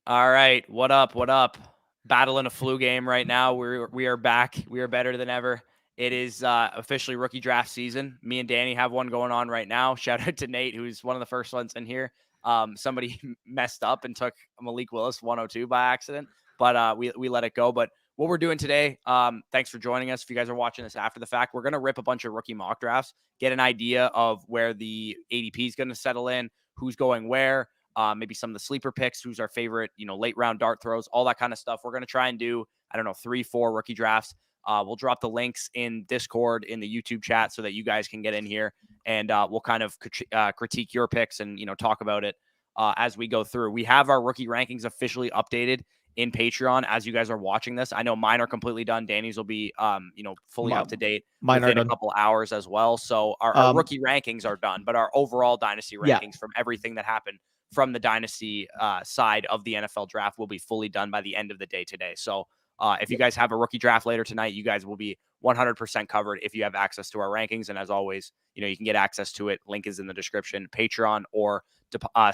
All right, what up? What up? Battling a flu game right now. We are back. We are better than ever. It is officially rookie draft season. Me and Danny have one going on right now. Shout out to Nate, who's one of the first ones in here. Somebody messed up and took Malik Willis 102 by accident, but we let it go. But what we're doing today, thanks for joining us. If you guys are watching this after the fact, we're gonna rip a bunch of rookie mock drafts, get an idea of where the ADP is gonna settle in, who's going where. Maybe some of the sleeper picks, who's our favorite, late round dart throws, all that kind of stuff. We're going to try and do, 3, 4 rookie drafts. We'll drop the links in Discord, in the YouTube chat, so that you guys can get in here, and we'll kind of critique your picks and, talk about it as we go through. We have our rookie rankings officially updated in Patreon as you guys are watching this. I know mine are completely done. Danny's will be, fully up to date within a couple hours as well. So our rookie rankings are done, but our overall Dynasty rankings from everything that happened from the Dynasty side of the NFL draft will be fully done by the end of the day today. So if you guys have a rookie draft later tonight, you guys will be 100% covered if you have access to our rankings. And as always, you can get access to it. Link is in the description, Patreon, or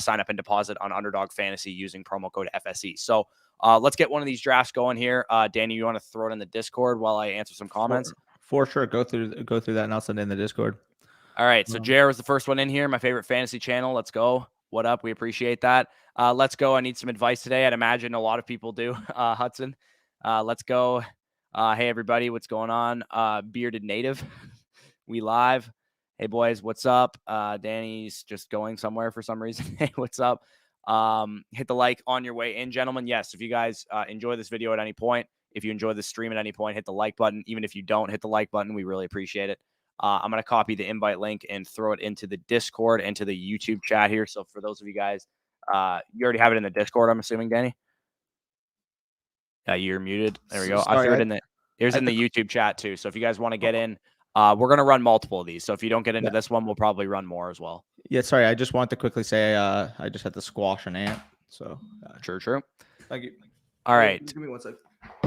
sign up and deposit on Underdog Fantasy using promo code FSE. So let's get one of these drafts going here. Danny, you want to throw it in the Discord while I answer some comments? For sure. Go through that and I'll send it in the Discord. All right. So JR was the first one in here. My favorite fantasy channel. Let's go. What up? We appreciate that. Let's go. I need some advice today. I'd imagine a lot of people do. Hudson, let's go. Hey, everybody. What's going on? Bearded Native. We live. Hey, boys. What's up? Danny's just going somewhere for some reason. Hey, what's up? Hit the like on your way in, gentlemen. Yes, if you guys enjoy this video at any point, if you enjoy the stream at any point, hit the like button. Even if you don't hit the like button, we really appreciate it. I'm going to copy the invite link and throw it into the Discord and to the YouTube chat here. So for those of you guys, you already have it in the Discord, I'm assuming, Danny? You're muted. There we go. I threw it in in the YouTube chat too. So if you guys want to get in, we're going to run multiple of these. So if you don't get into this one, we'll probably run more as well. Yeah, sorry. I just want to quickly say I just had to squash an ant. So True. Thank you. All right. Give me 1 sec.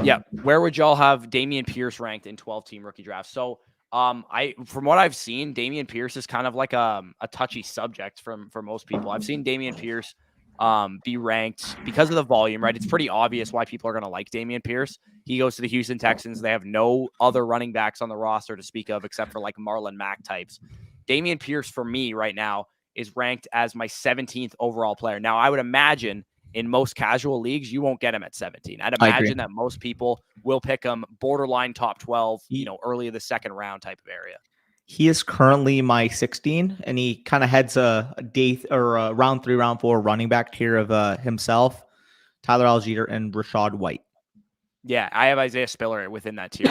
Yeah. Where would y'all have Dameon Pierce ranked in 12-team rookie drafts? So from what I've seen, Dameon Pierce is kind of like a touchy subject for most people. I've seen Dameon Pierce be ranked because of the volume, right? It's pretty obvious why people are going to like Dameon Pierce. He goes to the Houston Texans. They have no other running backs on the roster to speak of except for like Marlon Mack types. Dameon Pierce for me right now is ranked as my 17th overall player. Now, I would imagine in most casual leagues, you won't get him at 17. I'd imagine that most people will pick him borderline top 12, early in the second round type of area. He is currently my 16, and he kind of heads a day or a round 3, round 4 running back tier of himself, Tyler Algier, and Rashad White. Yeah, I have Isaiah Spiller within that tier.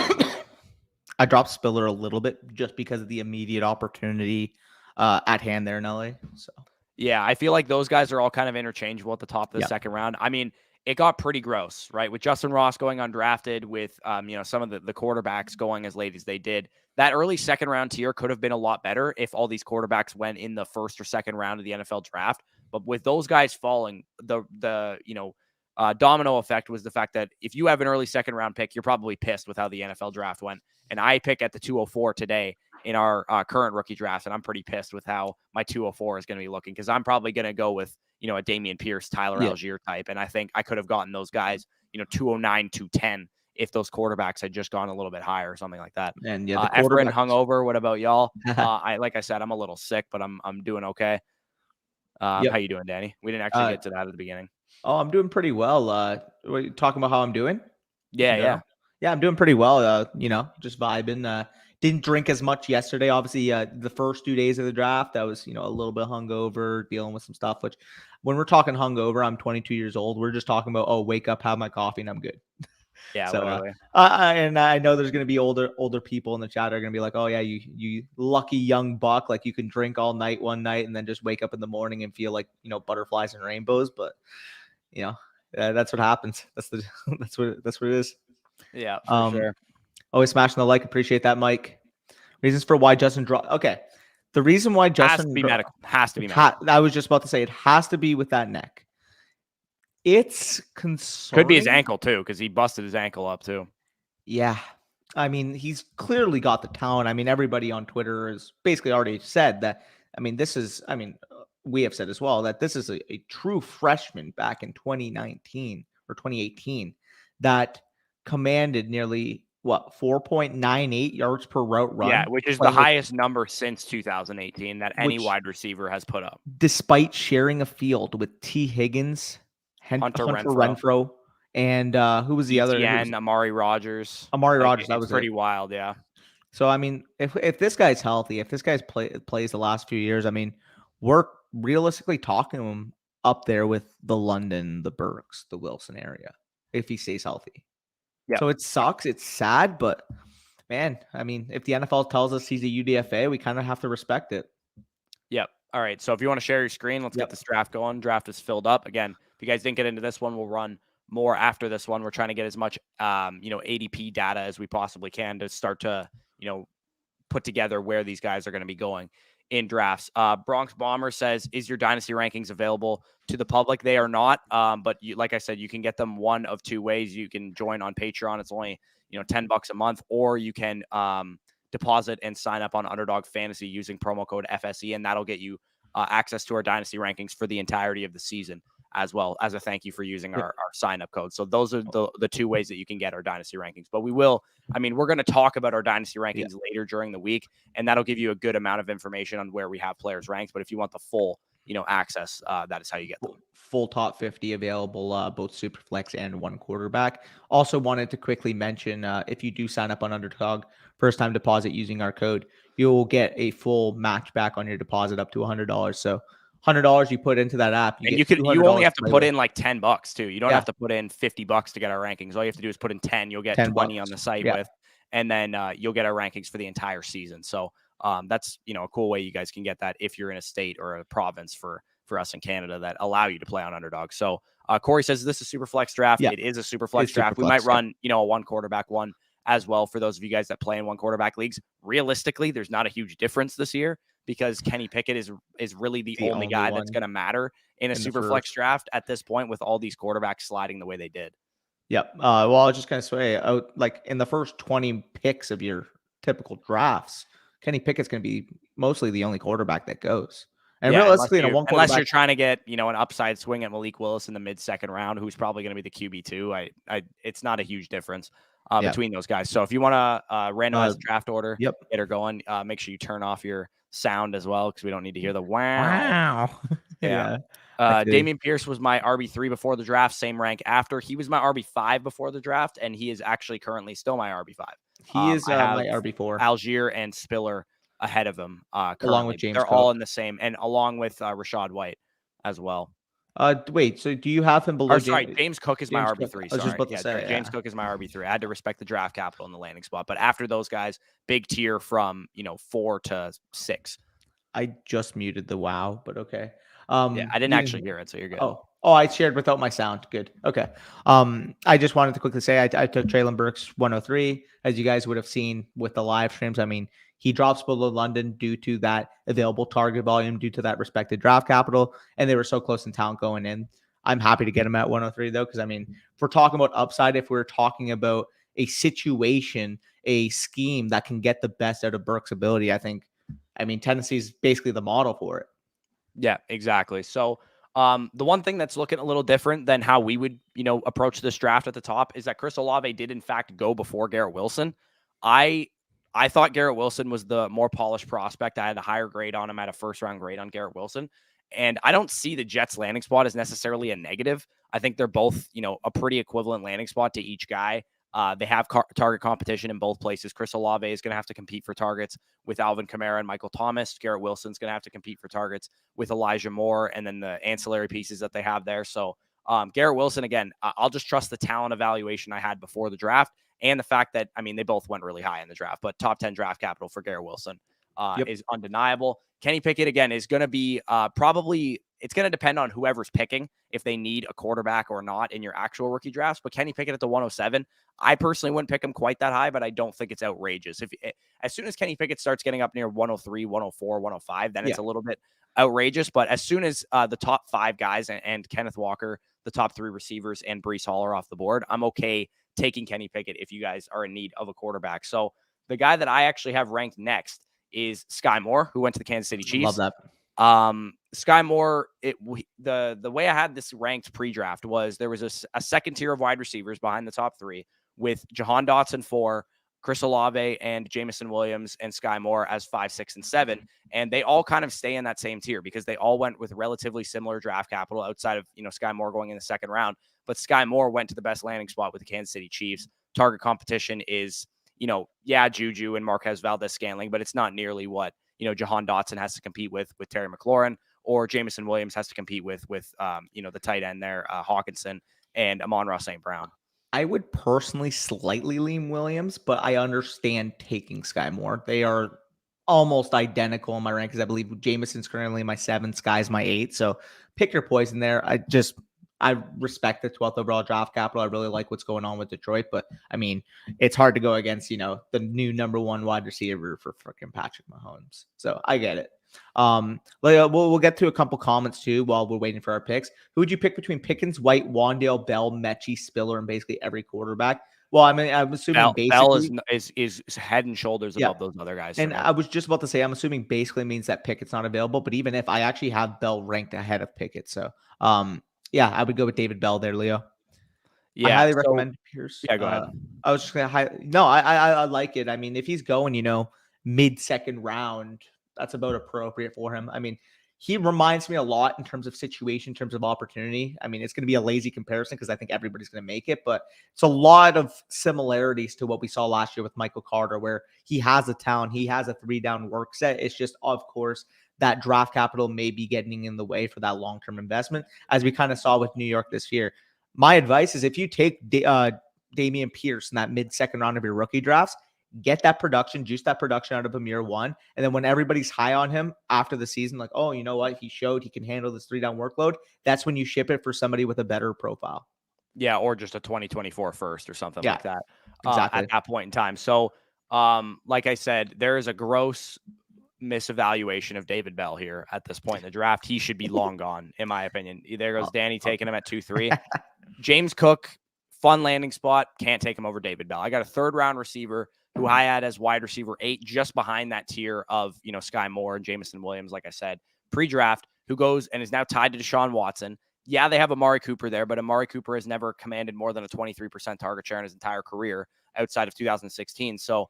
I dropped Spiller a little bit just because of the immediate opportunity at hand there in LA. So. Yeah, I feel like those guys are all kind of interchangeable at the top of the second round. I mean, it got pretty gross, right? With Justin Ross going undrafted, with some of the quarterbacks going as late as they did. That early second round tier could have been a lot better if all these quarterbacks went in the first or second round of the NFL draft. But with those guys falling, the domino effect was the fact that if you have an early second round pick, you're probably pissed with how the NFL draft went. And I pick at the 204 today in our current rookie draft, and I'm pretty pissed with how my 204 is going to be looking, because I'm probably going to go with, a Dameon Pierce, Tyler Algier type. And I think I could have gotten those guys, 209, 210 if those quarterbacks had just gone a little bit higher or something like that. And Efren hungover. What about y'all? Like I said, I'm a little sick, but I'm doing okay. How you doing, Danny? We didn't actually get to that at the beginning. Oh, I'm doing pretty well. Were you talking about how I'm doing? Yeah, I'm doing pretty well. Just vibing. Didn't drink as much yesterday. Obviously, the first 2 days of the draft, I was, a little bit hungover, dealing with some stuff. Which, when we're talking hungover, I'm 22 years old. We're just talking about, wake up, have my coffee, and I'm good. Yeah. So, and I know there's going to be older people in the chat that are going to be like, oh yeah, you lucky young buck, like you can drink all night one night and then just wake up in the morning and feel like butterflies and rainbows. But that's what happens. That's what it is. Yeah, for sure. Always smashing the like. Appreciate that, Mike. Reasons for why Justin dropped. Okay. The reason why Justin has to be medical. I was just about to say it has to be with that neck. It's concerning. Could be his ankle too, because he busted his ankle up too. Yeah. I mean, he's clearly got the talent. I mean, everybody on Twitter has basically already said that. I mean, we have said as well that this is a true freshman back in 2019 or 2018 that commanded nearly 4.98 yards per route run. Yeah, which is the highest number since 2018 that any wide receiver has put up. Despite sharing a field with T. Higgins, Hunter Renfrow, and who was the other? Amari Rogers. Amari Rogers, that was pretty wild, yeah. So, I mean, if this guy's healthy, if this guy's plays the last few years, I mean, we're realistically talking to him up there with the London, the Burks, the Wilson area, if he stays healthy. Yeah. So it sucks. It's sad, but man, I mean, if the NFL tells us he's a UDFA, we kind of have to respect it. Yep. All right. So if you want to share your screen, let's get this draft going. Draft is filled up. Again, if you guys didn't get into this one, we'll run more after this one. We're trying to get as much, ADP data as we possibly can to start to, put together where these guys are going to be going in drafts. Bronx Bomber says, is your dynasty rankings available to the public? They are not. But like I said, you can get them one of two ways. You can join on Patreon. It's only, $10 a month, or you can deposit and sign up on Underdog Fantasy using promo code FSE, and that'll get you access to our dynasty rankings for the entirety of the season, as well as a thank you for using our sign-up code. So those are the two ways that you can get our dynasty rankings. But we're going to talk about our dynasty rankings later during the week, and that'll give you a good amount of information on where we have players ranked. But if you want the full, access, that is how you get them. Full top 50 available, both superflex and one quarterback. Also wanted to quickly mention, if you do sign up on Underdog, first-time deposit using our code, you'll get a full match back on your deposit up to $100. So $100 you put into that app, you only have to put in like $10 too. You don't have to put in $50 to get our rankings. All you have to do is put in 10. You'll get 20 on the site with, and then you'll get our rankings for the entire season. So that's a cool way you guys can get that if you're in a state or a province for us in Canada that allow you to play on Underdog. So Corey says this is a super flex draft. It is a super flex draft. We might run a one quarterback one as well for those of you guys that play in one quarterback leagues. Realistically, there's not a huge difference this year, because Kenny Pickett is really the only guy that's going to matter in a super flex draft at this point, with all these quarterbacks sliding the way they did. Yep. Well, I was just going to say, like in the first 20 picks of your typical drafts, Kenny Pickett's going to be mostly the only quarterback that goes. And realistically, unless you're trying to get, an upside swing at Malik Willis in the mid-second round, who's probably going to be the QB2, it's not a huge difference between those guys. So if you want to randomize the draft order, get her going, make sure you turn off your sound as well, because we don't need to hear the wow. Damian Pierce was my RB3 before the draft, same rank after. He was my RB5 before the draft, and he is actually currently still my RB5. He is my RB4. Algier and Spiller ahead of him, along with James They're Cook. all in the same, and along with Rashad White as well. Wait, so do you have him below? James Cook is my RB3. I was just about to say, James Cook is my RB3. I had to respect the draft capital in the landing spot, but after those guys, big tier from 4 to 6. I just muted the wow, but okay. I didn't actually hear it, so you're good. Oh, I shared without my sound. Good. Okay. I just wanted to quickly say I took Traylon Burks 103, as you guys would have seen with the live streams. I mean, he drops below London due to that available target volume, due to that respected draft capital, and they were so close in talent going in. I'm happy to get him at 103 though, because I mean, if we're talking about upside, if we're talking about a situation, a scheme that can get the best out of Burks' ability, I mean, Tennessee is basically the model for it. Yeah, exactly. So the one thing that's looking a little different than how we would, approach this draft at the top is that Chris Olave did in fact go before Garrett Wilson. I thought Garrett Wilson was the more polished prospect. I had a higher grade on him, at a first-round grade on Garrett Wilson. And I don't see the Jets landing spot as necessarily a negative. I think they're both, a pretty equivalent landing spot to each guy. They have target competition in both places. Chris Olave is going to have to compete for targets with Alvin Kamara and Michael Thomas. Garrett Wilson's going to have to compete for targets with Elijah Moore, and then the ancillary pieces that they have there. So Garrett Wilson, again, I'll just trust the talent evaluation I had before the draft, and the fact that, they both went really high in the draft, but top 10 draft capital for Garrett Wilson is undeniable. Kenny Pickett, again, is going to be it's going to depend on whoever's picking if they need a quarterback or not in your actual rookie drafts. But Kenny Pickett at the 107, I personally wouldn't pick him quite that high, but I don't think it's outrageous. As soon as Kenny Pickett starts getting up near 103, 104, 105, then it's a little bit outrageous. But as soon as the top 5 guys and Kenneth Walker, the top 3 receivers, and Breece Hall are off the board, I'm okay taking Kenny Pickett if you guys are in need of a quarterback. So the guy that I actually have ranked next is Sky Moore, who went to the Kansas City Chiefs. Love that. Sky Moore, the way I had this ranked pre-draft was there was a second tier of wide receivers behind the top three with Jahan Dotson 4, Chris Olave and Jamison Williams and Sky Moore as 5, 6, and 7. And they all kind of stay in that same tier because they all went with relatively similar draft capital outside of, Sky Moore going in the second round. But Sky Moore went to the best landing spot with the Kansas City Chiefs. Target competition is, Juju and Marquez Valdez-Scantling, but it's not nearly what, Jahan Dotson has to compete with Terry McLaurin, or Jamison Williams has to compete with the tight end there, Hawkinson and Amon-Ra St. Brown. I would personally slightly lean Williams, but I understand taking Sky Moore. They are almost identical in my rankings. I believe Jameson's currently my 7, Sky's my 8. So pick your poison there. I respect the 12th overall draft capital. I really like what's going on with Detroit, but I mean, it's hard to go against, the new number 1 wide receiver for freaking Patrick Mahomes. So I get it. We'll get to a couple comments too while we're waiting for our picks. Who would you pick between Pickens, White, Wandale, Bell, Mechie, Spiller, and basically every quarterback? Well, I mean, I'm assuming Bell is head and shoulders above those other guys. And I was just about to say, I'm assuming basically means that Pickett's not available. But even if I actually have Bell ranked ahead of Pickett, so I would go with David Bell there, Leo. Yeah, I highly recommend Pierce. Yeah, go ahead. I was just gonna I like it. I mean, if he's going, mid-second round, that's about appropriate for him. I mean, he reminds me a lot in terms of situation, in terms of opportunity. I mean, it's going to be a lazy comparison because I think everybody's going to make it, but it's a lot of similarities to what we saw last year with Michael Carter, where he has a talent, he has a 3-down work set. It's just, of course, that draft capital may be getting in the way for that long-term investment, as we kind of saw with New York this year. My advice is if you take Dameon Pierce in that mid-second round of your rookie drafts, get that production, juice that production out of him year 1. And then when everybody's high on him after the season, like, oh, you know what? He showed he can handle this 3-down workload. That's when you ship it for somebody with a better profile. Yeah, or just a 2024 first or something like that. Exactly. At that point in time. So, like I said, there is a gross misevaluation of David Bell here at this point in the draft. He should be long gone, in my opinion. There goes Danny taking him at 2-3. James Cook, fun landing spot. Can't take him over David Bell. I got a 3rd-round receiver who I had as wide receiver 8, just behind that tier of, Sky Moore and Jamison Williams, like I said, pre-draft, who goes and is now tied to Deshaun Watson. Yeah, they have Amari Cooper there, but Amari Cooper has never commanded more than a 23% target share in his entire career outside of 2016. So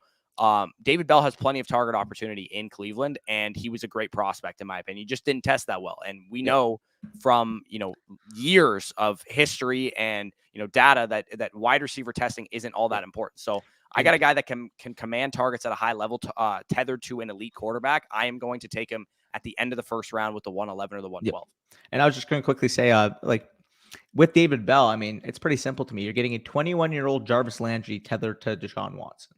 David Bell has plenty of target opportunity in Cleveland, and he was a great prospect, in my opinion. He just didn't test that well. And we know from, years of history and, data that wide receiver testing isn't all that important. So I got a guy that can command targets at a high level, tethered to an elite quarterback. I am going to take him at the end of the first round with the 111 or the 112. And I was just going to quickly say, with David Bell, I mean, it's pretty simple to me. You're getting a 21-year-old Jarvis Landry tethered to Deshaun Watson.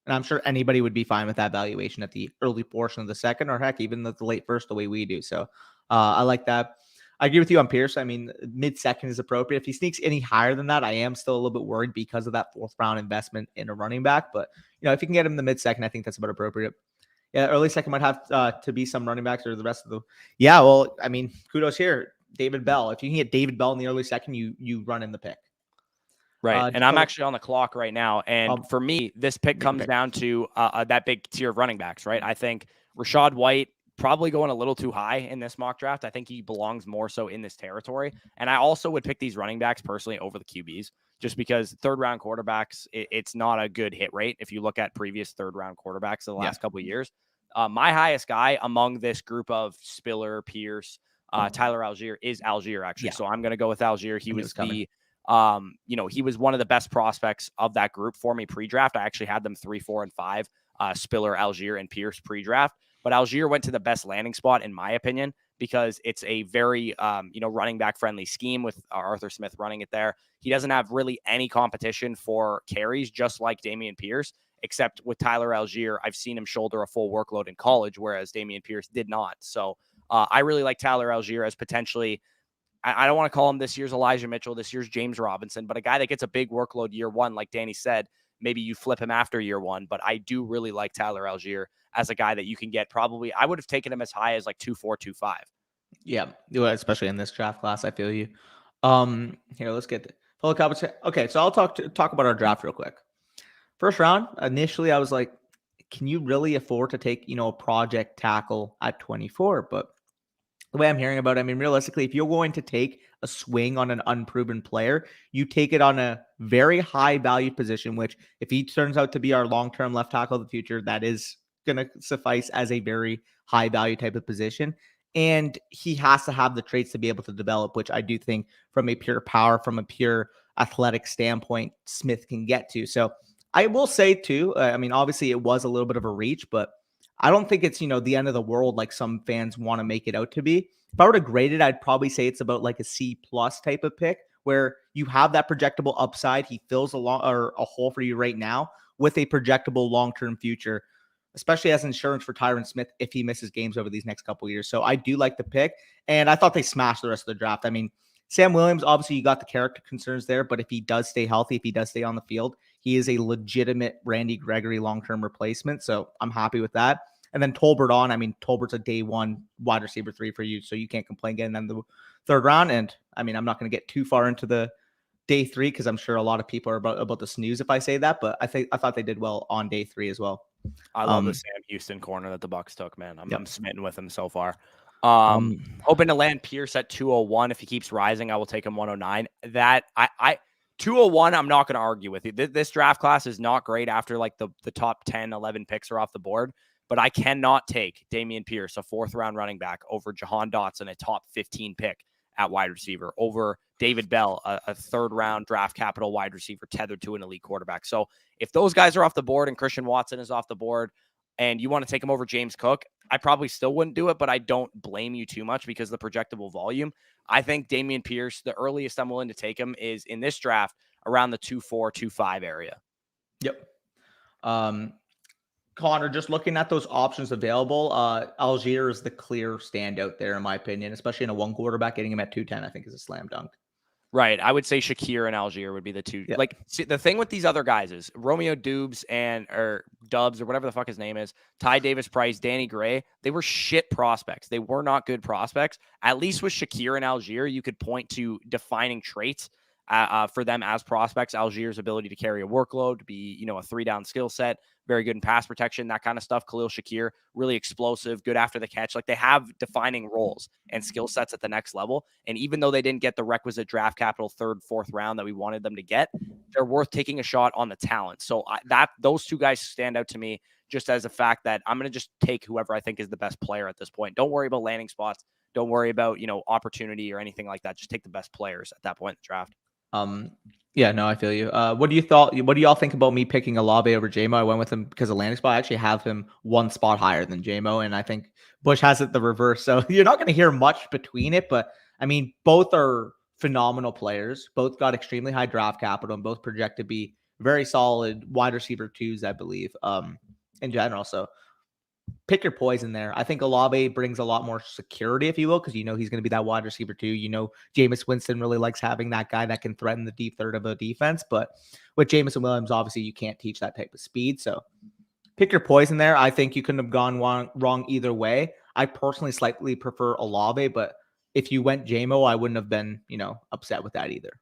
And I'm sure anybody would be fine with that valuation at the early portion of the second, or heck, even the late first, the way we do. So I like that. I agree with you on Pierce. I mean, mid-second is appropriate. If he sneaks any higher than that, I am still a little bit worried because of that 4th-round investment in a running back. But, if you can get him in the mid-second, I think that's about appropriate. Yeah, early second might have to be some running backs or the rest of the – yeah, well, I mean, kudos here. David Bell. If you can get David Bell in the early second, you run in the pick. Right. And I'm actually on the clock right now. And for me, this pick comes down to that big tier of running backs, right? I think Rachaad White probably going a little too high in this mock draft. I think he belongs more so in this territory. And I also would pick these running backs personally over the QBs, just because 3rd-round quarterbacks, it's not a good hit rate. If you look at previous 3rd-round quarterbacks the last couple of years, my highest guy among this group of Spiller, Pierce, Tyler Algier is Algier, actually. So I'm going to go with Algier. He was he was one of the best prospects of that group for me pre-draft. I actually had them 3, 4, and 5, Spiller, Algier, and Pierce pre-draft. But Algier went to the best landing spot, in my opinion, because it's a very, running back friendly scheme with Arthur Smith running it there. He doesn't have really any competition for carries, just like Dameon Pierce, except with Tyler Algier, I've seen him shoulder a full workload in college, whereas Dameon Pierce did not. So I really like Tyler Algier as potentially, I don't want to call him this year's Elijah Mitchell, this year's James Robinson, but a guy that gets a big workload year 1, like Danny said. Maybe you flip him after year 1, but I do really like Tyler Algier as a guy that you can get probably. I would have taken him as high as like 2-4, 2-5. Yeah, especially in this draft class. I feel you. Here, let's get the full comments. Okay, so I'll talk about our draft real quick. First round, initially I was like, can you really afford to take, a project tackle at 24? But the way I'm hearing about it, I mean, realistically, if you're going to take a swing on an unproven player, you take it on a very high value position, which if he turns out to be our long-term left tackle of the future, that is going to suffice as a very high value type of position. And he has to have the traits to be able to develop, which I do think from a pure power, from a pure athletic standpoint, Smith can get to. So I will say too, I mean, obviously it was a little bit of a reach, but I don't think it's, the end of the world like some fans want to make it out to be. If I were to grade it, I'd probably say it's about like a C plus type of pick where you have that projectable upside. He fills a hole for you right now with a projectable long-term future, especially as insurance for Tyron Smith if he misses games over these next couple of years. So I do like the pick, and I thought they smashed the rest of the draft. I mean, Sam Williams, obviously you got the character concerns there, but if he does stay healthy, if he does stay on the field, he is a legitimate Randy Gregory long-term replacement. So I'm happy with that. And then Tolbert on. I mean, Tolbert's a day one wide receiver 3 for you, so you can't complain getting in the third round. And I mean, I'm not going to get too far into the day 3 because I'm sure a lot of people are about to snooze if I say that, but I thought they did well on day 3 as well. I love the Sam Houston corner that the Bucks took, man. I'm smitten with him so far. Um, Hoping to land Pierce at 201. If he keeps rising, I will take him 109. That I 201, I'm not going to argue with you. This draft class is not great after like the top 10, 11 picks are off the board, but I cannot take Dameon Pierce, a 4th round running back, over Jahan Dotson, a top 15 pick at wide receiver, over David Bell, a 3rd round draft capital wide receiver tethered to an elite quarterback. So if those guys are off the board and Christian Watson is off the board and you want to take him over James Cook, I probably still wouldn't do it, but I don't blame you too much because of the projectable volume. I think Dameon Pierce, the earliest I'm willing to take him is in this draft around the 2.4, 2.5 area. Yep. Connor, just looking at those options available, Algier is the clear standout there, in my opinion, especially in a 1 quarterback. Getting him at 210, I think, is a slam dunk. Right. I would say Shakir and Algier would be the two. Yeah. Like, see, the thing with these other guys is Romeo Dubes or Dubs or whatever the fuck his name is, Ty Davis Price, Danny Gray, they were shit prospects. They were not good prospects. At least with Shakir and Algier, you could point to defining traits for them as prospects. Algier's ability to carry a workload, to be, a 3-down skill set, very good in pass protection, that kind of stuff. Khalil Shakir, really explosive, good after the catch. Like, they have defining roles and skill sets at the next level. And even though they didn't get the requisite draft capital 3rd, 4th round that we wanted them to get, they're worth taking a shot on the talent. So those two guys stand out to me just as a fact that I'm going to just take whoever I think is the best player at this point. Don't worry about landing spots. Don't worry about, opportunity or anything like that. Just take the best players at that point in the draft. Yeah, no, I feel you. What do y'all think about me picking Olave over JMO? I went with him because of landing spot. I actually have him 1 spot higher than JMO, and I think Bush has it the reverse. So you're not going to hear much between it, but I mean, both are phenomenal players. Both got extremely high draft capital and both project to be very solid wide receiver 2s, I believe, in general. So pick your poison there. I think Olave brings a lot more security, if you will, because he's going to be that wide receiver 2. Jameis Winston really likes having that guy that can threaten the deep third of a defense. But with Jameson Williams, obviously you can't teach that type of speed. So pick your poison there. I think you couldn't have gone wrong either way. I personally slightly prefer Olave, but if you went JMO, I wouldn't have been, upset with that either.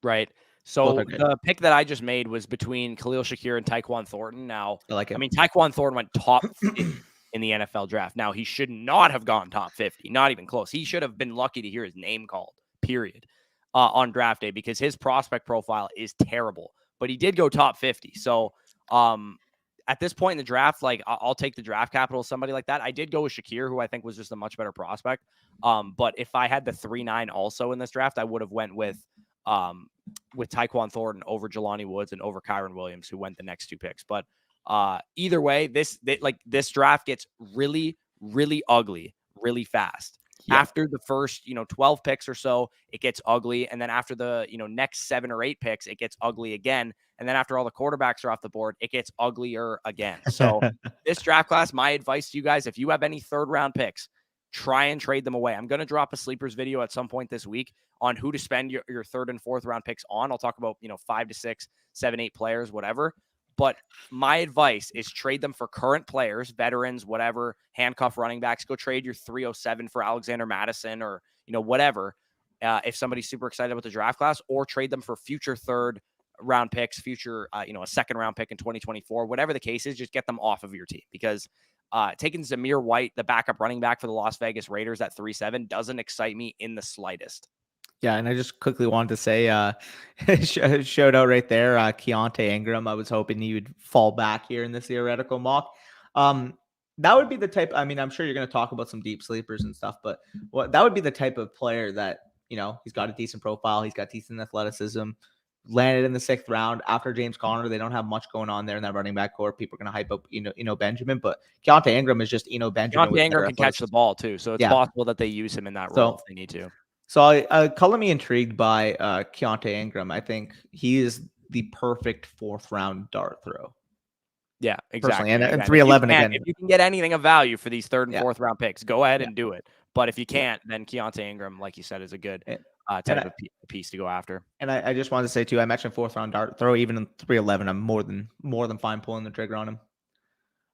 Right. So the pick that I just made was between Khalil Shakir and Tyquan Thornton. Now, I mean, Tyquan Thornton went top 50 in the NFL draft. Now, he should not have gone top 50, not even close. He should have been lucky to hear his name called, period, on draft day because his prospect profile is terrible. But he did go top 50. So at this point in the draft, like, I'll take the draft capital of somebody like that. I did go with Shakir, who I think was just a much better prospect. But if I had the 3-9 also in this draft, I would have went with Tyquan Thornton over Jelani Woods and over Kyron Williams, who went the next 2 picks. But either way, this draft gets really, really ugly really fast. Yeah. After the first, 12 picks or so, it gets ugly. And then after the, next 7 or 8 picks, it gets ugly again. And then after all the quarterbacks are off the board, it gets uglier again. So this draft class, my advice to you guys, if you have any 3rd round picks, try and trade them away. I'm going to drop a sleepers video at some point this week on who to spend your 3rd and 4th round picks on. I'll talk about, 5 to 6, 7, 8 players, whatever. But my advice is trade them for current players, veterans, whatever, handcuff running backs. Go trade your 307 for Alexander Madison or, whatever. If somebody's super excited about the draft class, or trade them for future 3rd round picks, future, a 2nd round pick in 2024, whatever the case is, just get them off of your team because Taking Zamir White, the backup running back for the Las Vegas Raiders at 3.7 doesn't excite me in the slightest. Yeah, and I just quickly wanted to say, shout out right there, Keontae Ingram. I was hoping he would fall back here in this theoretical mock. That would be the type. I mean, I'm sure you're going to talk about some deep sleepers and stuff, but that would be the type of player that, he's got a decent profile, he's got decent athleticism, landed in the 6th round after James Conner. They don't have much going on there in that running back core. People are going to hype up, Benjamin, but Keontae Ingram is just Benjamin. Keontae Ingram can catch the ball too, so it's possible that they use him in that role if they need to. So I color me intrigued by Keontae Ingram. I think he is the perfect 4th round dart throw. Yeah, exactly. And 3.11 again. If you can get anything of value for these 3rd and 4th round picks, go ahead and do it. But if you can't, then Keontae Ingram, like you said, is a good type of piece to go after. And I just wanted to say too, I mentioned 4th round dart throw. Even in 3.11, I'm more than fine pulling the trigger on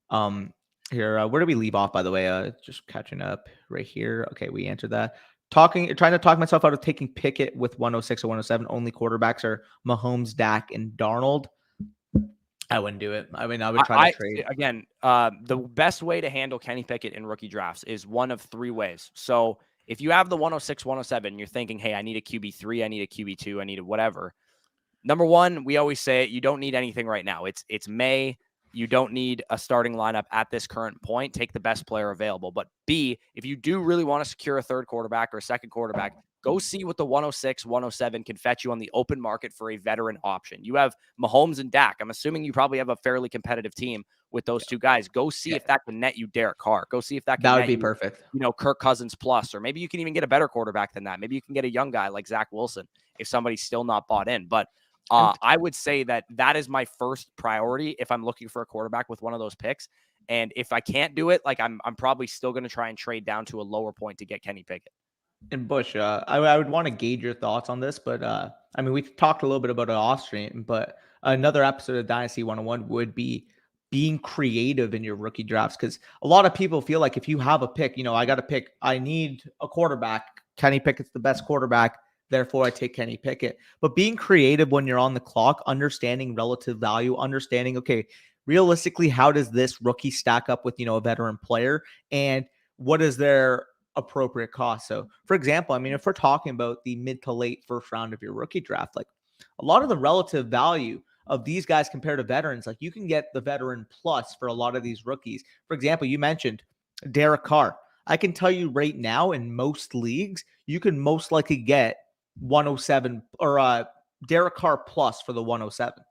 him. Here, where do we leave off? By the way, just catching up right here. Okay, we answered that. Trying to talk myself out of taking Pickett with 106 or 107. Only quarterbacks are Mahomes, Dak, and Darnold. I wouldn't do it. I mean, I would try to trade. Again, the best way to handle Kenny Pickett in rookie drafts is one of 3 ways. So if you have the 106, 107, you're thinking, hey, I need a QB3, I need a QB2, I need a whatever. Number 1, we always say it, you don't need anything right now. It's May. You don't need a starting lineup at this current point. Take the best player available. But B, if you do really want to secure a 3rd quarterback or a 2nd quarterback, go see what the 106, 107 can fetch you on the open market for a veteran option. You have Mahomes and Dak. I'm assuming you probably have a fairly competitive team with those 2 guys. Go see if that can net you Derek Carr. Go see if that would be perfect. Kirk Cousins plus, or maybe you can even get a better quarterback than that. Maybe you can get a young guy like Zach Wilson if somebody's still not bought in. But I would say that is my first priority if I'm looking for a quarterback with one of those picks. And if I can't do it, like I'm probably still going to try and trade down to a lower point to get Kenny Pickett. And Bush, I would want to gauge your thoughts on this, but I mean, we talked a little bit about it off stream, but another episode of Dynasty 101 would be being creative in your rookie drafts, because a lot of people feel like if you have a pick, I got to pick, I need a quarterback. Kenny Pickett's the best quarterback. Therefore, I take Kenny Pickett. But being creative when you're on the clock, understanding relative value, understanding, okay, realistically, how does this rookie stack up with, a veteran player, and what is their appropriate cost? So, for example, I mean, if we're talking about the mid to late 1st round of your rookie draft, like a lot of the relative value of these guys compared to veterans, like you can get the veteran plus for a lot of these rookies. For example, you mentioned Derek Carr. I can tell you right now, in most leagues, you can most likely get 107 or Derek Carr plus for the 107.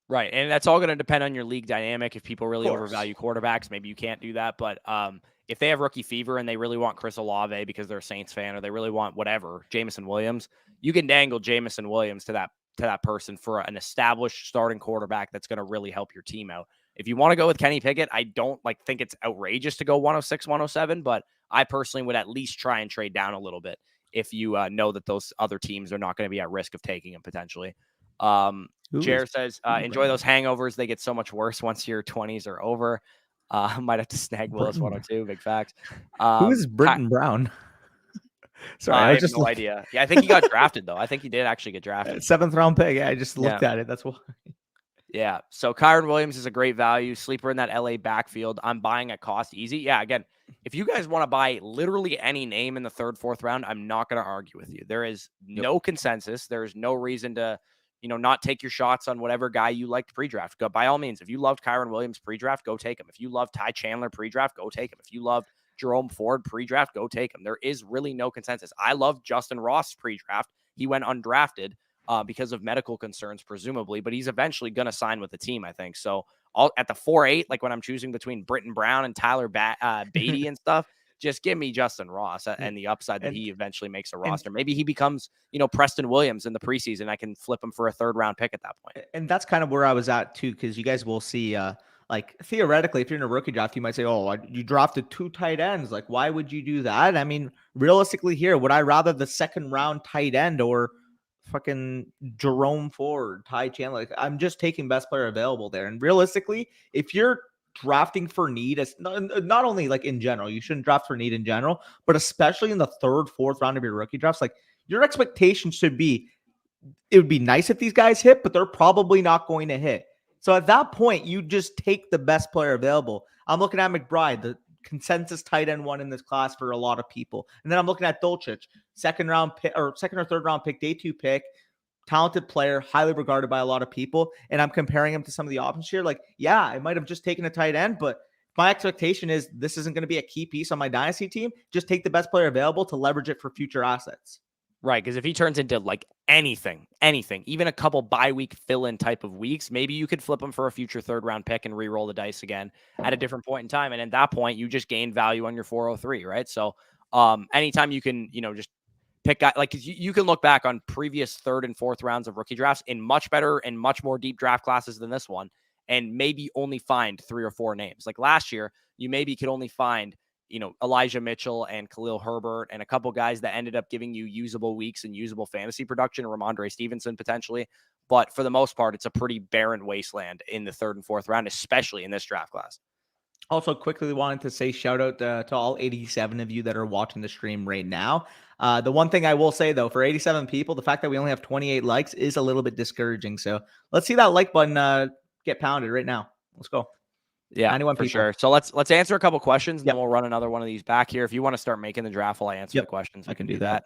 Right. And that's all going to depend on your league dynamic. If people really overvalue quarterbacks, maybe you can't do that. But if they have rookie fever and they really want Chris Olave because they're a Saints fan, or they really want whatever, Jameson Williams, you can dangle Jameson Williams to that person for an established starting quarterback that's going to really help your team out. If you want to go with Kenny Pickett, I don't think it's outrageous to go 106, 107, but I personally would at least try and trade down a little bit if you know that those other teams are not going to be at risk of taking him potentially. Jared says, enjoy those hangovers. They get so much worse once your 20s are over. Might have to snag Willis 102. Big fact. Who is Britton Brown? Sorry, I have no idea. Yeah, I think he got drafted, though. I think he did actually get drafted. 7th round pick. Yeah, I just looked at it. That's why. Yeah. So Kyron Williams is a great value. Sleeper in that LA backfield. I'm buying at cost easy. Yeah, again, if you guys want to buy literally any name in the 3rd, 4th round, I'm not going to argue with you. There is no consensus. There's no reason to, not take your shots on whatever guy you liked pre-draft. Go, by all means, if you loved Kyron Williams pre-draft, go take him. If you loved Ty Chandler pre-draft, go take him. If you loved Jerome Ford pre-draft, go take him. There is really no consensus. I love Justin Ross pre-draft. He went undrafted because of medical concerns, presumably, but he's eventually going to sign with the team, I think. So at the 4.8, like when I'm choosing between Britton Brown and Tyler Beatty and stuff, just give me Justin Ross and the upside that he eventually makes a roster. Maybe he becomes, Preston Williams in the preseason. I can flip him for a 3rd round pick at that point. And that's kind of where I was at too, because you guys will see, like theoretically, if you're in a rookie draft, you might say, oh, you drafted 2 tight ends. Like, why would you do that? I mean, realistically here, would I rather the 2nd round tight end or fucking Jerome Ford, Ty Chandler? Like, I'm just taking best player available there. And realistically, if you're drafting for need, as not only like in general, you shouldn't draft for need in general, but especially in the 3rd, 4th round of your rookie drafts, like your expectation should be, it would be nice if these guys hit, but they're probably not going to hit. So at that point, you just take the best player available. I'm looking at McBride, the consensus tight end one in this class for a lot of people. And then I'm looking at Dulcich, second or third round pick, day 2 pick, talented player, highly regarded by a lot of people. And I'm comparing him to some of the options here. Like, yeah, I might have just taken a tight end, but my expectation is this isn't going to be a key piece on my dynasty team. Just take the best player available to leverage it for future assets. Right, because if he turns into like anything, even a couple bye week fill-in type of weeks, maybe you could flip him for a future third round pick and re-roll the dice again at a different point in time. And at that point, you just gain value on your 403, right? So anytime you can, just pick guy like you can look back on previous third and fourth rounds of rookie drafts in much better and much more deep draft classes than this one, and maybe only find 3 or 4 names. Like last year, you maybe could only find Elijah Mitchell and Khalil Herbert and a couple guys that ended up giving you usable weeks and usable fantasy production, Ramondre Stevenson potentially. But for the most part, it's a pretty barren wasteland in the third and fourth round, especially in this draft class. Also, quickly wanted to say shout out to all 87 of you that are watching the stream right now. The one thing I will say, though, for 87 people, the fact that we only have 28 likes is a little bit discouraging. So let's see that like button get pounded right now. Let's go. Yeah, 91 for people. Sure. So let's answer a couple questions, and then we'll run another one of these back here. If you want to start making the draft while I answer the questions, I can do that.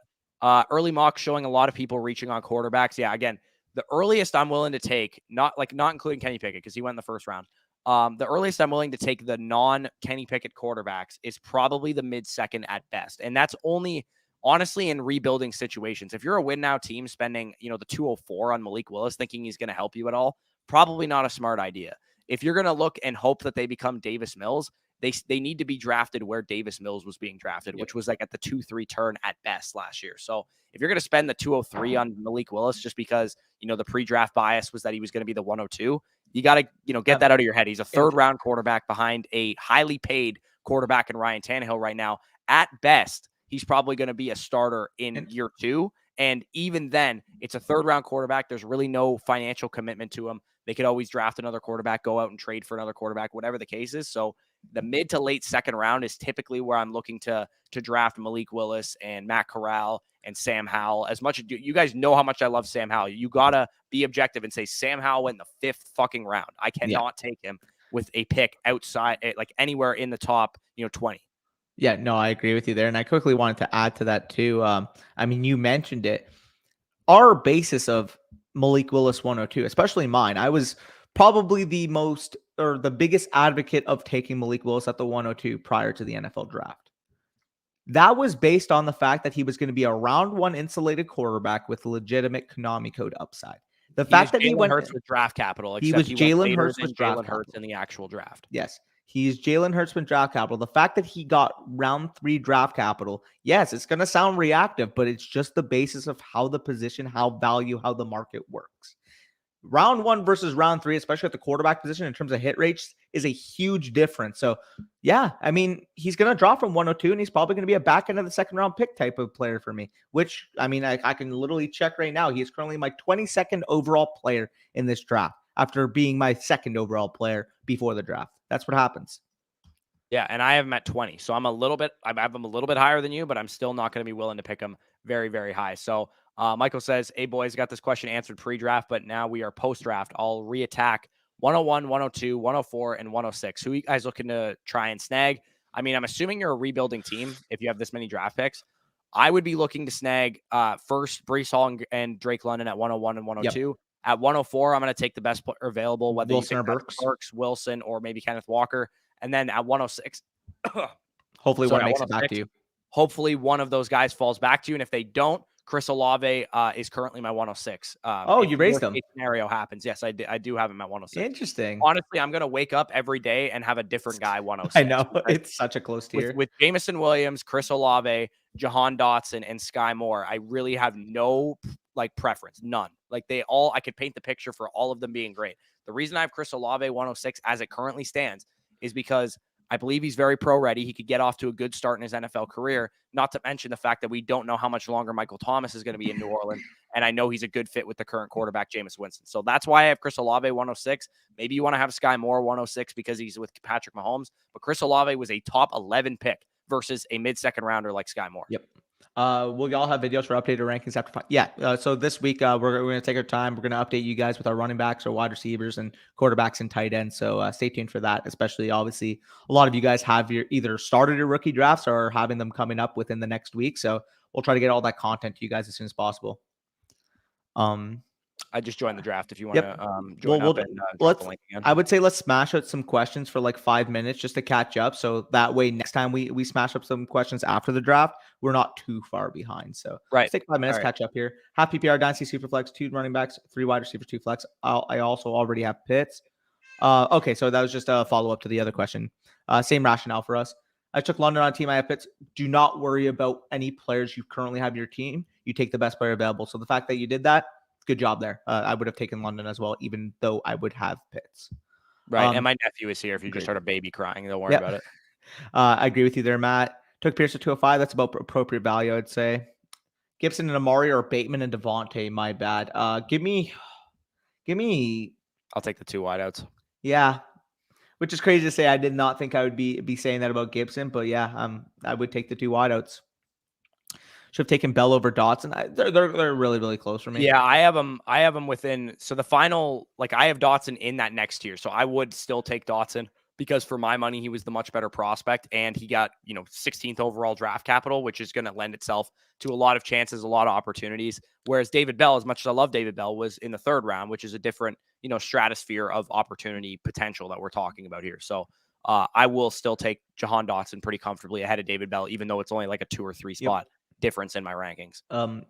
Early mock showing a lot of people reaching on quarterbacks. Yeah, again, the earliest I'm willing to take, not including Kenny Pickett because he went in the first round. The earliest I'm willing to take the non-Kenny Pickett quarterbacks is probably the mid-second at best, and that's only honestly in rebuilding situations. If you're a win now team spending the 204 on Malik Willis, thinking he's going to help you at all, probably not a smart idea. If you're going to look and hope that they become Davis Mills, they need to be drafted where Davis Mills was being drafted, which was like at the 2-3 turn at best last year. So if you're going to spend the 203 on Malik Willis just because, the pre-draft bias was that he was going to be the 102, you got to, get that out of your head. He's a third round quarterback behind a highly paid quarterback in Ryan Tannehill right now. At best, he's probably going to be a starter in year 2. And even then, it's a third round quarterback. There's really no financial commitment to him. They could always draft another quarterback, go out and trade for another quarterback, whatever the case is. So the mid to late second round is typically where I'm looking to draft Malik Willis and Matt Corral and Sam Howell. As much as you guys know how much I love Sam Howell, you got to be objective and say Sam Howell went in the 5th fucking round. I cannot take him with a pick outside, like anywhere in the top, 20. Yeah, no, I agree with you there. And I quickly wanted to add to that too. You mentioned it. Our basis of Malik Willis 102, especially mine, I was probably the biggest advocate of taking Malik Willis at the 102 prior to the NFL draft. That was based on the fact that he was going to be a round 1 insulated quarterback with legitimate Konami code upside. The fact that he went Hurts with draft capital, he was Jalen Hurts with draft capital in the actual draft. Yes. He's Jalen Hurts with draft capital. The fact that he got round 3 draft capital, yes, it's going to sound reactive, but it's just the basis of how the position, how the market works. Round 1 versus round 3, especially at the quarterback position in terms of hit rates, is a huge difference. So, yeah, he's going to drop from 102, and he's probably going to be a back end of the second round pick type of player for me, which, I can literally check right now. He is currently my 22nd overall player in this draft after being my 2nd overall player before the draft. That's what happens. Yeah, and I have him at 20. So I have him a little bit higher than you, but I'm still not going to be willing to pick him very, very high. So Michael says, hey, boys, got this question answered pre-draft, but now we are post-draft. I'll re-attack 101, 102, 104, and 106. Who are you guys looking to try and snag? I'm assuming you're a rebuilding team if you have this many draft picks. I would be looking to snag first Breece Hall and Drake London at 101 and 102. Yep. At 104, I'm going to take the best player available, whether Wilson you or Burks, Wilson, or maybe Kenneth Walker. And then at 106, hopefully one makes it back to you. Hopefully one of those guys falls back to you. And if they don't, Chris Olave is currently my 106. You raised him. Scenario happens. Yes, I do have him at 106. Interesting. Honestly, I'm going to wake up every day and have a different guy 106. I know. It's such a close tier. With Jameson Williams, Chris Olave, Jahan Dotson, and Sky Moore, I really have no preference. None. I could paint the picture for all of them being great. The reason I have Chris Olave 106 as it currently stands is because I believe he's very pro ready. He could get off to a good start in his NFL career, not to mention the fact that we don't know how much longer Michael Thomas is going to be in New Orleans. And I know he's a good fit with the current quarterback, Jameis Winston. So that's why I have Chris Olave 106. Maybe you want to have Sky Moore 106 because he's with Patrick Mahomes. But Chris Olave was a top 11 pick versus a mid-second rounder like Sky Moore. Yep. We'll all have videos for updated rankings after so this week we're going to take our time. We're going to update you guys with our running backs, our wide receivers, and quarterbacks and tight ends. So stay tuned for that. Especially, obviously, a lot of you guys have either started your rookie drafts or having them coming up within the next week. So we'll try to get all that content to you guys as soon as possible. I just joined the draft if you want Yep. to join up and drop the link again. I would say let's smash out some questions for like 5 minutes just to catch up. So that way, next time we smash up some questions after the draft, we're not too far behind. So let's take 5 minutes, catch up here. Have PPR, Dynasty, Superflex, 2 running backs, 3 wide receivers, 2 flex. I also already have Pitts. Okay, so that was just a follow-up to the other question. Same rationale for us. I took London on a team. I have Pitts. Do not worry about any players you currently have in your team. You take the best player available. So the fact that you did that, good job there. I would have taken London as well, even though I would have Pitts. Right. And my nephew is here. If you just heard a baby crying, don't worry about it. I agree with you there, Matt. Took Pierce at 205. That's about appropriate value, I'd say. Gibson and Amari or Bateman and Devontae, my bad. Give me. I'll take the 2 wideouts. Yeah. Which is crazy to say. I did not think I would be saying that about Gibson, but yeah, I would take the 2 wideouts. Should have taken Bell over Dotson. They're really, really close for me. Yeah, I have them within. So the final, I have Dotson in that next tier. So I would still take Dotson because for my money, he was the much better prospect and he got, 16th overall draft capital, which is going to lend itself to a lot of chances, a lot of opportunities. Whereas David Bell, as much as I love David Bell, was in the 3rd round, which is a different, stratosphere of opportunity potential that we're talking about here. So I will still take Jahan Dotson pretty comfortably ahead of David Bell, even though it's only like a 2 or 3 spot difference in my rankings.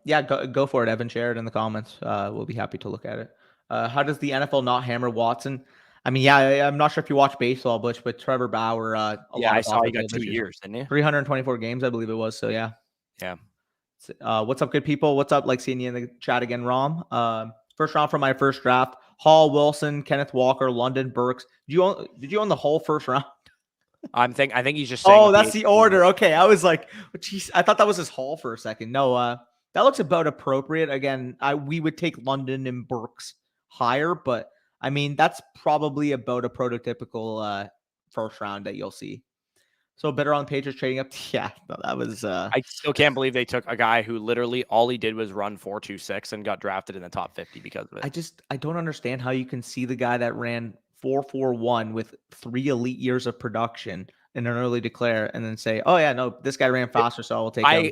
Yeah, go for it, Evan. Share it in the comments. We'll be happy to look at it. How does the NFL not hammer Watson? I mean, yeah, I'm not sure if you watch baseball, but Trevor Bauer. I saw he got 2 years, didn't you? 324 games, I believe it was. So yeah. What's up, good people? What's up? Like seeing you in the chat again, Rom. First round for my first draft: Hall, Wilson, Kenneth Walker, London, Burks. Did you own the whole first round? I think he's just saying. Oh, that's the order. Okay, I was like, geez, I thought that was his Hall for a second. No, that looks about appropriate. Again, we would take London and Burks higher, but I mean that's probably about a prototypical first round that you'll see. So better on Patriots trading up. Yeah, no, that was. I still can't believe they took a guy who literally all he did was run 4.26 and got drafted in the top 50 because of it. I don't understand how you can see the guy that ran 4.41 with 3 elite years of production in an early declare and then say, oh yeah, no, this guy ran faster, so I will take him.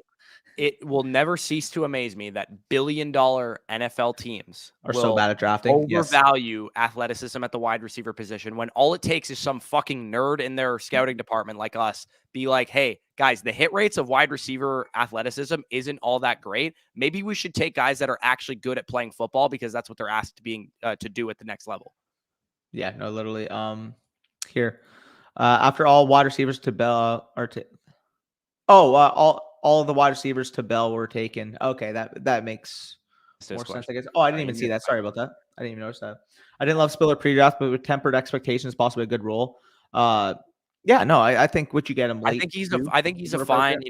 It will never cease to amaze me that billion-dollar NFL teams are so bad at drafting. Overvalue athleticism at the wide receiver position when all it takes is some fucking nerd in their scouting department like us be like, hey, guys, the hit rates of wide receiver athleticism isn't all that great. Maybe we should take guys that are actually good at playing football because that's what they're asked to do at the next level. Yeah, no, literally. Here, after all wide receivers to Bell all of the wide receivers to Bell were taken. Okay, that makes more sense, I guess. Oh, I didn't even see that. Sorry about that. I didn't even notice that. I didn't love Spiller pre-draft, but with tempered expectations, possibly a good role. Yeah, no, I think what you get him late. I think he's a fine,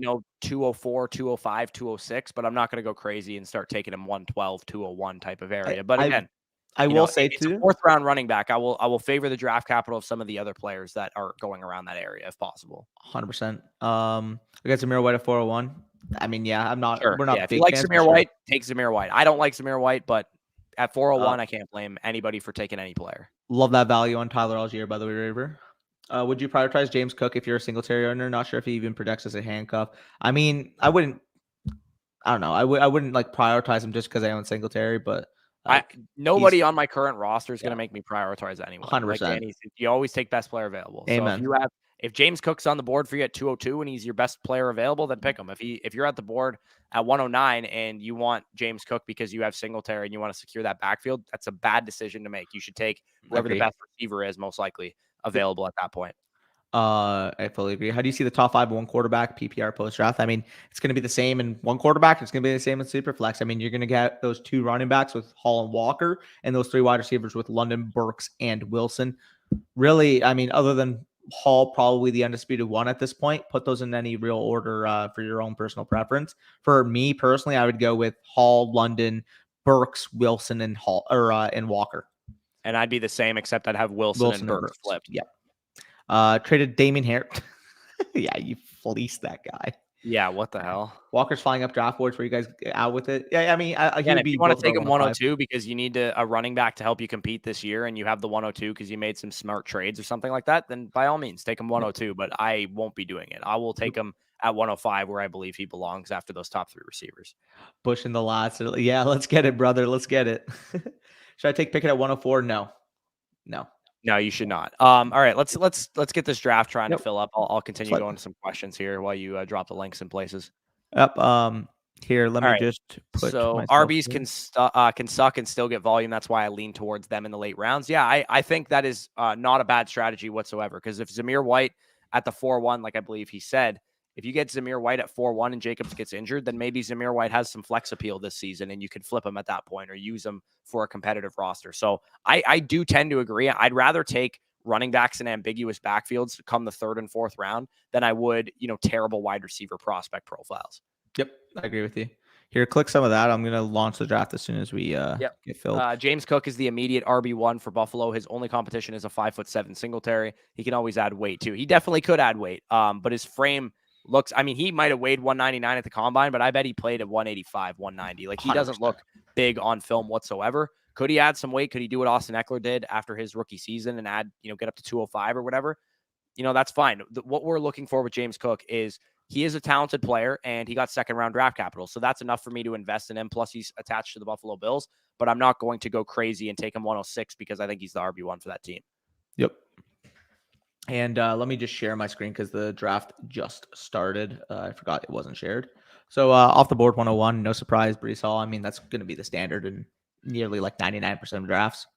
204, 205, 206, but I'm not going to go crazy and start taking him 112, 201 type of area. But again, I will say too, a 4th round running back. I will favor the draft capital of some of the other players that are going around that area if possible. 100%. I got Zamir White at 401. I mean, yeah, I'm not. Sure. We're not. If you like Zamir White, take Zamir White. I don't like Zamir White, but at 401, I can't blame anybody for taking any player. Love that value on Tyler Algier, by the way, River. Would you prioritize James Cook if you're a Singletary owner? Not sure if he even projects as a handcuff. I mean, I wouldn't. I don't know. I wouldn't like prioritize him just because I own Singletary, but. Nobody on my current roster is going to make me prioritize anyone. 100%. You always take best player available. Amen. So if James Cook's on the board for you at 202 and he's your best player available, then pick him. If you're at the board at 109 and you want James Cook because you have Singletary and you want to secure that backfield, that's a bad decision to make. You should take whoever the best receiver is most likely available at that point. I fully agree. How do you see the top 5 1 quarterback PPR post draft? I mean, it's going to be the same in 1 quarterback. It's going to be the same in Superflex. I mean, you're going to get those 2 running backs with Hall and Walker and those 3 wide receivers with London, Burks, and Wilson. Really, I mean, other than Hall, probably the undisputed 1 at this point. Put those in any real order for your own personal preference. For me personally, I would go with Hall, London, Burks, Wilson, and and Walker. And I'd be the same, except I'd have Wilson and Burks flipped. Yeah. Traded Damien Harris. Yeah, you fleeced that guy. Yeah, what the hell? Walker's flying up draft boards. Where you guys out with it? Yeah, I mean, he Again, would if be you want both to take about him 105. 102 because you need a running back to help you compete this year and you have the 102 because you made some smart trades or something like that, then by all means, take him Yep. 102, but I won't be doing it. I will take him at 105 where I believe he belongs after those top 3 receivers. Pushing the lots. Yeah, let's get it, brother. Let's get it. Should I take Pickett at 104? No. No, you should not. All right, let's get this draft trying to Yep. fill up. I'll continue Let- going to some questions here while you drop the links in places. Yep. Here, let All me right. just put So myself RBs here. can suck and still get volume. That's why I lean towards them in the late rounds. Yeah, I think that is not a bad strategy whatsoever. Because if Zamir White at the 4-1, like I believe he said, if you get Zamir White at 4-1 and Jacobs gets injured, then maybe Zamir White has some flex appeal this season and you could flip him at that point or use him for a competitive roster. So I do tend to agree. I'd rather take running backs in ambiguous backfields come the 3rd and 4th round than I would, terrible wide receiver prospect profiles. Yep, I agree with you. Here, click some of that. I'm gonna launch the draft as soon as we Yep. get filled. James Cook is the immediate RB1 for Buffalo. His only competition is a 5'7" Singletary. He can always add weight too. He definitely could add weight. But his frame looks. I mean, he might have weighed 199 at the combine, but I bet he played at 185, 190. Like he doesn't 100%. look big on film whatsoever. Could he add some weight? Could he do what Austin Eckler did after his rookie season and add, get up to 205 or whatever? That's fine. What we're looking for with James Cook is he is a talented player and he got 2nd round draft capital. So that's enough for me to invest in him. Plus, he's attached to the Buffalo Bills, but I'm not going to go crazy and take him 106 because I think he's the RB1 for that team. Yep. And let me just share my screen because the draft just started. I forgot it wasn't shared. So off the board 101, no surprise, Brees Hall. I mean, that's going to be the standard in nearly like 99% of drafts.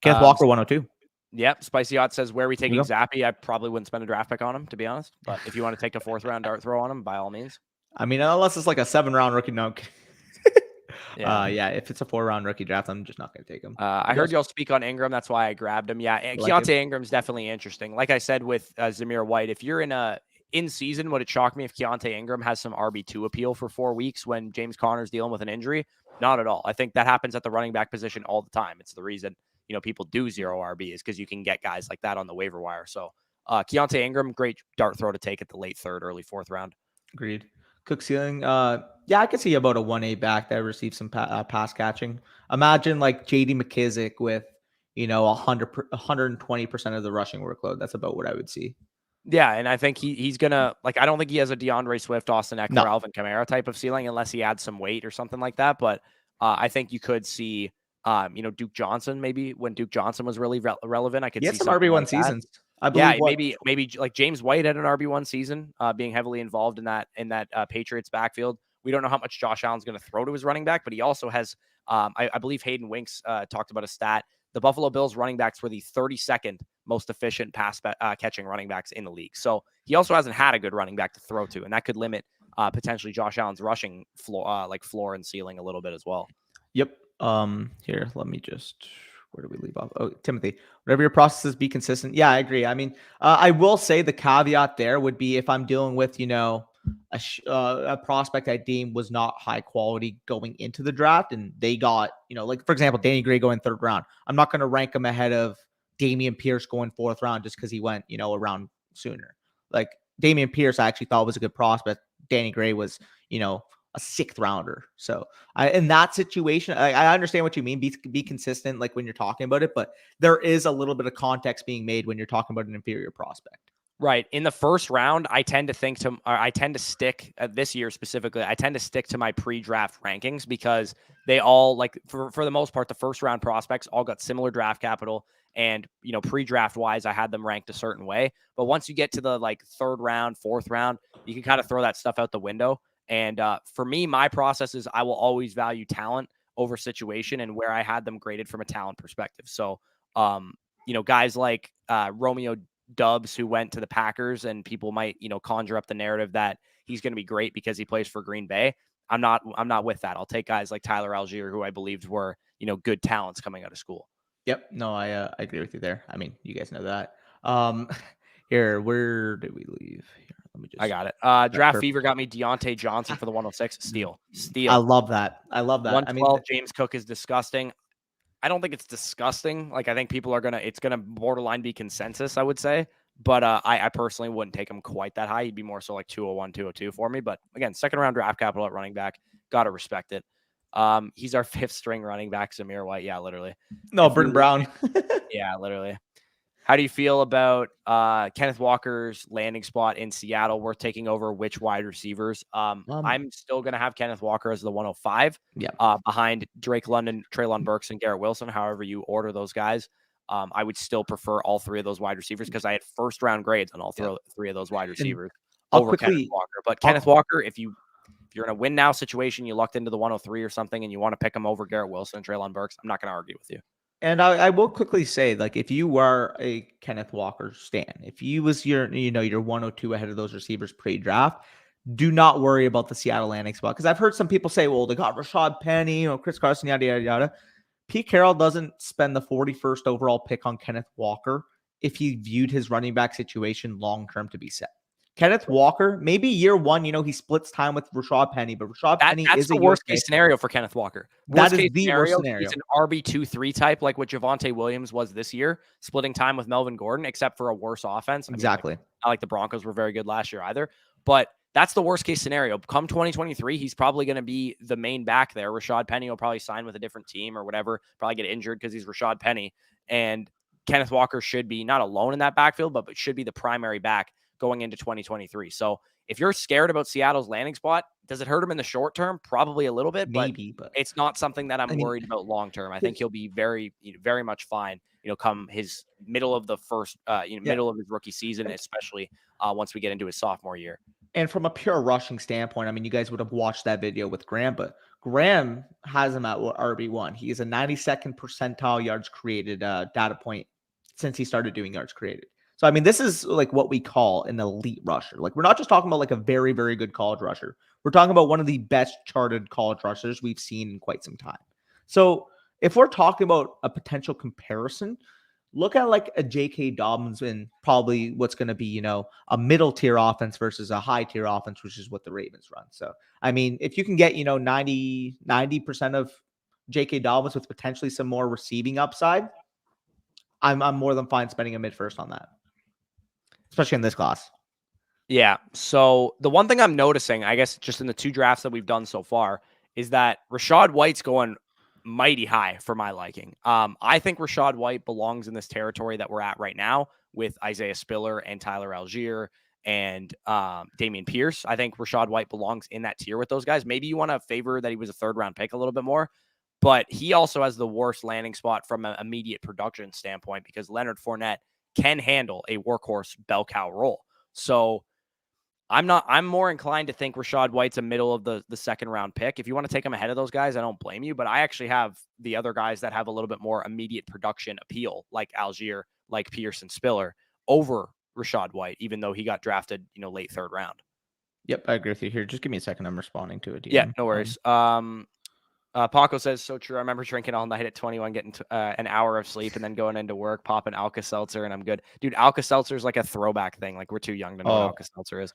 Kenneth Walker 102. Yep. Spicy Hot says, where are we taking go. Zappy? I probably wouldn't spend a draft pick on him, to be honest. But if you want to take a 4th round dart throw on him, by all means. I mean, unless it's like a 7-round rookie. No. Yeah. If it's a 4-round rookie draft, I'm just not going to take him. I heard y'all speak on Ingram. That's why I grabbed him. Yeah. Keontae Ingram's definitely interesting. Like I said with Zamir White, if you're in season, would it shock me if Keontae Ingram has some RB2 appeal for 4 weeks when James Conner's dealing with an injury? Not at all. I think that happens at the running back position all the time. It's the reason, people do 0 RB is because you can get guys like that on the waiver wire. So Keontae Ingram, great dart throw to take at the late 3rd, early 4th round. Agreed. Cook ceiling. I could see about a 1A back that received some pass catching. Imagine like JD McKissick with, 120% of the rushing workload. That's about what I would see. Yeah, and I think he's gonna I don't think he has a DeAndre Swift, Austin Eckler, Alvin Kamara type of ceiling unless he adds some weight or something like that. But I think you could see, Duke Johnson maybe when Duke Johnson was really relevant. I could see some RB1 like seasons. I believe. Yeah, maybe like James White had an RB1 season, being heavily involved in that Patriots backfield. We don't know how much Josh Allen's going to throw to his running back, but he also has. I believe Hayden Winks talked about a stat. The Buffalo Bills running backs were the 32nd most efficient pass catching running backs in the league. So he also hasn't had a good running back to throw to, and that could limit potentially Josh Allen's rushing floor and ceiling a little bit as well. Yep. Here, let me just. Where do we leave off? Oh, Timothy, whatever your processes, be consistent. Yeah, I agree. I mean, I will say the caveat there would be if I'm dealing with, a prospect I deem was not high quality going into the draft and they got, like, for example, Danny Gray going 3rd round. I'm not going to rank him ahead of Dameon Pierce going 4th round just because he went, a round sooner. Like Dameon Pierce, I actually thought was a good prospect. Danny Gray was, a 6th rounder. So in that situation, I understand what you mean. Be consistent, like when you're talking about it, but there is a little bit of context being made when you're talking about an inferior prospect. Right. In the 1st round, I tend to stick this year specifically. I tend to stick to my pre-draft rankings because they all for the most part, the 1st round prospects all got similar draft capital. And, pre-draft wise, I had them ranked a certain way. But once you get to the 3rd round, 4th round, you can kind of throw that stuff out the window. And for me, my process is I will always value talent over situation and where I had them graded from a talent perspective. So, guys like Romeo Dubs, who went to the Packers, and people might, conjure up the narrative that he's going to be great because he plays for Green Bay. I'm not with that. I'll take guys like Tyler Algier, who I believed were, good talents coming out of school. Yep. No, I agree with you there. I mean, you guys know that. Here, where did we leave? Here, let me just. I got it. Draft Fever got me Deontay Johnson for the 106. Steal. I love that. 112. James Cook is disgusting. I don't think it's disgusting. I think people are it's gonna borderline be consensus, I would say. But I personally wouldn't take him quite that high. He'd be more so like 201, 202 for me. But again, second round draft capital at running back. Got to respect it. He's our fifth string running back, Zamir White. Yeah, literally. No, Britton Brown. Yeah, literally. How do you feel about Kenneth Walker's landing spot in Seattle? We're taking over which wide receivers? I'm still going to have Kenneth Walker as the 105. Yeah. Behind Drake London, Treylon Burks, and Garrett Wilson. However you order those guys, I would still prefer all three of those wide receivers because I had first round grades on all three of those wide receivers over Kenneth Walker. But Kenneth Walker, if you're in a win now situation, you lucked into the 103 or something, and you want to pick him over Garrett Wilson and Treylon Burks, I'm not going to argue with you. And I will quickly say, like, if you were a Kenneth Walker stan, if he was your 102 ahead of those receivers pre-draft, do not worry about the Seattle landing spot. Because I've heard some people say, well, they got Rashad Penny, Chris Carson, yada, yada, yada. Pete Carroll doesn't spend the 41st overall pick on Kenneth Walker if he viewed his running back situation long-term to be set. Kenneth Walker, maybe year one, he splits time with Rashad Penny, but Rashad Penny is the worst case scenario for Kenneth Walker. That is the worst scenario. He's an RB2-3 type, like what Javonte Williams was this year, splitting time with Melvin Gordon, except for a worse offense. Exactly. Not like the Broncos were very good last year either, but that's the worst case scenario. Come 2023, he's probably going to be the main back there. Rashad Penny will probably sign with a different team or whatever, probably get injured because he's Rashad Penny. And Kenneth Walker should be not alone in that backfield, but should be the primary back going into 2023. So if you're scared about Seattle's landing spot, does it hurt him in the short term? Probably a little bit, maybe, but it's not something that I'm worried about long term. I think he'll be very, very much fine, come his middle of the first, middle of his rookie season, especially once we get into his sophomore year. And from a pure rushing standpoint, I mean, you guys would have watched that video with Graham, but Graham has him at RB1. He is a 92nd percentile yards created data point since he started doing yards created. So, I mean, this is like what we call an elite rusher. Like, we're not just talking about like a very, very good college rusher. We're talking about one of the best charted college rushers we've seen in quite some time. So, if we're talking about a potential comparison, look at like a J.K. Dobbins and probably what's going to be, a middle tier offense versus a high tier offense, which is what the Ravens run. So, I mean, if you can get, 90% of J.K. Dobbins with potentially some more receiving upside, I'm more than fine spending a mid first on that, especially in this class. Yeah. So the one thing I'm noticing, I guess, just in the two drafts that we've done so far, is that Rachaad White's going mighty high for my liking. I think Rachaad White belongs in this territory that we're at right now with Isaiah Spiller and Tyler Algier and Dameon Pierce. I think Rachaad White belongs in that tier with those guys. Maybe you want to favor that he was a third round pick a little bit more, but he also has the worst landing spot from an immediate production standpoint because Leonard Fournette can handle a workhorse bell cow role. So I'm more inclined to think Rachaad White's a middle of the second round pick. If you want to take him ahead of those guys, I don't blame you, but I actually have the other guys that have a little bit more immediate production appeal, like Algier, like Pierce and Spiller, over Rachaad White, even though he got drafted, late third round. Yep, I agree with you here. Just give me a second. I'm responding to it. Yeah, no worries. Paco says, so true. I remember drinking all night at 21, getting an hour of sleep and then going into work, popping Alka-Seltzer, and I'm good. Dude, Alka-Seltzer is like a throwback thing. Like, we're too young to know what Alka-Seltzer is.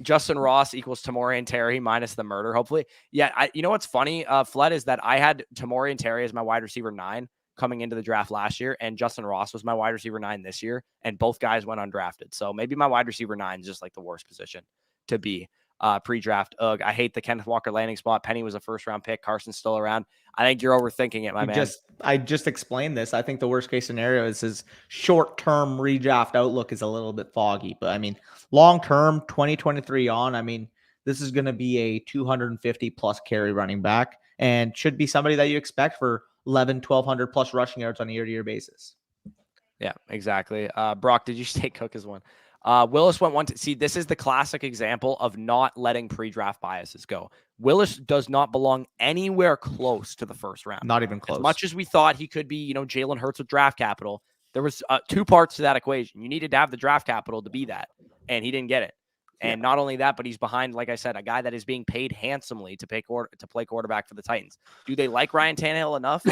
Justin Ross equals Tamori and Terry minus the murder, hopefully. Yeah, you know what's funny, Flood, is that I had Tamori and Terry as my wide receiver 9 coming into the draft last year, and Justin Ross was my wide receiver 9 this year, and both guys went undrafted. So maybe my wide receiver 9 is just like the worst position to be. Pre-draft. I hate the Kenneth Walker landing spot. Penny was a first-round pick. Carson's still around. I think you're overthinking it, my man. I just explained this. I think the worst-case scenario is his short-term redraft outlook is a little bit foggy. But, I mean, long-term, 2023 on, I mean, this is going to be a 250-plus carry running back and should be somebody that you expect for 1,200-plus rushing yards on a year-to-year basis. Yeah, exactly. Brock, did you take Cook as one? Willis went one. See, this is the classic example of not letting pre-draft biases go. Willis does not belong anywhere close to the first round. Not even close. As much as we thought he could be, Jalen Hurts with draft capital, there was two parts to that equation. You needed to have the draft capital to be that, and he didn't get it. And not only that, but he's behind, like I said, a guy that is being paid handsomely to play quarterback for the Titans. Do they like Ryan Tannehill enough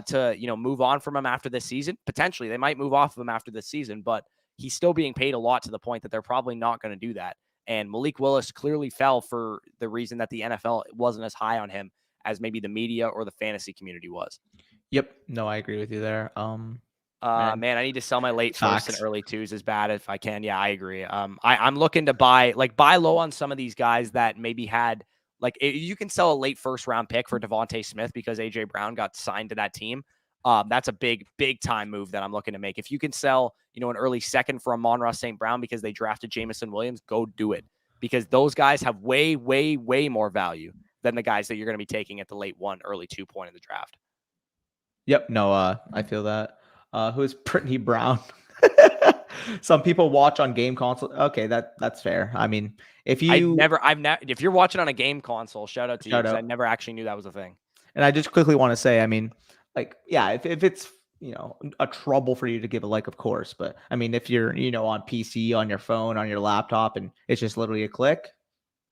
to move on from him after this season? Potentially, they might move off of him after this season, but he's still being paid a lot to the point that they're probably not going to do that. And Malik Willis clearly fell for the reason that the NFL wasn't as high on him as maybe the media or the fantasy community was. Yep. No, I agree with you there. Man, I need to sell my late first and Facts. early twos as bad if I can. Yeah, I agree. I'm looking to buy low on some of these guys that maybe had you can sell a late first round pick for Devontae Smith because AJ Brown got signed to that team. That's a big time move that I'm looking to make. If you can sell, an early second for Amon-Ra St. Brown because they drafted Jameson Williams, go do it because those guys have way, way, way more value than the guys that you're going to be taking at the late 1, early 2 point in the draft. Yep. No, I feel that. Who is Brittany Brown? Some people watch on game console. Okay, that's fair. I mean, if you're watching on a game console, shout out to you shout because I out. never actually knew that was a thing. And I just quickly want to say, I mean, yeah, if it's a trouble for you to give a like, of course, but I mean, if you're on PC, on your phone, on your laptop, and it's just literally a click,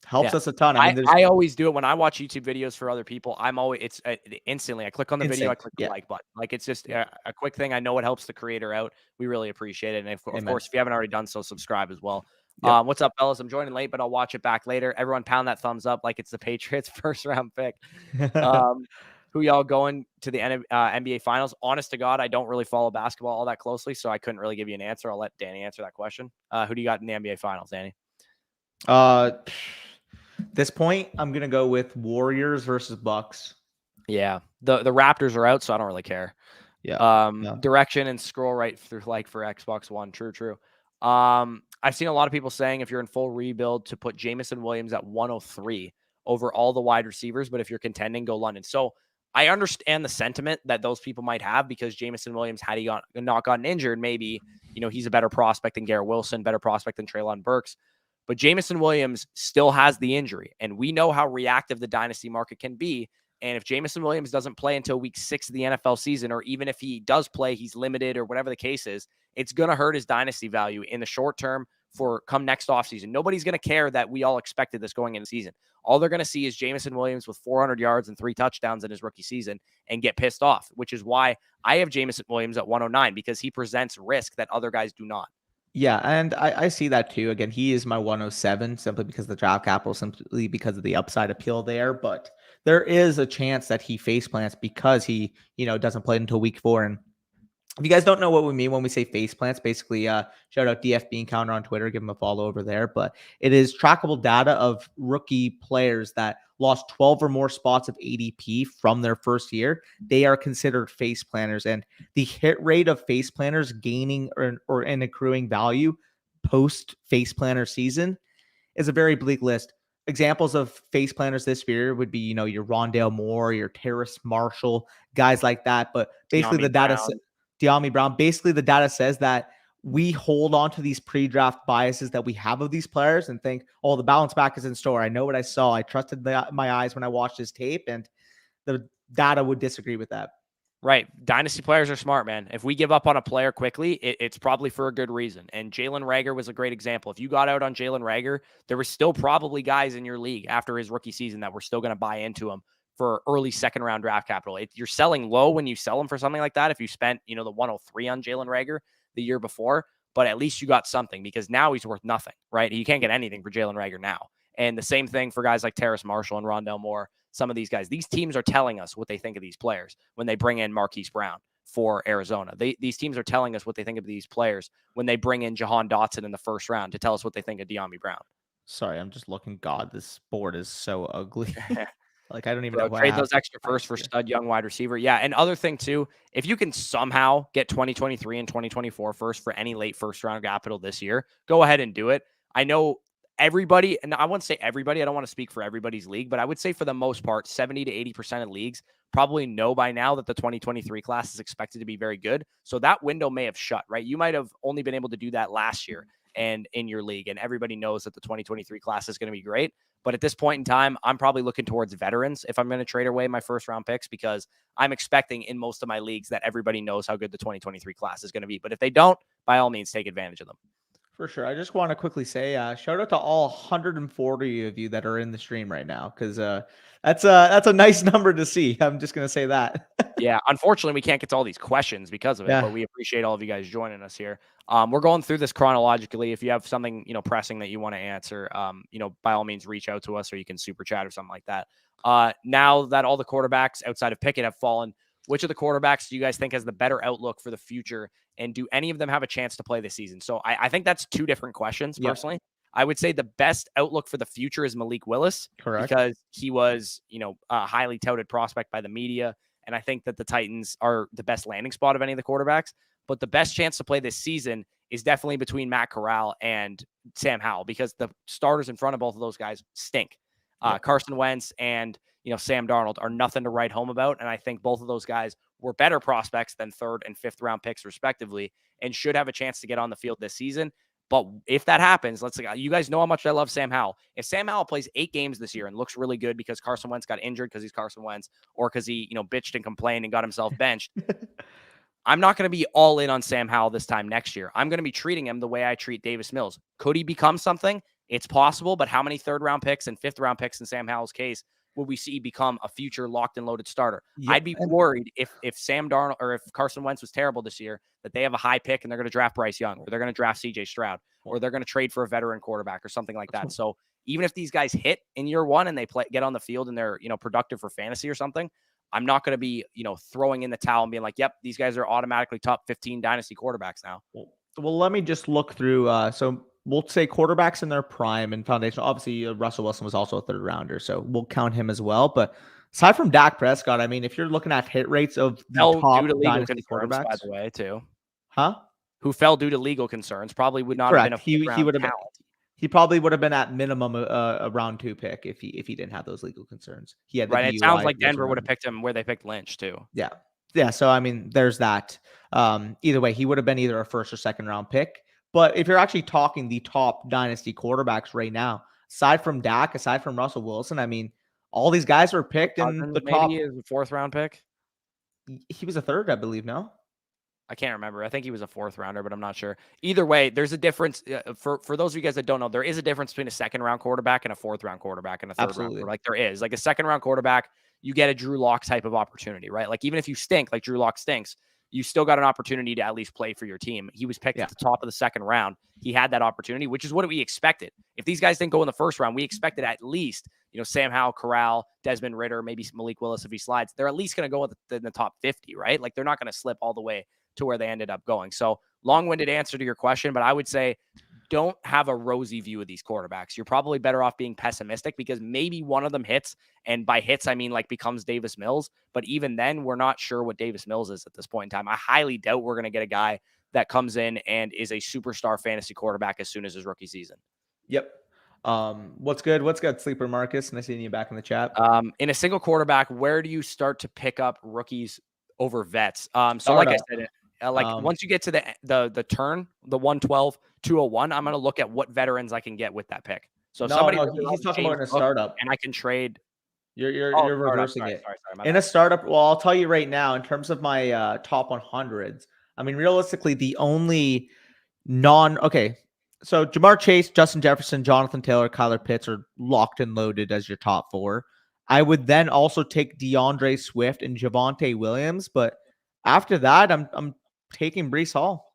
helps us a ton. I mean, I always do it when I watch YouTube videos for other people. I'm always instantly I click on the video, I click the like button. Like it's just a quick thing. I know it helps the creator out. We really appreciate it. And of course, if you haven't already done so, subscribe as well. Yep. What's up, fellas? I'm joining late, but I'll watch it back later. Everyone pound that thumbs up like it's the Patriots first round pick. Who y'all going to the NBA Finals? Honest to God, I don't really follow basketball all that closely, so I couldn't really give you an answer. I'll let Danny answer that question. Who do you got in the NBA Finals, Danny? This point, I'm gonna go with Warriors versus Bucks. Yeah, the Raptors are out, so I don't really care. Yeah. Direction and scroll right through for Xbox One. True. I've seen a lot of people saying if you're in full rebuild to put Jameson Williams at 103 over all the wide receivers, but if you're contending, go London. So I understand the sentiment that those people might have because Jameson Williams, had he not gotten injured, maybe he's a better prospect than Garrett Wilson, better prospect than Treylon Burks. But Jameson Williams still has the injury, and we know how reactive the dynasty market can be. And if Jameson Williams doesn't play until week 6 of the NFL season, or even if he does play, he's limited or whatever the case is, it's going to hurt his dynasty value in the short term for come next offseason. Nobody's going to care that we all expected this going into the season. All they're going to see is Jameson Williams with 400 yards and 3 touchdowns in his rookie season and get pissed off, which is why I have Jameson Williams at 109 because he presents risk that other guys do not. Yeah, and I see that too. Again, he is my 107 simply because of the draft capital, simply because of the upside appeal there. But there is a chance that he face plants because he, doesn't play until week 4. And if you guys don't know what we mean when we say face plants, basically, shout out DF Bean Counter on Twitter, give him a follow over there. But it is trackable data of rookie players that lost 12 or more spots of ADP from their first year. They are considered face planners, and the hit rate of face planners gaining or accruing value post face planner season is a very bleak list. Examples of face planners this year would be, your Rondale Moore, your Terrace Marshall, guys like that. But basically, De'Ami Brown, basically the data says that we hold on to these pre-draft biases that we have of these players and think, oh, the bounce back is in store. I know what I saw. I trusted my eyes when I watched his tape, and the data would disagree with that. Right. Dynasty players are smart, man. If we give up on a player quickly, it's probably for a good reason. And Jalen Reagor was a great example. If you got out on Jalen Reagor, there were still probably guys in your league after his rookie season that were still going to buy into him for early second round draft capital. You're selling low when you sell him for something like that. If you spent, the 103 on Jalen Reagor the year before, but at least you got something because now he's worth nothing, right? You can't get anything for Jalen Reagor now. And the same thing for guys like Terrace Marshall and Rondale Moore. Some of these guys, these teams are telling us what they think of these players when they bring in Marquise Brown for Arizona. These teams are telling us what they think of these players when they bring in Jahan Dotson in the first round to tell us what they think of De'Ami Brown. Sorry, I'm just looking. God, this board is so ugly. I don't even know. Trade those extra first for stud young wide receiver. Yeah, and other thing too, if you can somehow get 2023 and 2024 first for any late first round capital this year, go ahead and do it. I know everybody, and I wouldn't say everybody, I don't want to speak for everybody's league, but I would say for the most part, 70 to 80% of leagues probably know by now that the 2023 class is expected to be very good. So that window may have shut, right? You might have only been able to do that last year and in your league, and everybody knows that the 2023 class is going to be great. But at this point in time, I'm probably looking towards veterans if I'm going to trade away my first round picks because I'm expecting in most of my leagues that everybody knows how good the 2023 class is going to be. But if they don't, by all means, take advantage of them. For sure. I just want to quickly say shout out to all 140 of you that are in the stream right now because that's a nice number to see. I'm just going to say that. Yeah, unfortunately, we can't get to all these questions because of it, but we appreciate all of you guys joining us here. We're going through this chronologically. If you have something, pressing that you want to answer, by all means, reach out to us or you can super chat or something like that. Now that all the quarterbacks outside of Pickett have fallen, which of the quarterbacks do you guys think has the better outlook for the future? And do any of them have a chance to play this season? So I think that's two different questions, personally. I would say the best outlook for the future is Malik Willis. Correct. Because he was, a highly touted prospect by the media. And I think that the Titans are the best landing spot of any of the quarterbacks. But the best chance to play this season is definitely between Matt Corral and Sam Howell, because the starters in front of both of those guys stink. Carson Wentz and Sam Darnold are nothing to write home about. And I think both of those guys were better prospects than 3rd and 5th round picks, respectively, and should have a chance to get on the field this season. But if that happens, you guys know how much I love Sam Howell. If Sam Howell plays 8 games this year and looks really good because Carson Wentz got injured because he's Carson Wentz, or because he, bitched and complained and got himself benched, I'm not going to be all in on Sam Howell this time next year. I'm going to be treating him the way I treat Davis Mills. Could he become something? It's possible, but how many 3rd round picks and 5th round picks in Sam Howell's case will we see become a future locked and loaded starter? I'd be worried if Sam Darnold or if Carson Wentz was terrible this year, that they have a high pick and they're going to draft Bryce Young, or they're going to draft CJ Stroud, or they're going to trade for a veteran quarterback or something like that. So even if these guys hit in year 1 and they get on the field and they're, productive for fantasy or something, I'm not going to be, throwing in the towel and being like, yep, these guys are automatically top 15 dynasty quarterbacks now. Well, let me just look through. So we'll say quarterbacks in their prime and foundation. Obviously, Russell Wilson was also a 3rd rounder, so we'll count him as well. But aside from Dak Prescott, I mean, if you're looking at hit rates of the top dynasty quarterbacks, by the way, too, who fell due to legal concerns, probably would not have been a he would have been. He probably would have been at minimum a round 2 pick if he didn't have those legal concerns. He had the right. DUI. It sounds like Denver would have picked him where they picked Lynch too. Yeah. So I mean, there's that. Either way, he would have been either a 1st or 2nd round pick. But if you're actually talking the top dynasty quarterbacks right now, aside from Dak, aside from Russell Wilson, I mean, all these guys were picked in the top. Maybe is a 4th round pick. He was a 3rd, I believe. No. I can't remember. I think he was a 4th rounder, but I'm not sure. Either way, there's a difference. For those of you guys that don't know, there is a difference between a 2nd round quarterback and a 4th round quarterback and a 3rd round. Like there is. Like a 2nd round quarterback, you get a Drew Lock type of opportunity, right? Like even if you stink, like Drew Lock stinks, you still got an opportunity to at least play for your team. He was picked at the top of the 2nd round. He had that opportunity, which is what we expected. If these guys didn't go in the 1st round, we expected at least, Sam Howell, Corral, Desmond Ridder, maybe Malik Willis if he slides. They're at least going to go in the top 50, right? Like they're not going to slip all the way to where they ended up going. So long-winded answer to your question, but I would say don't have a rosy view of these quarterbacks. You're probably better off being pessimistic because maybe one of them hits. And by hits, I mean like becomes Davis Mills. But even then, we're not sure what Davis Mills is at this point in time. I highly doubt we're going to get a guy that comes in and is a superstar fantasy quarterback as soon as his rookie season. Yep. What's good? What's good, Sleeper Marcus? And I see you back in the chat. In a single quarterback, where do you start to pick up rookies over vets? So like I said, once you get to the turn, the 112, 201, I'm going to look at what veterans I can get with that pick. So he's talking about in a startup, and I can trade. You're reversing it. Sorry, in a startup. Well, I'll tell you right now, in terms of my top 100s, I mean, realistically, the only so Jamar Chase, Justin Jefferson, Jonathan Taylor, Kyler Pitts are locked and loaded as your top 4. I would then also take DeAndre Swift and Javonte Williams, but after that, I'm taking Breece Hall.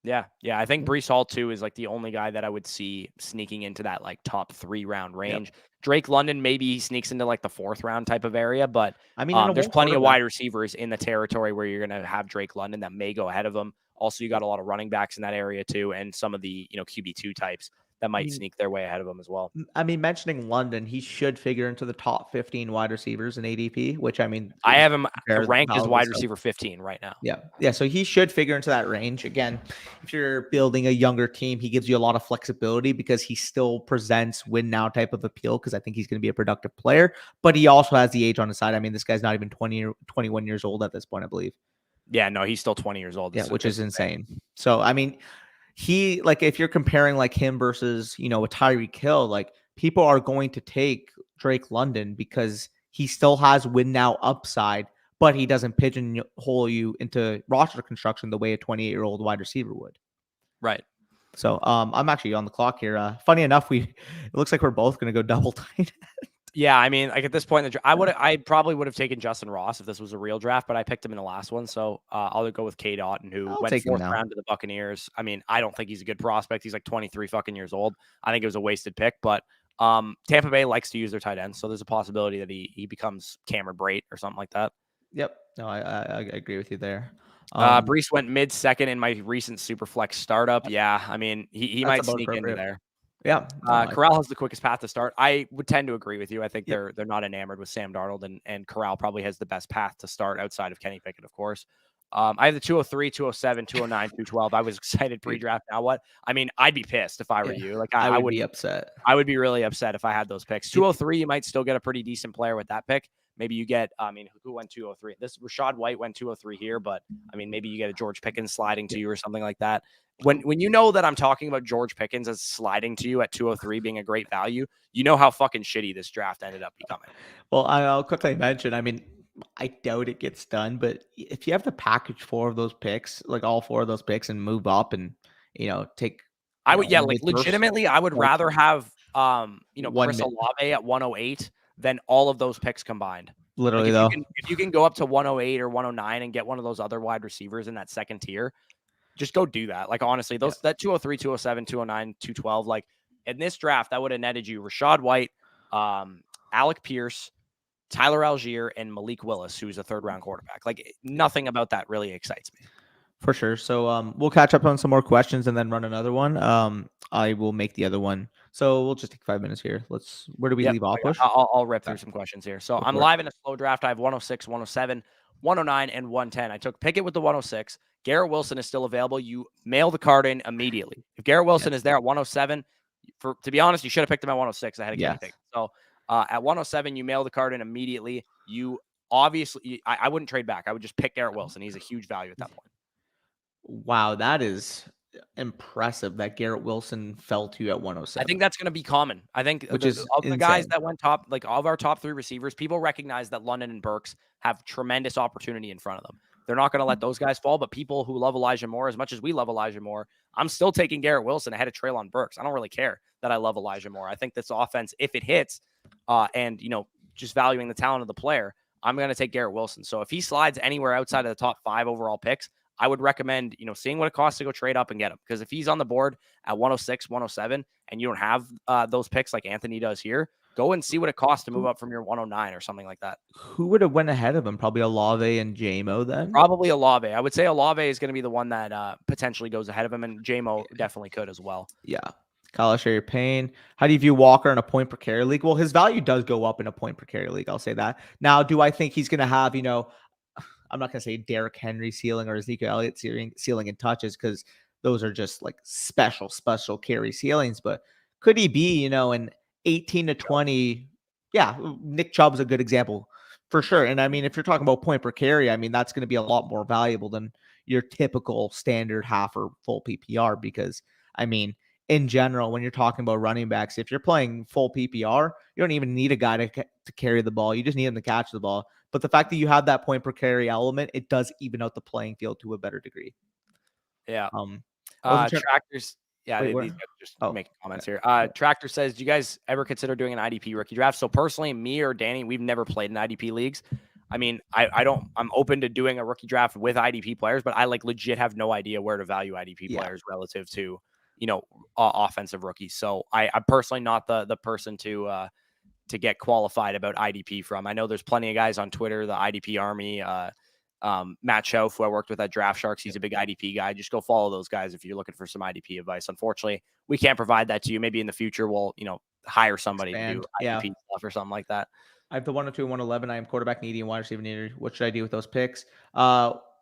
Yeah. I think Breece Hall too is like the only guy that I would see sneaking into that like top 3 round range. Yep. Drake London, maybe he sneaks into like the 4th round type of area, but I mean, there's plenty of wide receivers in the territory where you're going to have Drake London that may go ahead of him. Also, you got a lot of running backs in that area too, and some of the QB2 types that might sneak their way ahead of him as well. I mean, mentioning London, he should figure into the top 15 wide receivers in ADP, which I mean, I have him ranked as wide receiver 15 right now. Yeah. So he should figure into that range. Again, if you're building a younger team, he gives you a lot of flexibility because he still presents win now type of appeal because I think he's going to be a productive player, but he also has the age on his side. I mean, this guy's not even 21 years old at this point, I believe. Yeah, no, he's still 20 years old. Yeah, which is insane. So, I mean, he like if you're comparing like him versus a Tyreek Hill, like people are going to take Drake London because he still has win now upside, but he doesn't pigeonhole you into roster construction the way a 28-year-old wide receiver would. Right. So I'm actually on the clock here. Funny enough, it looks like we're both going to go double tight. Yeah, I mean, like at this point in the draft, I probably would have taken Justin Ross if this was a real draft, but I picked him in the last one. So I'll go with Cade Otton, who went 4th round to the Buccaneers. I mean, I don't think he's a good prospect. He's like 23 fucking years old. I think it was a wasted pick, but Tampa Bay likes to use their tight ends. So there's a possibility that he becomes Cameron Brate or something like that. Yep. No, I agree with you there. Brees went mid-second in my recent superflex startup. Yeah, I mean, he That's might about sneak into appropriate. there. Yeah. No, Corral has the quickest path to start. I would tend to agree with you. I think yep. they're not enamored with Sam Darnold, and Corral probably has the best path to start outside of Kenny Pickett, of course. I have the 203, 207, 209, 212. I was excited Dude, pre-draft. Now what? I mean, I'd be pissed if I were yeah. you. Like I I would be wouldn't. upset. I would be really upset if I had those picks. 203, you might still get a pretty decent player with that pick. Maybe you get, I mean, who went 203? This Rashad White went 203 here, but I mean, maybe you get a George Pickens sliding to you or something like that. When you know that I'm talking about George Pickens as sliding to you at 203 being a great value, you know how fucking shitty this draft ended up becoming. Well, I'll quickly mention, I mean, I doubt it gets done, but if you have to package 4 of those picks, like all 4 of those picks and move up and, take, I would, yeah, like mid first, legitimately, I would like rather have, one Chris mid, Olave at 108 than all of those picks combined. Like literally though. if you can go up to 108 or 109 and get one of those other wide receivers in that second tier, just go do that. Like honestly, Yeah. that 203, 207, 209, 212, like in this draft, that would have netted you Rashad White, Alec Pierce, Tyler Algier, and Malik Willis, who's a third round quarterback. Like nothing about that really excites me. For sure. So we'll catch up on some more questions and then run another one. I will make the other one. So we'll just take 5 minutes here. Where do we Yep. leave off, Bush? I'll rip through Okay, some questions here. So go I'm for it. live in a slow draft. I have 106, 107, 109, and 110. I took Pickett with the 106. Garrett Wilson is still available. You mail the card in immediately. If Garrett Wilson Yes. is there at 107, to be honest, you should have picked him at 106. I had a Kenny Yes. Pickett. So at 107, you mail the card in immediately. You obviously, I wouldn't trade back. I would just pick Garrett Wilson. He's a huge value at that point. Wow, that is impressive that Garrett Wilson fell to you at I 107. think that's going to be common. I think Which is of the guys insane. that went top, like of our top 3 receivers, people recognize that London and Burks have tremendous opportunity in front of them. They're not going to let those guys fall, but people who love Elijah Moore as much as we love Elijah Moore, I'm still taking Garrett Wilson ahead of Treylon Burks. I don't really care that I love Elijah Moore. I think this offense, if it hits, and just valuing the talent of the player, I'm going to take Garrett Wilson. So if he slides anywhere outside of the top 5 overall picks, I would recommend, seeing what it costs to go trade up and get him. Because if he's on the board at 106, 107, and you don't have those picks like Anthony does here, go and see what it costs to move up from your 109 or something like that. Who would have went ahead of him? Probably Olave and JMO then? Probably Olave. I would say Olave is going to be the one that potentially goes ahead of him, and JMO definitely could as well. Yeah. Kyle, I'll share your pain. How do you view Walker in a point per carry league? Well, his value does go up in a point per carry league. I'll say that. Now, do I think he's going to have, I'm not going to say Derrick Henry ceiling or Ezekiel Elliott ceiling in touches because those are just like special carry ceilings. But could he be, an 18 to 20? Yeah, Nick Chubb's a good example for sure. And I mean, if you're talking about point per carry, I mean, that's going to be a lot more valuable than your typical standard half or full PPR because, I mean, in general, when you're talking about running backs, if you're playing full PPR, you don't even need a guy to carry the ball. You just need him to catch the ball. But the fact that you have that point per carry element, it does even out the playing field to a better degree. Yeah. Wasn't Tractors. Yeah, Wait, these guys are just making comments here. Tractor says, do you guys ever consider doing an IDP rookie draft? So personally, me or Danny, we've never played in IDP leagues. I mean, I'm open to doing a rookie draft with IDP players, but I like legit have no idea where to value IDP players relative to, offensive rookies. So I'm personally not the person to get qualified about IDP from. I know there's plenty of guys on Twitter, the IDP army, Matt Schauf, who I worked with at Draft Sharks. He's a big IDP guy. Just go follow those guys if you're looking for some IDP advice. Unfortunately, we can't provide that to you. Maybe in the future, we'll, hire somebody to do IDP stuff or something like that. I have the 102 and 111. I am quarterback needy and wide receiver needy. What should I do with those picks?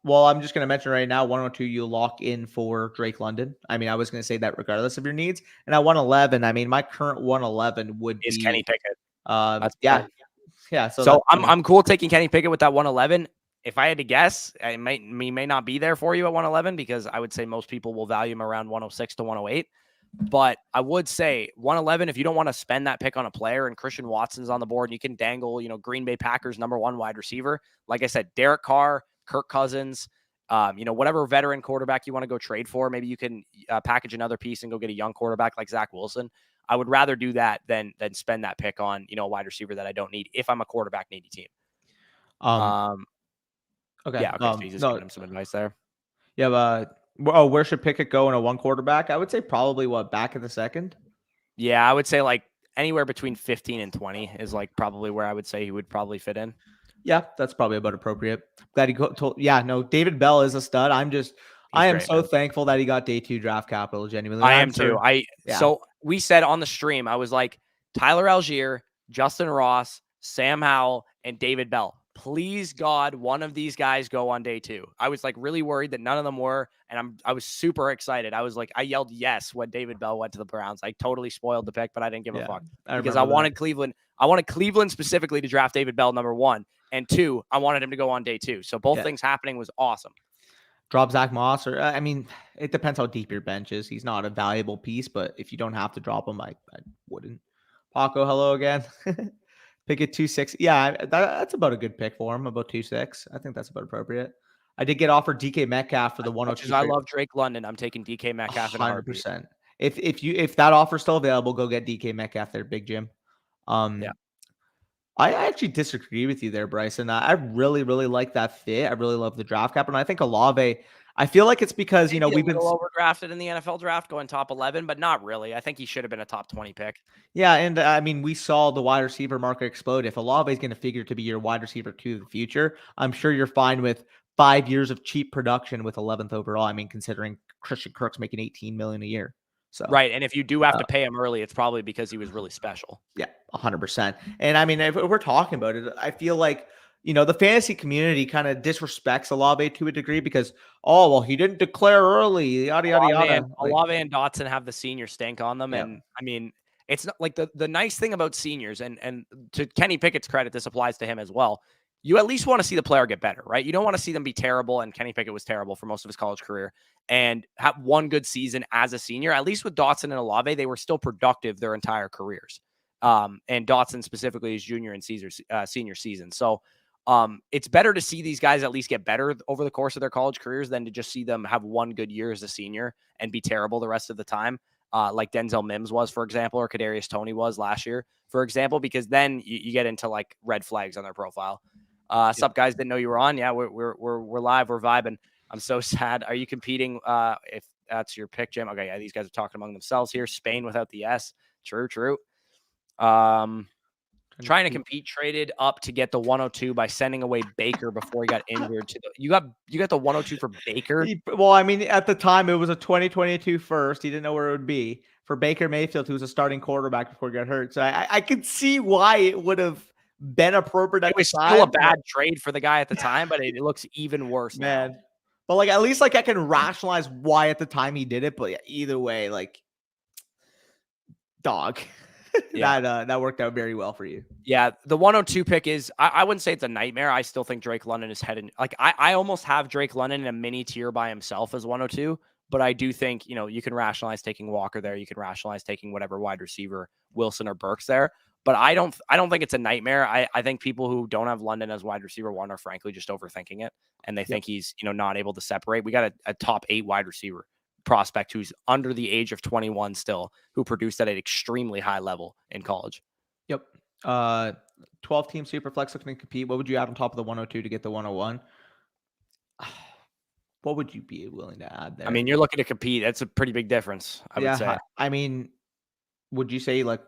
Well, I'm just going to mention right now, 102, you lock in for Drake London. I mean, I was going to say that regardless of your needs. And at 111, I mean, my current 111 would be Kenny Pickett. Yeah. So I'm cool taking Kenny Pickett with that 111. If I had to guess, he may not be there for you at 111 because I would say most people will value him around 106 to 108. But I would say 111, if you don't want to spend that pick on a player and Christian Watson's on the board, and you can dangle, Green Bay Packers #1 wide receiver. Like I said, Derek Carr, Kirk Cousins, whatever veteran quarterback you want to go trade for. Maybe you can package another piece and go get a young quarterback like Zach Wilson. I would rather do that than spend that pick on, a wide receiver that I don't need if I'm a quarterback needy team. Okay. Yeah. Okay. So he's just giving him some advice there. Yeah. Where should Pickett go in a one quarterback? I would say probably back in the second. Yeah. I would say like anywhere between 15 and 20 is like probably where I would say he would probably fit in. Yeah, that's probably about appropriate. Glad he told. Yeah, no, David Bell is a stud. He's I am great, so man. thankful that he got day 2 draft capital. Genuinely, I I'm am too. sure. Yeah, So we said on the stream, I was like, Tyler Algier, Justin Ross, Sam Howell, and David Bell. Please God, one of these guys go on day 2. I was like really worried that none of them were, and I was super excited. I was like, I yelled yes when David Bell went to the Browns. I totally spoiled the pick, but I didn't give a yeah, fuck I because I remember that. wanted Cleveland. I wanted Cleveland specifically to draft David Bell number 1, and 2, I wanted him to go on day 2. So both Yeah, things happening was awesome. drop Zach Moss, or I mean, it depends how deep your bench is. He's not a valuable piece, but if you don't have to drop him, I wouldn't. Paco, hello again. Pick it 2-6. Yeah, that's about a good pick for him. About 2-6. I think that's about appropriate. I did get offered DK Metcalf for the As much as 102 I pick. love Drake London, I'm taking DK Metcalf in a heartbeat. 100%. If that offer's still available, go get DK Metcalf there, Big Jim. Yeah. I actually disagree with you there, Bryson. I really, really like that fit. I really love the draft cap, and I think Olave. I feel like it's because Maybe a we've been. little overdrafted in the NFL draft going top 11, but not really. I think he should have been a top 20 pick. Yeah, and I mean, we saw the wide receiver market explode. If Olave is going to figure to be your wide receiver to the future, I'm sure you're fine with 5 years of cheap production with 11th overall. I mean, considering Christian Kirk's making 18 million a year, so Right. And if you do have uh, to pay him early, it's probably because he was really special. yeah, 100%. And I mean, if we're talking about it, I feel like the fantasy community kind of disrespects Olave to a degree because well, he didn't declare early, yada yada yada. Like, Olave and Dotson have the senior stink on them. yeah, And I mean, it's not like the nice thing about seniors, and to Kenny Pickett's credit, this applies to him as well. You at least want to see the player get better, right? You don't want to see them be terrible. And Kenny Pickett was terrible for most of his college career and have one good season as a senior. At least with Dotson and Olave, they were still productive their entire careers. And Dotson specifically his junior and senior season. So it's better to see these guys at least get better over the course of their college careers than to just see them have one good year as a senior and be terrible the rest of the time. Like Denzel Mims was, for example, or Kadarius Toney was last year, for example, because then you get into like red flags on their profile. Sup guys, didn't know you were on. Yeah, we're live, we're vibing. I'm so sad. Are you competing? If that's your pick, Jim. Okay, yeah, these guys are talking among themselves here. Spain without the S. True. Trying to compete, traded up to get the 102 by sending away Baker before he got injured. You got the 102 for Baker. Well, I mean, at the time it was a 2022 first. He didn't know where it would be for Baker Mayfield, who was a starting quarterback before he got hurt. So I could see why it would have been appropriate at It was the still a time. bad trade for the guy at the time, but it looks even worse now. Man. But like at least like I can rationalize why at the time he did it. But yeah, either way, like dog. Yeah. That worked out very well for you. Yeah, the 102 pick is, I wouldn't say it's a nightmare. I still think Drake London is headed, like, I almost have Drake London in a mini tier by himself as 102, but I do think, you can rationalize taking Walker there. You can rationalize taking whatever wide receiver, Wilson or Burks there. But I don't think it's a nightmare. I think people who don't have London as wide receiver 1 are frankly just overthinking it. And they think he's, not able to separate. We got a top 8 wide receiver prospect who's under the age of 21 still, who produced at an extremely high level in college. Yep. 12 team superflex looking to compete. What would you add on top of the 102 to get the 101? What would you be willing to add there? I mean, you're looking to compete. That's a pretty big difference, I would say. I mean, would you say like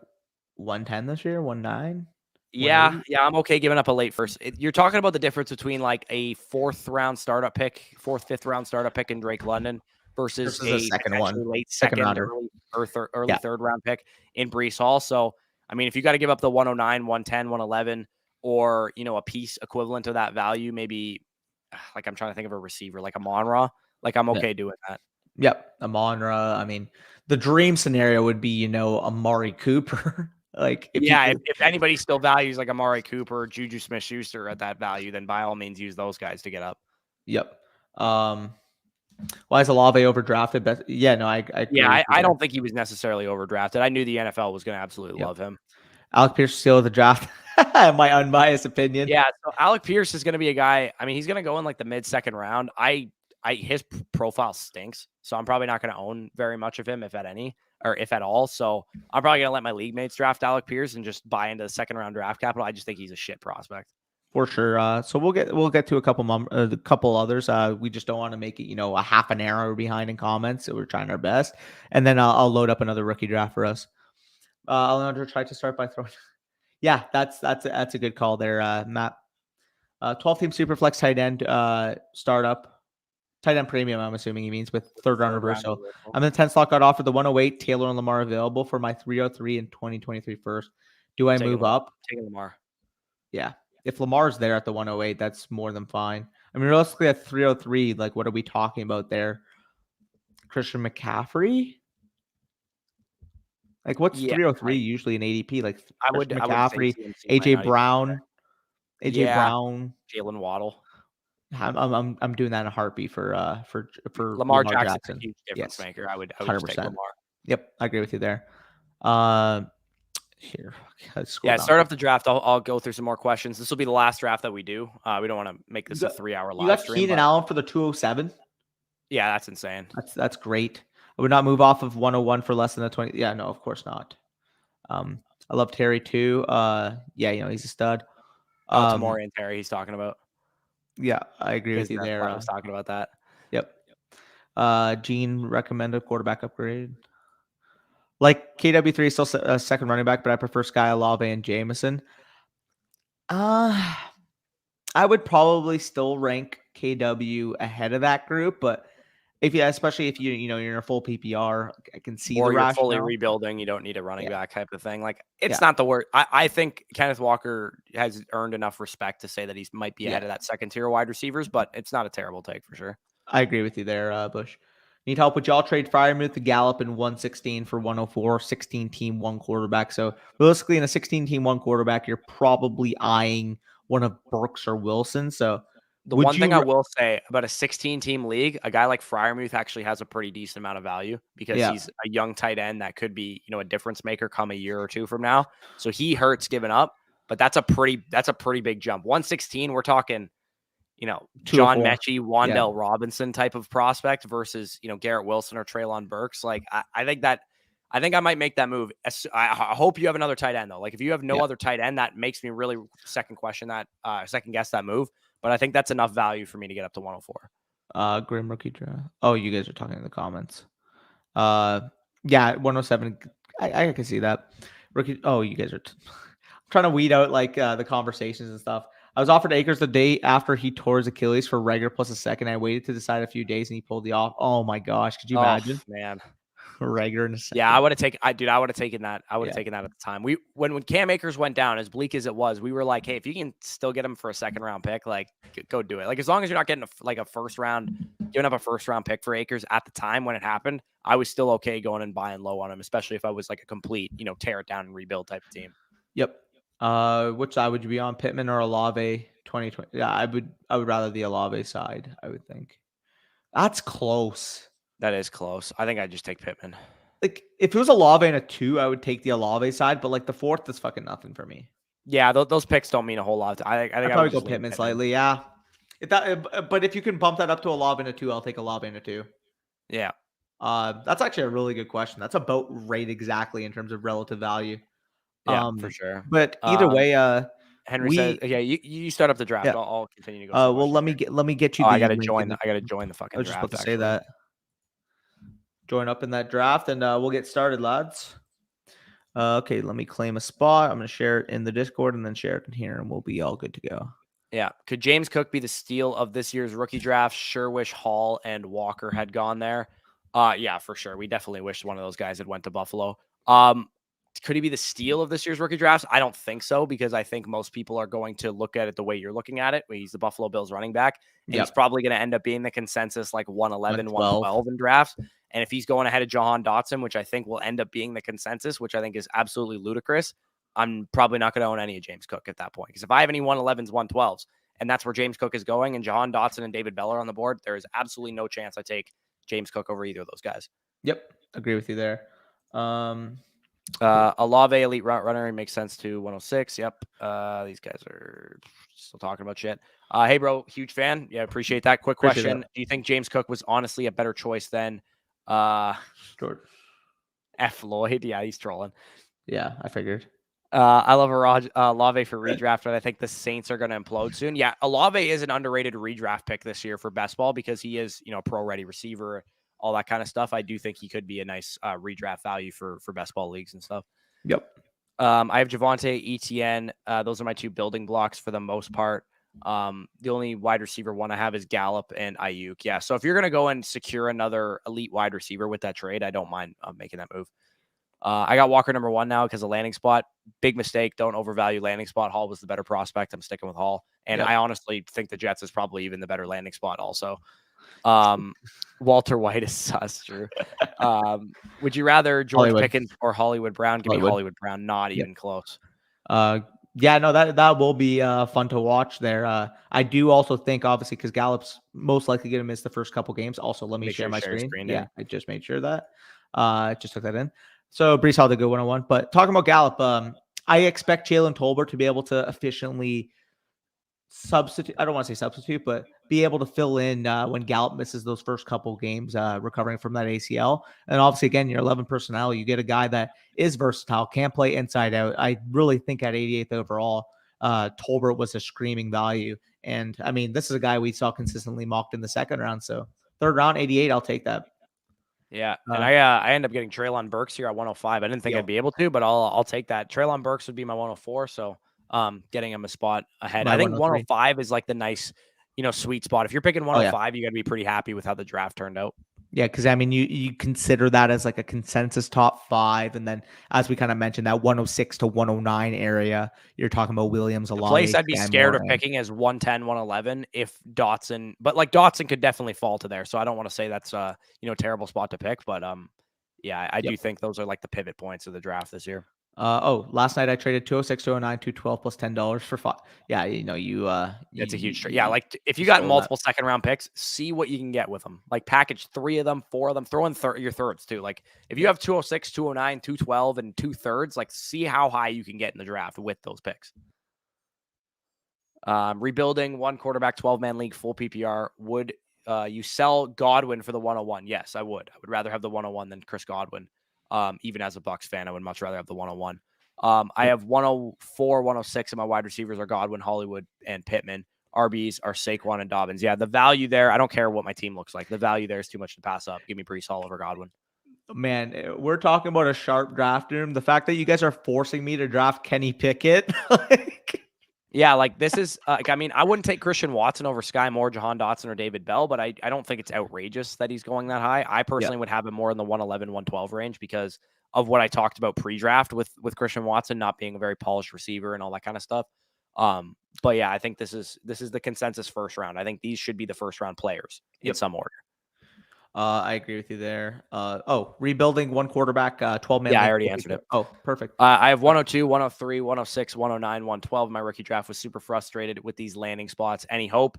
110 this year, 19? Yeah, I'm okay giving up a late first. You're talking about the difference between like a 4th round startup pick, 4th, 5th round startup pick in Drake London versus a second one, late second rounder, early 3rd round pick in Breece Hall. So, I mean, if you got to give up the 109, 110, 111, or, a piece equivalent of that value, maybe like I'm trying to think of a receiver like Amon-Ra, like I'm okay doing that. Yep. Amon-Ra. I mean, the dream scenario would be, Amari Cooper. Like, if anybody still values like Amari Cooper, Juju Smith-Schuster at that value, then by all means use those guys to get up. Yep. Why is Olave overdrafted? But yeah, no, I don't think he was necessarily overdrafted. I knew the NFL was going to absolutely love him. Alec Pierce still the draft. My unbiased opinion. Yeah, so Alec Pierce is going to be a guy. I mean, he's going to go in like the mid-2nd round. His profile stinks, so I'm probably not going to own very much of him, if at all. So I'm probably going to let my league mates draft Alec Pierce and just buy into the 2nd round draft capital. I just think he's a shit prospect. For sure. So we'll get to a couple others. We just don't want to make it, a half an hour behind in comments. So we're trying our best. And then I'll load up another rookie draft for us. Alejandro tried to start by throwing. Yeah, that's a good call there, Matt. 12-team superflex tight end startup. Tight end premium, I'm assuming he means, with third round reversal. I'm in the 10 slot, got offered the 108, Taylor and Lamar available for my 303 and 2023 first. Do I move up? Taking Lamar. Yeah. If Lamar's there at the 108, that's more than fine. I mean, realistically at 303, like, what are we talking about there? Christian McCaffrey? Like, what's 303 usually in ADP? Like, Christian McCaffrey, AJ Brown, Jalen Waddle. I'm doing that in a heartbeat for Lamar Jackson's a huge difference maker. I would 100%. Just take Lamar. Yep, I agree with you there. Here, start off the draft. I'll go through some more questions. This will be the last draft that we do. We don't want to make this a 3-hour live stream. You got Keenan Allen for the 207. Yeah, that's insane. That's great. I would not move off of 101 for less than a 20. Yeah, no, of course not. I love Terry too. Yeah, he's a stud. Tamori and Terry he's talking about. Yeah, I agree with you there. I was talking about that. Yep. Gene recommended quarterback upgrade. Like KW3 is still a second running back, but I prefer Sky Olave and Jameson. I would probably still rank KW ahead of that group, but especially if you're in a full PPR, I can see or the you're rationale. Fully rebuilding, you don't need a running back type of thing. Like it's not the worst. I think Kenneth Walker has earned enough respect to say that he might be ahead of that second tier wide receivers, but it's not a terrible take for sure. I agree with you there, Bush. Need help with y'all trade Freiermuth to Gallup in 116 for 104, 16 team, one quarterback. So realistically, in a 16 team, one quarterback, you're probably eyeing one of Burks or Wilson. So the one thing I will say about a 16 team league, a guy like Freiermuth actually has a pretty decent amount of value because he's a young tight end that could be, a difference maker come a year or two from now. So he hurts giving up, but that's a pretty big jump. 116, we're talking, John Mechie, Wan'Dale Robinson type of prospect versus, Garrett Wilson or Treylon Burks. Like, I think I might make that move. I hope you have another tight end though. Like if you have no other tight end, that makes me really second guess that move. But I think that's enough value for me to get up to 104. Grim rookie draft. Oh, you guys are talking in the comments. 107. I can see that. Rookie. Oh, you guys are trying to weed out like the conversations and stuff. I was offered Akers the day after he tore his Achilles for Reagor plus a second. I waited to decide a few days and he pulled the off. Oh my gosh. Could you imagine? Man. Reagor in a second. Yeah, I would have taken that. I would have taken that at the time. When Cam Akers went down, as bleak as it was, we were like, hey, if you can still get him for a second round pick, like go do it. Like as long as you're not getting a first round, giving up a first round pick for Akers at the time when it happened, I was still okay going and buying low on him, especially if I was like a complete, tear it down and rebuild type of team. Yep. Which side would you be on, Pittman or Olave 2020? Yeah, I would rather the Olave side, I would think. That's close. That is close. I think I'd just take Pittman. Like if it was Olave and a 2, I would take the Olave side, but like the 4th is fucking nothing for me. Yeah, those picks don't mean a whole lot. I think I'd probably go Pittman slightly. Yeah. But if you can bump that up to Olave and a 2, I'll take Olave and a 2. Yeah. That's actually a really good question. That's about right exactly in terms of relative value. Yeah, for sure. But either way, Henry says, "Yeah, you start up the draft. Yeah. I'll continue to go." Well, let me get you. I gotta join. I gotta join the fucking draft. I was just about to say that. Join up in that draft, and we'll get started, lads. Okay, let me claim a spot. I'm gonna share it in the Discord, and then share it in here, and we'll be all good to go. Yeah. Could James Cook be the steal of this year's rookie draft? Sure wish Hall and Walker had gone there. Yeah, for sure. We definitely wish one of those guys had went to Buffalo. Could he be the steal of this year's rookie drafts? I don't think so, because I think most people are going to look at it the way you're looking at it. He's the Buffalo Bills running back, and he's probably going to end up being the consensus like 111, 112 in drafts. And if he's going ahead of Jahan Dotson, which I think will end up being the consensus, which I think is absolutely ludicrous, I'm probably not going to own any of James Cook at that point. Because if I have any 111s, 112s, and that's where James Cook is going, and Jahan Dotson and David Bell are on the board, there is absolutely no chance I take James Cook over either of those guys. Yep. Agree with you there. Olave elite route runner makes sense to 106. Yep. These guys are still talking about shit. Hey bro, huge fan. Yeah, appreciate that. Quick question. Do you think James Cook was honestly a better choice than Jordan F. Lloyd? Yeah, he's trolling. Yeah, I figured. I love Olave for redraft, but I think the Saints are going to implode soon. Yeah, Olave is an underrated redraft pick this year for best ball because he is, pro-ready receiver, all that kind of stuff. I do think he could be a nice redraft value for best ball leagues and stuff. Yep. I have Javonte, Etienne. Those are my two building blocks for the most part. The only wide receiver one I have is Gallup and Ayuk. Yeah. So if you're going to go and secure another elite wide receiver with that trade, I don't mind making that move. I got Walker number 1 now because of landing spot. Big mistake. Don't overvalue landing spot. Hall was the better prospect. I'm sticking with Hall. And I honestly think the Jets is probably even the better landing spot also. Walter White is sus, Drew. Would you rather George Pickens or Hollywood Brown? Give me Hollywood Brown. Not even close. Yeah, no, that will be fun to watch there. I do also think, obviously, because Gallup's most likely going to miss the first couple games. Also, let me share my screen. Yeah, I just made sure that. Just took that in. So Brees Hall did go 101. But talking about Gallup, I expect Jalen Tolbert to be able to efficiently substitute. I don't want to say substitute, but be able to fill in when Gallup misses those first couple games, recovering from that ACL. And obviously, again, your 11 personnel, you get a guy that is versatile, can play inside out. I really think at 88th overall, Tolbert was a screaming value. And I mean, this is a guy we saw consistently mocked in the second round. So third round, 88, I'll take that. Yeah, and I end up getting Treylon Burks here at 105. I didn't think I'd be able to, but I'll take that. Treylon Burks would be my 104, so getting him a spot ahead. I think 105 is like the nice, sweet spot. If you're picking 105, you got to be pretty happy with how the draft turned out. Yeah, because I mean, you consider that as like a consensus top 5, and then as we kind of mentioned, that 106 to 109 area, you're talking about Williams a lot. Place I'd be scared of picking is 110, 111 if Dotson, but like Dotson could definitely fall to there. So I don't want to say that's a terrible spot to pick, but yeah, I do think those are like the pivot points of the draft this year. Last night I traded 206, 209, 212 plus $10 for 5. Yeah, it's a huge trade. Yeah, like if you got multiple second round picks, see what you can get with them. Like package 3 of them, 4 of them, throw in your thirds too. Like if you have 206, 209, 212, and 2 thirds, like see how high you can get in the draft with those picks. Rebuilding 1 quarterback, 12-man league, full PPR. Would you sell Godwin for the 101? Yes, I would. I would rather have the 101 than Chris Godwin. Even as a Bucs fan, I would much rather have the 101. I have 104, 106, and my wide receivers are Godwin, Hollywood, and Pittman. RBs are Saquon and Dobbins. Yeah, the value there, I don't care what my team looks like. The value there is too much to pass up. Give me Brees Hall over Godwin. Man, we're talking about a sharp draft room. The fact that you guys are forcing me to draft Kenny Pickett. Yeah, like this is, I mean, I wouldn't take Christian Watson over Sky Moore, Jahan Dotson, or David Bell, but I don't think it's outrageous that he's going that high. I personally would have him more in the 111, 112 range because of what I talked about pre-draft with Christian Watson not being a very polished receiver and all that kind of stuff. But yeah, I think this is the consensus first round. I think these should be the first round players in some order. I agree with you there. Rebuilding 1 quarterback, 12-man. Yeah, I already answered it. Oh, perfect. I have 102, 103, 106, 109, 112. My rookie draft was super frustrated with these landing spots. Any hope?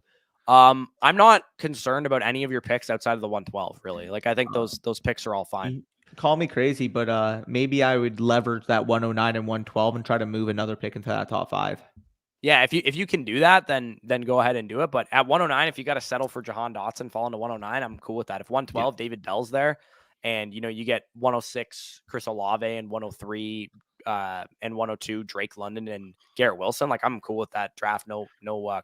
I'm not concerned about any of your picks outside of the 112, really. Like I think those picks are all fine. Call me crazy, but maybe I would leverage that 109 and 112 and try to move another pick into that top 5. Yeah, if you can do that, then go ahead and do it. But at 109, if you got to settle for Jahan Dotson falling to 109, I'm cool with that. If 112, David Bell's there, and you get 106 Chris Olave and 103 and 102 Drake London and Garrett Wilson, like I'm cool with that draft. No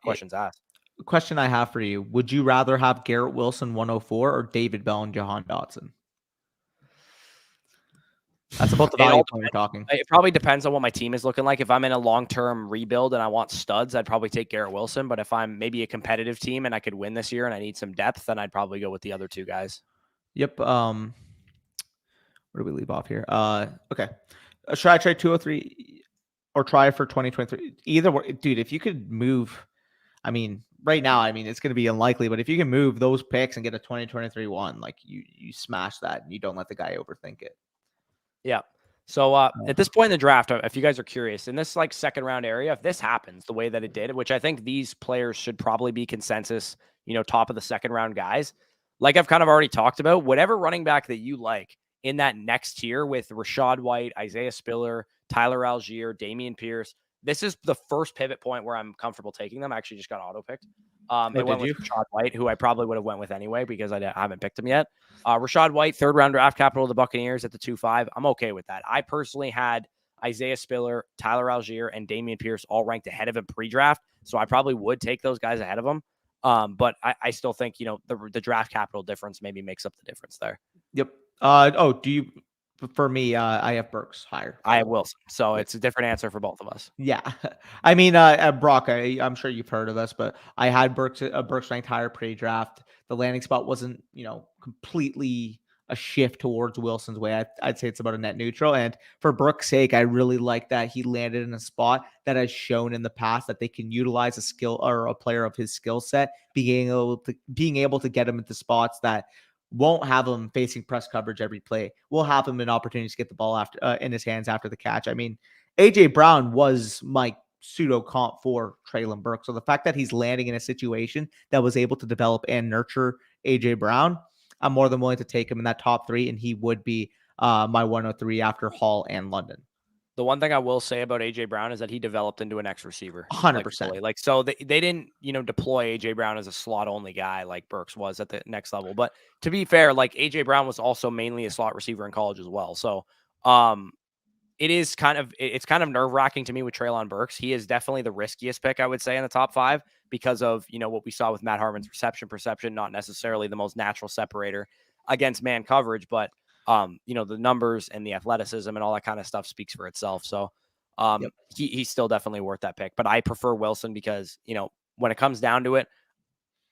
questions asked. Question I have for you: would you rather have Garrett Wilson 104 or David Bell and Jahan Dotson? That's about the value point you're talking. It probably depends on what my team is looking like. If I'm in a long-term rebuild and I want studs, I'd probably take Garrett Wilson. But if I'm maybe a competitive team and I could win this year and I need some depth, then I'd probably go with the other 2 guys. Yep. Where do we leave off here? Okay. Should I trade 203 or try for 2023? Either way, dude, if you could move, I mean, right now, I mean, it's going to be unlikely, but if you can move those picks and get a 2023 one, like you smash that and you don't let the guy overthink it. Yeah. So at this point in the draft, if you guys are curious, in this like second round area, if this happens the way that it did, which I think these players should probably be consensus, top of the second round guys, like I've kind of already talked about, whatever running back that you like in that next tier with Rachaad White, Isaiah Spiller, Tyler Algier, Dameon Pierce, this is the first pivot point where I'm comfortable taking them. I actually just got auto-picked. It went with Rachaad White, who I probably would have went with anyway because I haven't picked him yet. Rachaad White, 3rd round draft capital of the Buccaneers at the 2-5. I'm okay with that. I personally had Isaiah Spiller, Tyler Algier, and Dameon Pierce all ranked ahead of him pre-draft, so I probably would take those guys ahead of him. But I still think the draft capital difference maybe makes up the difference there. Yep. Do you for me, I have Burks higher. I have Wilson. So Yeah. it's a different answer for both of us. Yeah. I mean, Brock, I'm sure you've heard of this, but I had Burks ranked higher pre-draft. The landing spot wasn't, completely a shift towards Wilson's way. I'd say it's about a net neutral. And for Burks' sake, I really like that he landed in a spot that has shown in the past that they can utilize a skill or a player of his skill set, being able to get him into spots that won't have him facing press coverage every play. We'll have him in opportunities to get the ball after in his hands after the catch. I mean, AJ Brown was my pseudo comp for Treylon Burks. So the fact that he's landing in a situation that was able to develop and nurture AJ Brown, I'm more than willing to take him in that top 3, and he would be my 103 after Hall and London. The one thing I will say about AJ Brown is that he developed into an X receiver. 100%. So they didn't, deploy AJ Brown as a slot only guy like Burks was at the next level. But to be fair, like AJ Brown was also mainly a slot receiver in college as well. So it's kind of nerve-wracking to me with Treylon Burks. He is definitely the riskiest pick, I would say, in the top 5 because of, what we saw with Matt Harmon's perception, not necessarily the most natural separator against man coverage, but the numbers and the athleticism and all that kind of stuff speaks for itself. So he's still definitely worth that pick. But I prefer Wilson because, when it comes down to it,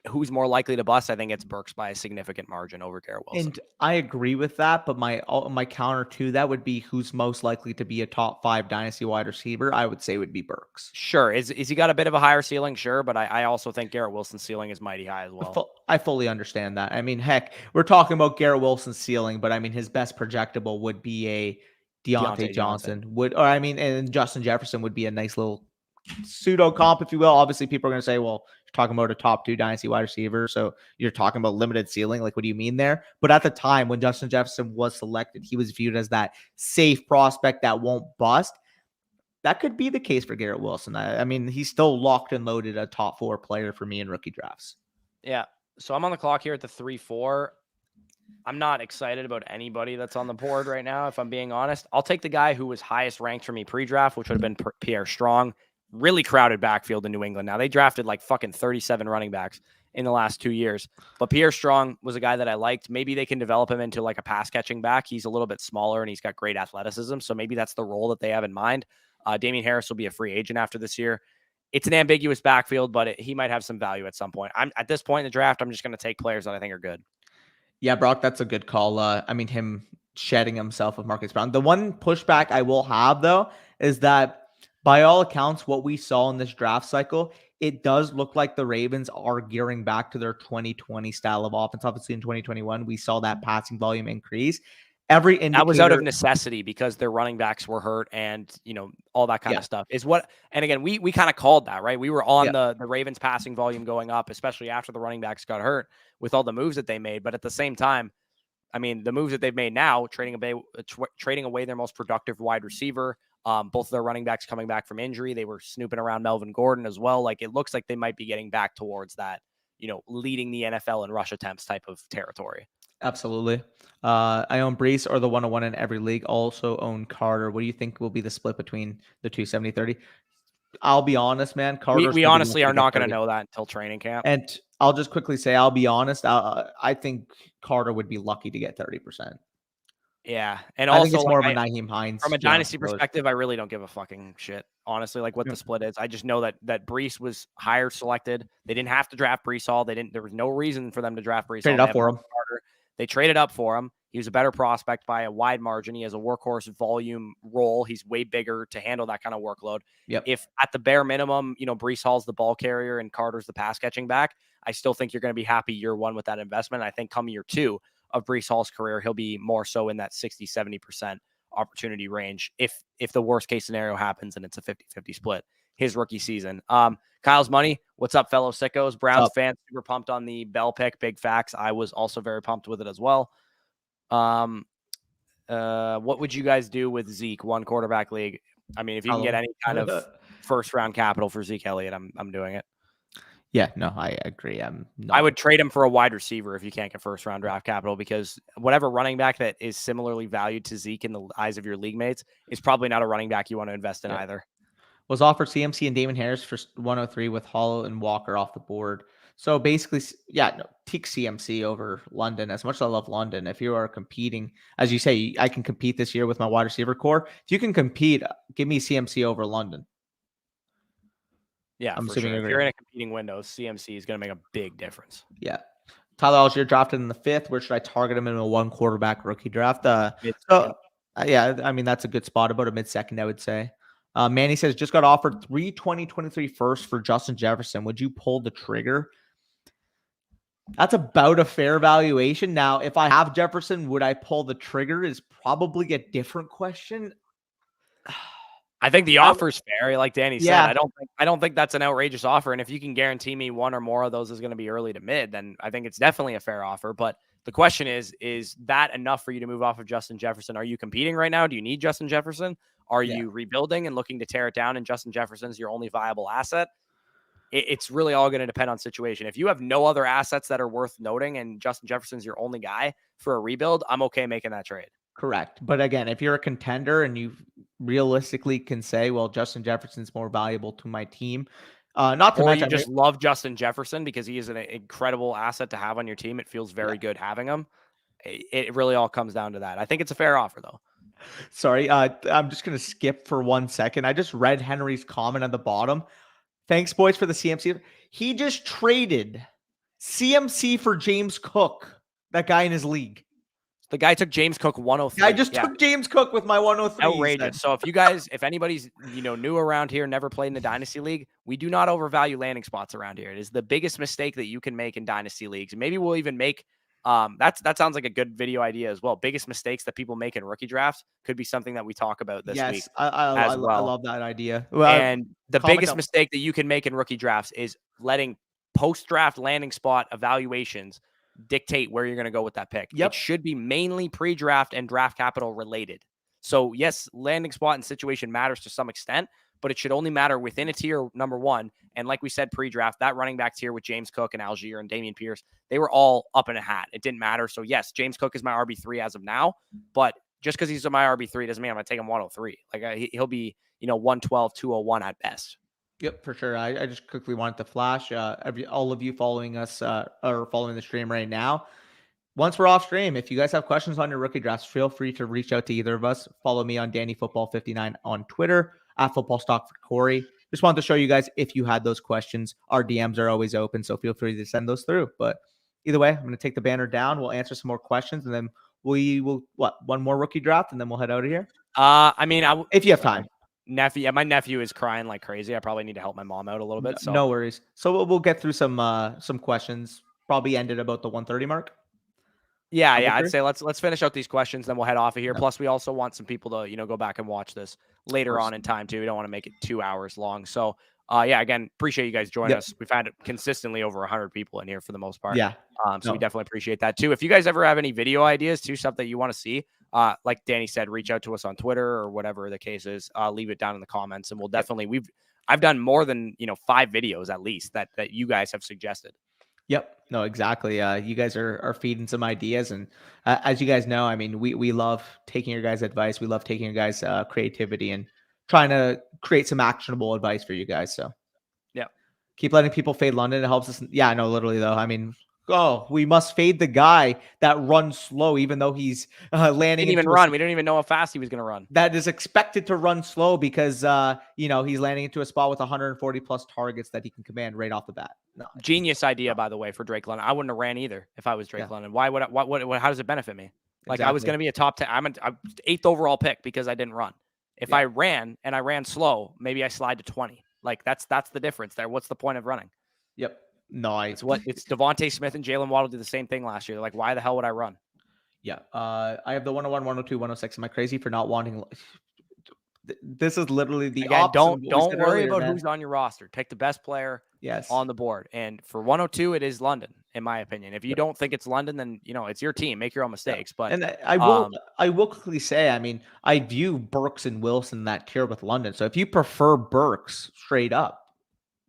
who's more likely to bust? I think it's Burks by a significant margin over Garrett Wilson. And I agree with that, but my counter to that would be who's most likely to be a top 5 dynasty wide receiver. I would say would be Burks. Sure, is he got a bit of a higher ceiling? Sure, but I also think Garrett Wilson's ceiling is mighty high as well. I fully understand that. I mean, heck, we're talking about Garrett Wilson's ceiling, but I mean his best projectable would be a Deontay Johnson. And Justin Jefferson would be a nice little pseudo comp, if you will. Obviously, people are going to say, well, you're talking about a top 2 dynasty wide receiver, so you're talking about limited ceiling. Like, what do you mean there? But at the time when Justin Jefferson was selected, he was viewed as that safe prospect that won't bust. That could be the case for Garrett Wilson. I mean, he's still locked and loaded a top 4 player for me in rookie drafts. Yeah. So I'm on the clock here at the 3-4. I'm not excited about anybody that's on the board right now, if I'm being honest. I'll take the guy who was highest ranked for me pre-draft, which would have been Pierre Strong. Really crowded backfield in New England. Now, they drafted like fucking 37 running backs in the last 2 years. But Pierre Strong was a guy that I liked. Maybe they can develop him into like a pass-catching back. He's a little bit smaller, and he's got great athleticism. So maybe that's the role that they have in mind. Damian Harris will be a free agent after this year. It's an ambiguous backfield, but he might have some value at some point. At this point in the draft, I'm just going to take players that I think are good. Yeah, Brock, that's a good call. Him shedding himself of Marcus Brown. The one pushback I will have, though, is that by all accounts, what we saw in this draft cycle, it does look like the Ravens are gearing back to their 2020 style of offense. Obviously, in 2021, we saw that passing volume increase. Every indicator that was out of necessity because their running backs were hurt and, all that kind of stuff is what. And again, we kind of called that, right? We were on the Ravens passing volume going up, especially after the running backs got hurt with all the moves that they made. But at the same time, I mean, the moves that they've made now, trading away their most productive wide receiver, both of their running backs coming back from injury. They were snooping around Melvin Gordon as well. Like, it looks like they might be getting back towards that, leading the NFL in rush attempts type of territory. Absolutely. I own Brees or the 101 in every league. Also own Carter. What do you think will be the split between the 270-30? I'll be honest, man. Carter. We honestly are not going to know that until training camp. And I'll just quickly say, I'll be honest. I think Carter would be lucky to get 30%. Yeah. And I also, think it's more of a Nyheim Hines. From a dynasty perspective, I really don't give a fucking shit, honestly, like what the split is. I just know that Brees was higher selected. They didn't have to draft Brees Hall. There was no reason for them to draft Brees Hall. Traded up for him. They traded up for him. He was a better prospect by a wide margin. He has a workhorse volume role. He's way bigger to handle that kind of workload. Yep. If at the bare minimum, Brees Hall's the ball carrier and Carter's the pass catching back, I still think you're going to be happy year 1 with that investment. I think come year 2 of Brees Hall's career, he'll be more so in that 60-70% opportunity range. If the worst case scenario happens and it's a 50-50 split, his rookie season. Kyle's Money, what's up, fellow sickos? Browns fans, super pumped on the Bell pick. Big facts. I was also very pumped with it as well. What would you guys do with Zeke, 1 quarterback league? I mean, if you can get any kind of first round capital for Zeke Elliott, I'm doing it. Yeah, no, I agree. I would trade him for a wide receiver if you can't get first round draft capital, because whatever running back that is similarly valued to Zeke in the eyes of your league mates is probably not a running back you want to invest in either. Was offered CMC and Damon Harris for 103 with Hollow and Walker off the board. So basically, yeah, no, take CMC over London. As much as I love London, if you are competing, as you say, I can compete this year with my wide receiver core. If you can compete, give me CMC over London. Yeah, I'm for assuming sure. you If agree. you're in a competing window, CMC is going to make a big difference. Yeah. Tyler Algier drafted in the 5th. Where should I target him in a 1 quarterback rookie draft? Mid-second. Yeah, I mean, that's a good spot, about a mid-second, I would say. Manny says, just got offered 3 2023 firsts for Justin Jefferson. Would you pull the trigger? That's about a fair valuation. Now, if I have Jefferson, would I pull the trigger is probably a different question. I think the offer's fair, like Danny said. Yeah. I don't think that's an outrageous offer. And if you can guarantee me one or more of those is going to be early to mid, then I think it's definitely a fair offer. But the question is that enough for you to move off of Justin Jefferson? Are you competing right now? Do you need Justin Jefferson? Are you rebuilding and looking to tear it down and Justin Jefferson's your only viable asset? It's really all going to depend on situation. If you have no other assets that are worth noting and Justin Jefferson's your only guy for a rebuild, I'm okay making that trade. Correct. But again, if you're a contender and you realistically can say, well, Justin Jefferson's more valuable to my team, not to or mention, you just love Justin Jefferson because he is an incredible asset to have on your team. It feels very good having him. It really all comes down to that. I think it's a fair offer, though. Sorry, I'm just going to skip for 1 second. I just read Henry's comment at the bottom. Thanks, boys, for the CMC. He just traded CMC for James Cook, that guy in his league. The guy took James Cook 103. I just took James Cook with my 103. Outrageous. So if anybody's new around here, never played in the Dynasty League, we do not overvalue landing spots around here. It is the biggest mistake that you can make in Dynasty Leagues. And maybe we'll even make that sounds like a good video idea as well. Biggest mistakes that people make in rookie drafts could be something that we talk about this week. I love that idea. And the biggest mistake that you can make in rookie drafts is letting post-draft landing spot evaluations dictate where you're going to go with that pick. It should be mainly pre-draft and draft capital related. So yes, landing spot and situation matters to some extent, but it should only matter within a tier number 1. And like we said, pre-draft, that running back tier with James Cook and Algier and Dameon Pierce, they were all up in a hat. It didn't matter. So yes, James Cook is my RB3 as of now, but just because he's my RB3 doesn't mean I'm going to take him 103. Like he'll be, 112, 201 at best. Yep, for sure. I just quickly wanted to flash all of you following us or following the stream right now. Once we're off stream, if you guys have questions on your rookie drafts, feel free to reach out to either of us. Follow me on DannyFootball59 on Twitter, at FootballStock for Corey. Just wanted to show you guys if you had those questions. Our DMs are always open, so feel free to send those through. But either way, I'm going to take the banner down. We'll answer some more questions, and then we will, one more rookie draft, and then we'll head out of here? If you have time. My nephew is crying like crazy. I probably need to help my mom out a little bit. So no worries. So we'll get through some questions. Probably ended about the 130 mark. Yeah, I'd say let's finish out these questions, then we'll head off of here. Plus, we also want some people to go back and watch this later on in time too. We don't want to make it 2 hours long. So again, appreciate you guys joining us. We've had consistently over 100 people in here for the most part. Yeah. So we definitely appreciate that too. If you guys ever have any video ideas too, stuff that you want to see, like Danny said, reach out to us on Twitter or whatever the case is. Leave it down in the comments, and we'll definitely I've done more than 5 videos at least that you guys have suggested. Yep. No, exactly. You guys are feeding some ideas, and as you guys know, I mean, we love taking your guys' advice. We love taking your guys' creativity and trying to create some actionable advice for you guys. So yeah, keep letting people fade London. It helps us. Yeah, no, literally though. I mean, we must fade the guy that runs slow, even though he's landing. Didn't even run. We don't even know how fast he was going to run. That is expected to run slow because he's landing into a spot with 140 plus targets that he can command right off the bat. No, genius idea, by the way, for Drake London. I wouldn't have ran either if I was Drake London. Why would how does it benefit me? Like I was going to be a top 10. I'm an 8th overall pick because I didn't run. If I ran and I ran slow, maybe I slide to 20. Like that's the difference there. What's the point of running? Yep. No, it's Devontae Smith and Jalen Waddle did the same thing last year. They're like, why the hell would I run? Yeah. I have the 101, 102, 106. Am I crazy for not wanting? This is literally the opposite. Don't worry about who's on your roster. Take the best player on the board. And for 102, it is London, in my opinion. If you don't think it's London, then it's your team. Make your own mistakes. But and I will quickly say, I mean, I view Burks and Wilson in that tier with London. So if you prefer Burks straight up,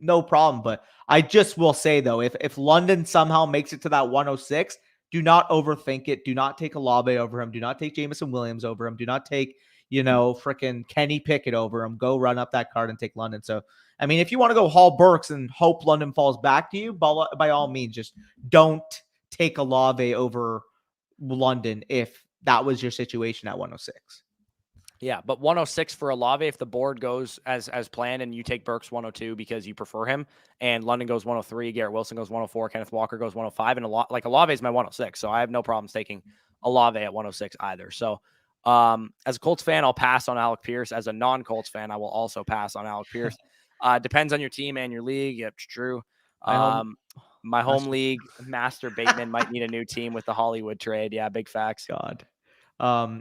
no problem. But I just will say though, if London somehow makes it to that 106, do not overthink it. Do not take Olave over him. Do not take Jameson Williams over him. Do not take freaking Kenny Pickett over him. Go run up that card and take London. So I mean, if you want to go Hall Burks and hope London falls back to you, by all means, just don't take Olave over London if that was your situation at 106. Yeah, but 106 for Olave if the board goes as planned and you take Burks 102 because you prefer him, and London goes 103, Garrett Wilson goes 104, Kenneth Walker goes 105, and Olave is my 106, so I have no problems taking Olave at 106 either. So as a Colts fan, I'll pass on Alec Pierce. As a non-Colts fan, I will also pass on Alec Pierce. Depends on your team and your league. Yep, true. My home league, Master Bateman might need a new team with the Hollywood trade. Yeah, big facts. God.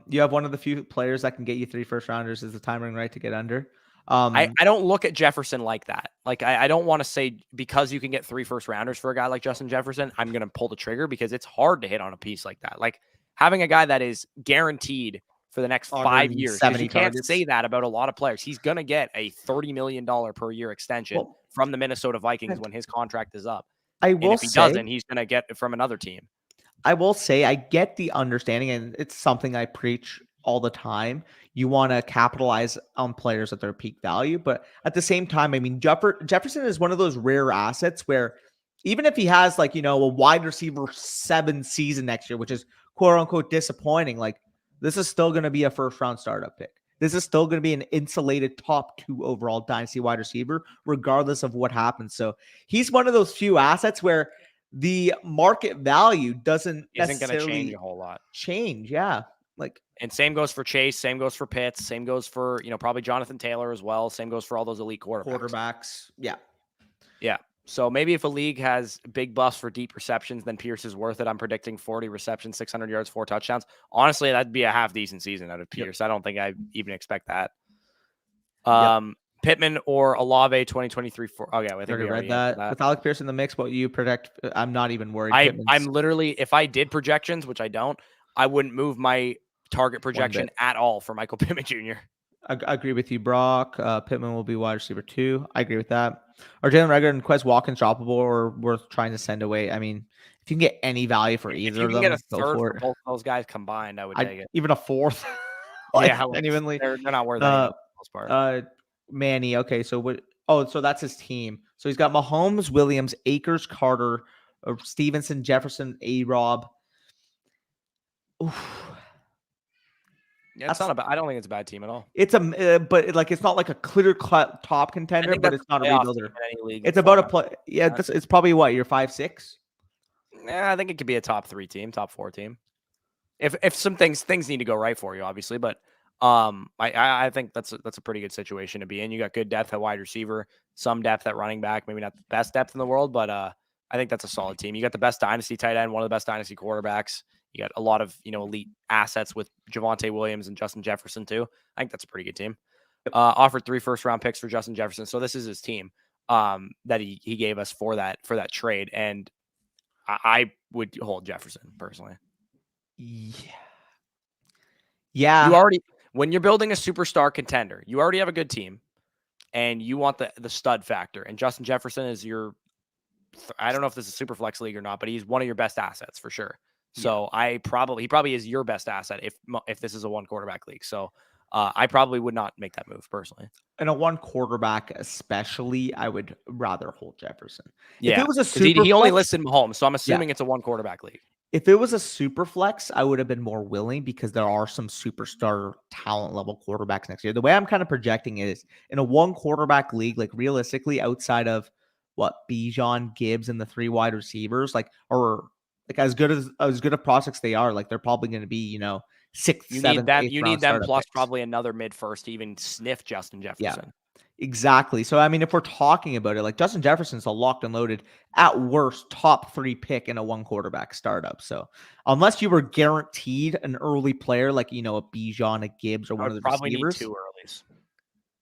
You have one of the few players that can get you 3 first-rounders. Is the timing right to get under? I don't look at Jefferson like that. Like, I don't want to say because you can get 3 first-rounders for a guy like Justin Jefferson, I'm going to pull the trigger because it's hard to hit on a piece like that. Like, having a guy that is guaranteed for the next 5 years, because you can't say that about a lot of players. He's going to get a $30 million per year extension from the Minnesota Vikings when his contract is up. And if he doesn't, he's going to get it from another team. I will say I get the understanding, and it's something I preach all the time. You want to capitalize on players at their peak value, but at the same time, I mean, Jefferson is one of those rare assets where even if he has like, a wide receiver 7 season next year, which is quote unquote disappointing, like this is still going to be a first round startup pick. This is still going to be an insulated top 2 overall dynasty wide receiver, regardless of what happens. So he's one of those few assets where the market value isn't going to change a whole lot. Yeah. And same goes for Chase, same goes for Pitts, same goes for, probably Jonathan Taylor as well. Same goes for all those elite quarterbacks. Yeah. Yeah. So maybe if a league has big buffs for deep receptions, then Pierce is worth it. I'm predicting 40 receptions, 600 yards, 4 touchdowns. Honestly, that'd be a half decent season out of Pierce. Yep. I don't think I even expect that. Pittman or Olave 2023 for I think we read that. With Alec Pierce in the mix, what you predict? I'm not even worried. I'm literally, if I did projections, which I don't, I wouldn't move my target projection at all for Michael Pittman Jr. I agree with you, Brock. Pittman will be wide receiver 2. I agree with that. Are Jalen Reagor and Quez Watkins droppable or worth trying to send away? I mean, if you can get any value for either of them, get a third for both those guys combined, I would take it. Even a 4th. Genuinely. They're not worth it for the most part. Manny. Okay, so what? Oh, so that's his team. So he's got Mahomes, Williams, Akers, Carter, Stevenson, Jefferson, A-Rob. Yeah, it's not I don't think it's a bad team at all. It's but like it's not like a clear-cut top contender, but it's not a rebuilder. It's about a play. Yeah, it's probably what, your 5-6. Yeah, I think it could be a top 3 team, top 4 team. If some things need to go right for you, obviously, but I think that's a pretty good situation to be in. You got good depth at wide receiver, some depth at running back, maybe not the best depth in the world, but I think that's a solid team. You got the best dynasty tight end, one of the best dynasty quarterbacks. You got a lot of, elite assets with Javonte Williams and Justin Jefferson too. I think that's a pretty good team. Offered 3 first-round picks for Justin Jefferson. So this is his team that he gave us for that trade. And I would hold Jefferson personally. Yeah. When you're building a superstar contender, you already have a good team and you want the stud factor. And Justin Jefferson is I don't know if this is a super flex league or not, but he's one of your best assets for sure. So he probably is your best asset if this is a 1 quarterback league. So I probably would not make that move personally. In a 1 quarterback, especially, I would rather hold Jefferson. Yeah, if it was a super he only listed Mahomes, so I'm assuming it's a 1 quarterback league. If it was a super flex, I would have been more willing because there are some superstar talent level quarterbacks next year. The way I'm kind of projecting it is in a 1 quarterback league, like realistically, outside of Bijan, Gibbs, and the 3 wide receivers, as good of prospects they are, like they're probably going to be, 6th, 7th, 8th. You need them plus probably another mid-first to even sniff Justin Jefferson. Yeah, exactly. So I mean, if we're talking about it, like Justin Jefferson's a locked and loaded, at worst, top 3 pick in a 1 quarterback startup. So unless you were guaranteed an early player, like a Bijan, a Gibbs, or one of the probably receivers, need 2 earlies.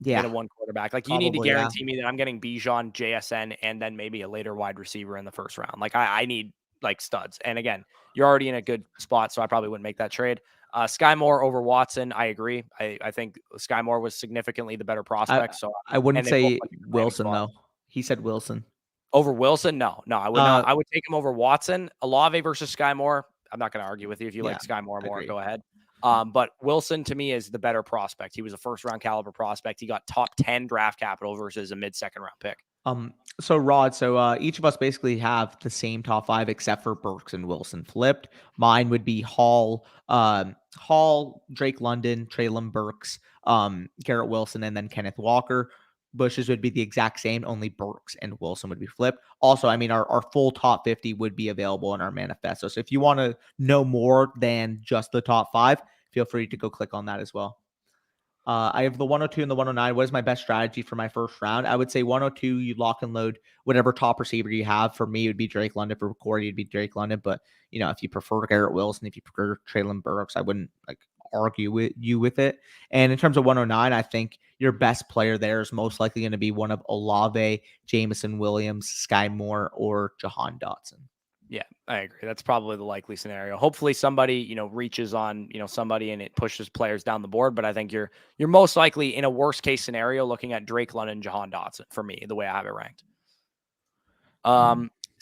Yeah, in a 1 quarterback. Like you need to guarantee me that I'm getting Bijan, JSN, and then maybe a later wide receiver in the first round. Like I need like studs. And again, you're already in a good spot, so I probably wouldn't make that trade. Sky Moore over Watson, I agree. I think Sky Moore was significantly the better prospect. So I wouldn't say Wilson though. He said Wilson over Wilson. No, I would not. I would take him over Watson. Olave versus Sky Moore. I'm not going to argue with you. If you like Sky Moore more, go ahead. But Wilson to me is the better prospect. He was a first round caliber prospect. He got top 10 draft capital versus a mid second round pick. So Rod, each of us basically have the same top 5 except for Burks and Wilson flipped. Mine would be Hall, Drake London, Traylon Burks, Garrett Wilson, and then Kenneth Walker. Bush's would be the exact same, only Burks and Wilson would be flipped. Also, I mean, our full top 50 would be available in our manifesto. So if you want to know more than just the top 5, feel free to go click on that as well. I have the 102 and the 109. What is my best strategy for my first round? I would say 102, you lock and load whatever top receiver you have. For me, it would be Drake London. For Corey, it'd be Drake London. But, if you prefer Garrett Wilson, if you prefer Traylon Burks, I wouldn't argue with you with it. And in terms of 109, I think your best player there is most likely going to be one of Olave, Jameson Williams, Sky Moore, or Jahan Dotson. Yeah, I agree. That's probably the likely scenario. Hopefully somebody, reaches on, somebody and it pushes players down the board. But I think you're most likely in a worst case scenario looking at Drake London, Jahan Dotson for me, the way I have it ranked.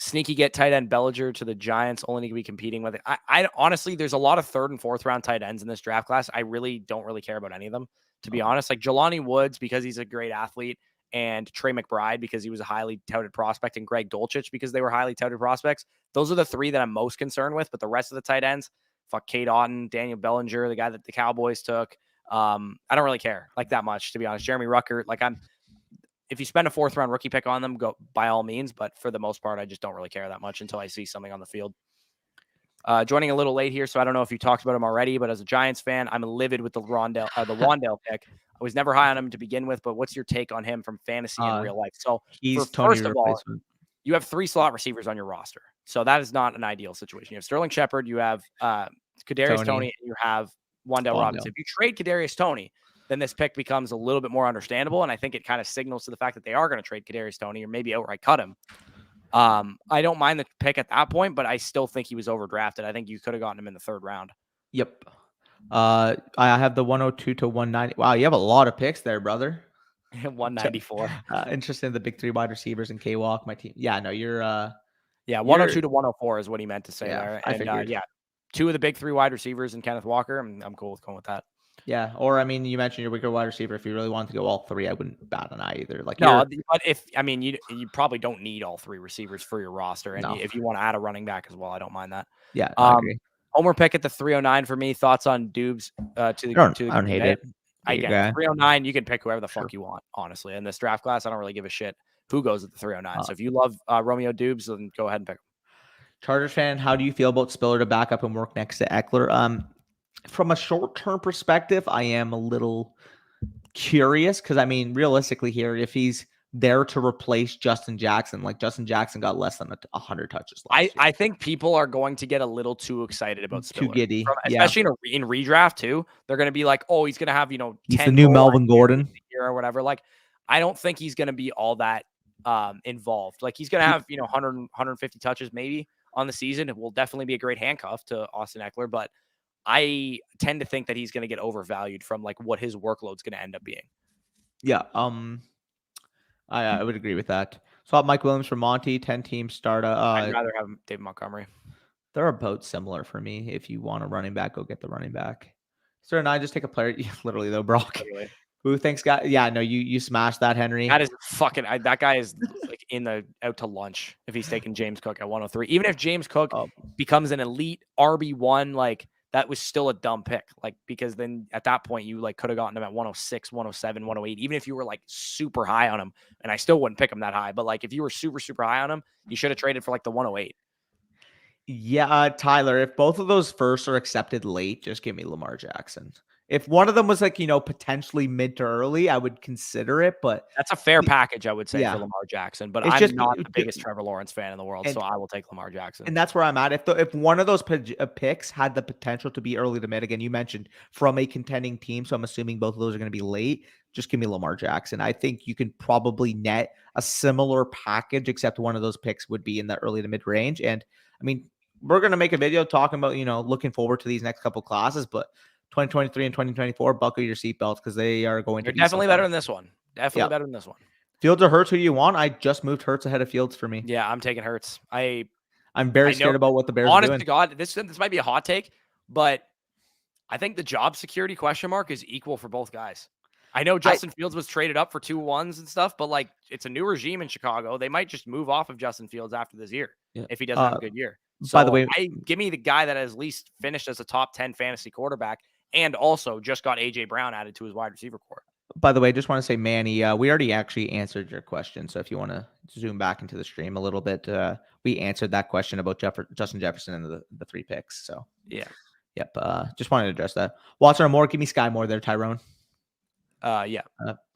Sneaky get tight end Bellinger to the Giants, only to be competing with it. I honestly, there's a lot of 3rd and 4th round tight ends in this draft class. I really don't really care about any of them, to be honest. Like Jelani Woods, because he's a great athlete, and Trey McBride, because he was a highly touted prospect, and Greg Dulcich, because they were highly touted prospects. Those are the 3 that I'm most concerned with. But the rest of the tight ends, fuck Cade Otton, Daniel Bellinger, the guy that the Cowboys took. I don't really care that much, to be honest. Jeremy Ruckert, if you spend a 4th round rookie pick on them, go by all means. But for the most part, I just don't really care that much until I see something on the field. Joining a little late here, so I don't know if you talked about him already, but as a Giants fan, I'm livid with the Wandale pick. I was never high on him to begin with, but what's your take on him from fantasy and real life? So first of all, you have 3 slot receivers on your roster. So that is not an ideal situation. You have Sterling Shepard, you have Kadarius Toney, and you have Wandale Robinson. If you trade Kadarius Toney, then this pick becomes a little bit more understandable. And I think it kind of signals to the fact that they are going to trade Kadarius Toney or maybe outright cut him. I don't mind the pick at that point, but I still think he was overdrafted. I think you could have gotten him in the 3rd round. Yep. I have the 102 to 190. Wow, you have a lot of picks there, brother. 194. Interested in the big 3 wide receivers and K-Walk, my team. Yeah, no, you're 102 to 104 is what he meant to say there. I figured. 2 of the big 3 wide receivers and Kenneth Walker. I'm cool with going with that. Yeah, or I mean, you mentioned your weaker wide receiver. If you really wanted to go all 3, I wouldn't bat an eye either. But you probably don't need all 3 receivers for your roster, and if you want to add a running back as well, I don't mind that. Yeah, I agree. Homer pick at the 309 for me. Thoughts on Dubes I don't hate it. Again, 309, you can pick whoever the fuck you want, honestly. In this draft class, I don't really give a shit who goes at the 309. So if you love Romeo Dubes, then go ahead and pick him. Chargers fan, how do you feel about Spiller to back up and work next to Eckler? From a short-term perspective, I am a little curious because, I mean, realistically here, if he's there to replace Justin Jackson, Justin Jackson got less than 100 touches last year. I think people are going to get a little too excited about Spiller. Too giddy. Especially in redraft, too. They're going to be like, oh, he's going to have, he's the new Melvin Gordon. Or whatever. I don't think he's going to be all that involved. He's going to have, 100, 150 touches maybe on the season. It will definitely be a great handcuff to Austin Eckler, but I tend to think that he's going to get overvalued from what his workload's going to end up being. Yeah. I would agree with that. So Mike Williams from Monty, 10 team start. I'd rather have David Montgomery. They're about similar for me. If you want a running back, go get the running back. Sir and I just take a player. Literally though, Brock. Literally. Who thinks guy? Yeah, no, you smashed that, Henry. That is fucking. That guy is out to lunch if he's taking James Cook at 103. Even if James Cook becomes an elite RB1, that was still a dumb pick. Because then at that point you could have gotten him at 106, 107, 108. Even if you were super high on him, and I still wouldn't pick him that high. But if you were super, super high on him, you should have traded for the 108. Yeah, Tyler, if both of those firsts are accepted late, just give me Lamar Jackson. If one of them was potentially mid to early, I would consider it, but that's a fair package, I would say, for Lamar Jackson. But I'm not the biggest Trevor Lawrence fan in the world, so I will take Lamar Jackson. And that's where I'm at. If one of those picks had the potential to be early to mid, again, you mentioned from a contending team, so I'm assuming both of those are going to be late. Just give me Lamar Jackson. I think you can probably net a similar package, except one of those picks would be in the early to mid range. And I mean, we're going to make a video talking about, looking forward to these next couple classes, but 2023 and 2024, buckle your seatbelts because they are going to be definitely better than this one. Definitely better than this one. Fields or Hurts, who you want? I just moved Hurts ahead of Fields for me. Yeah, I'm taking Hurts. I'm very scared about what the Bears are doing. Honest to God, this might be a hot take, but I think the job security question mark is equal for both guys. I know Justin Fields was traded up for 2-1s and stuff, but like it's a new regime in Chicago. They might just move off of Justin Fields after this year Yeah. if he doesn't have a good year. By the So way, give me the guy that has at least finished as a top 10 fantasy quarterback and also just got AJ Brown added to his wide receiver core. Just want to say, Manny, we already actually answered your question. So if you want to zoom back into the stream a little bit, we answered that question about Justin Jefferson and the 3 picks. So yeah. Yep. Just wanted to address that. Watson or more, give me Sky Moore there, Tyrone. Yeah.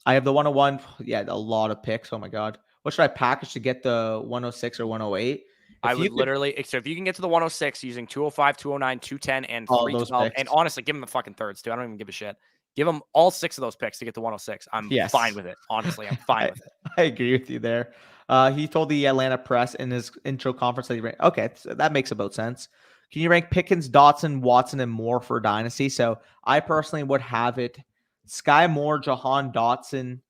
I have the 101. Yeah, a lot of picks. Oh my God. What should I package to get the 106 or 108? I would literally, so if you can get to the 106 using 205, 209, 210, and 312, and honestly, give them the fucking thirds too. I don't even give a shit. Give them all 6 of those picks to get to 106. I'm fine with it. Honestly, I'm fine with it. I agree with you there. He told the Atlanta press in his intro conference that he ranked. Okay, so that makes about sense. Can you rank Pickens, Dotson, Watson, and Moore for Dynasty? So I personally would have it Sky Moore, Jahan Dotson,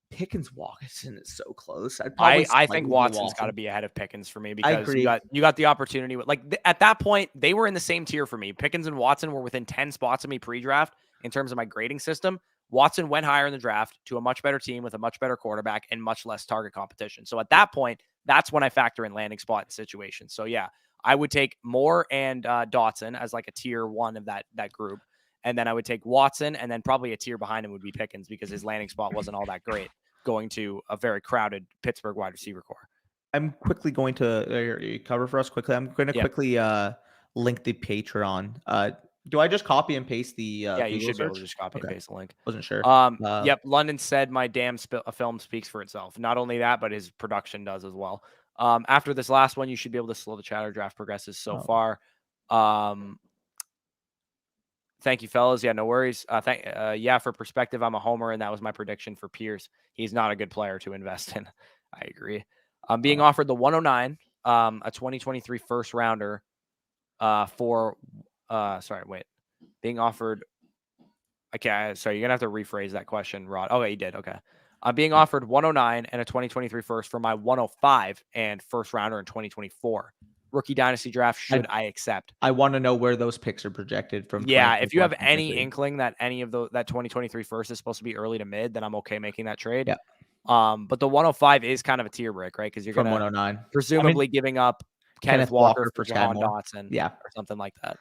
Pickens, Watson is so close. I think Watson's got to be ahead of Pickens for me because you got the opportunity. At that point, they were in the same tier for me. Pickens and Watson were within 10 spots of me pre-draft in terms of my grading system. Watson went higher in the draft to a much better team with a much better quarterback and much less target competition. So at that point, that's when I factor in landing spot situation. So yeah, I would take Moore and Dotson as like a tier 1 of that group. And then I would take Watson, and then probably a tier behind him would be Pickens because his landing spot wasn't all that great going to a very crowded Pittsburgh wide receiver core. I'm quickly going to cover for us quickly. I'm going to quickly link the Patreon. Do I just copy and paste the yeah, Google you should search? be able to just copy and paste the link. Wasn't sure. Yep. London said my damn film speaks for itself. Not only that, but his production does as well. After this last one, you should be able to slow the chatter. Draft progresses so far. Thank you, fellas. Yeah, no worries. Yeah, for perspective, I'm a homer, and that was my prediction for Pierce. He's not a good player to invest in. I agree. I'm being offered the 109, a 2023 first rounder being offered. Okay, sorry, you're going to have to rephrase that question, Rod. Okay, you did. Okay. I'm being offered 109 and a 2023 first for my 105 and first rounder in 2024. Rookie dynasty draft, should I accept? I want to know where those picks are projected from. Yeah, if you have any inkling that any of that 2023 first is supposed to be early to mid, then I'm okay making that trade. Yeah. But the 105 is kind of a tier break, right? Because you're going to 109 presumably giving up Kenneth Walker for Jahan Dotson, or something like that.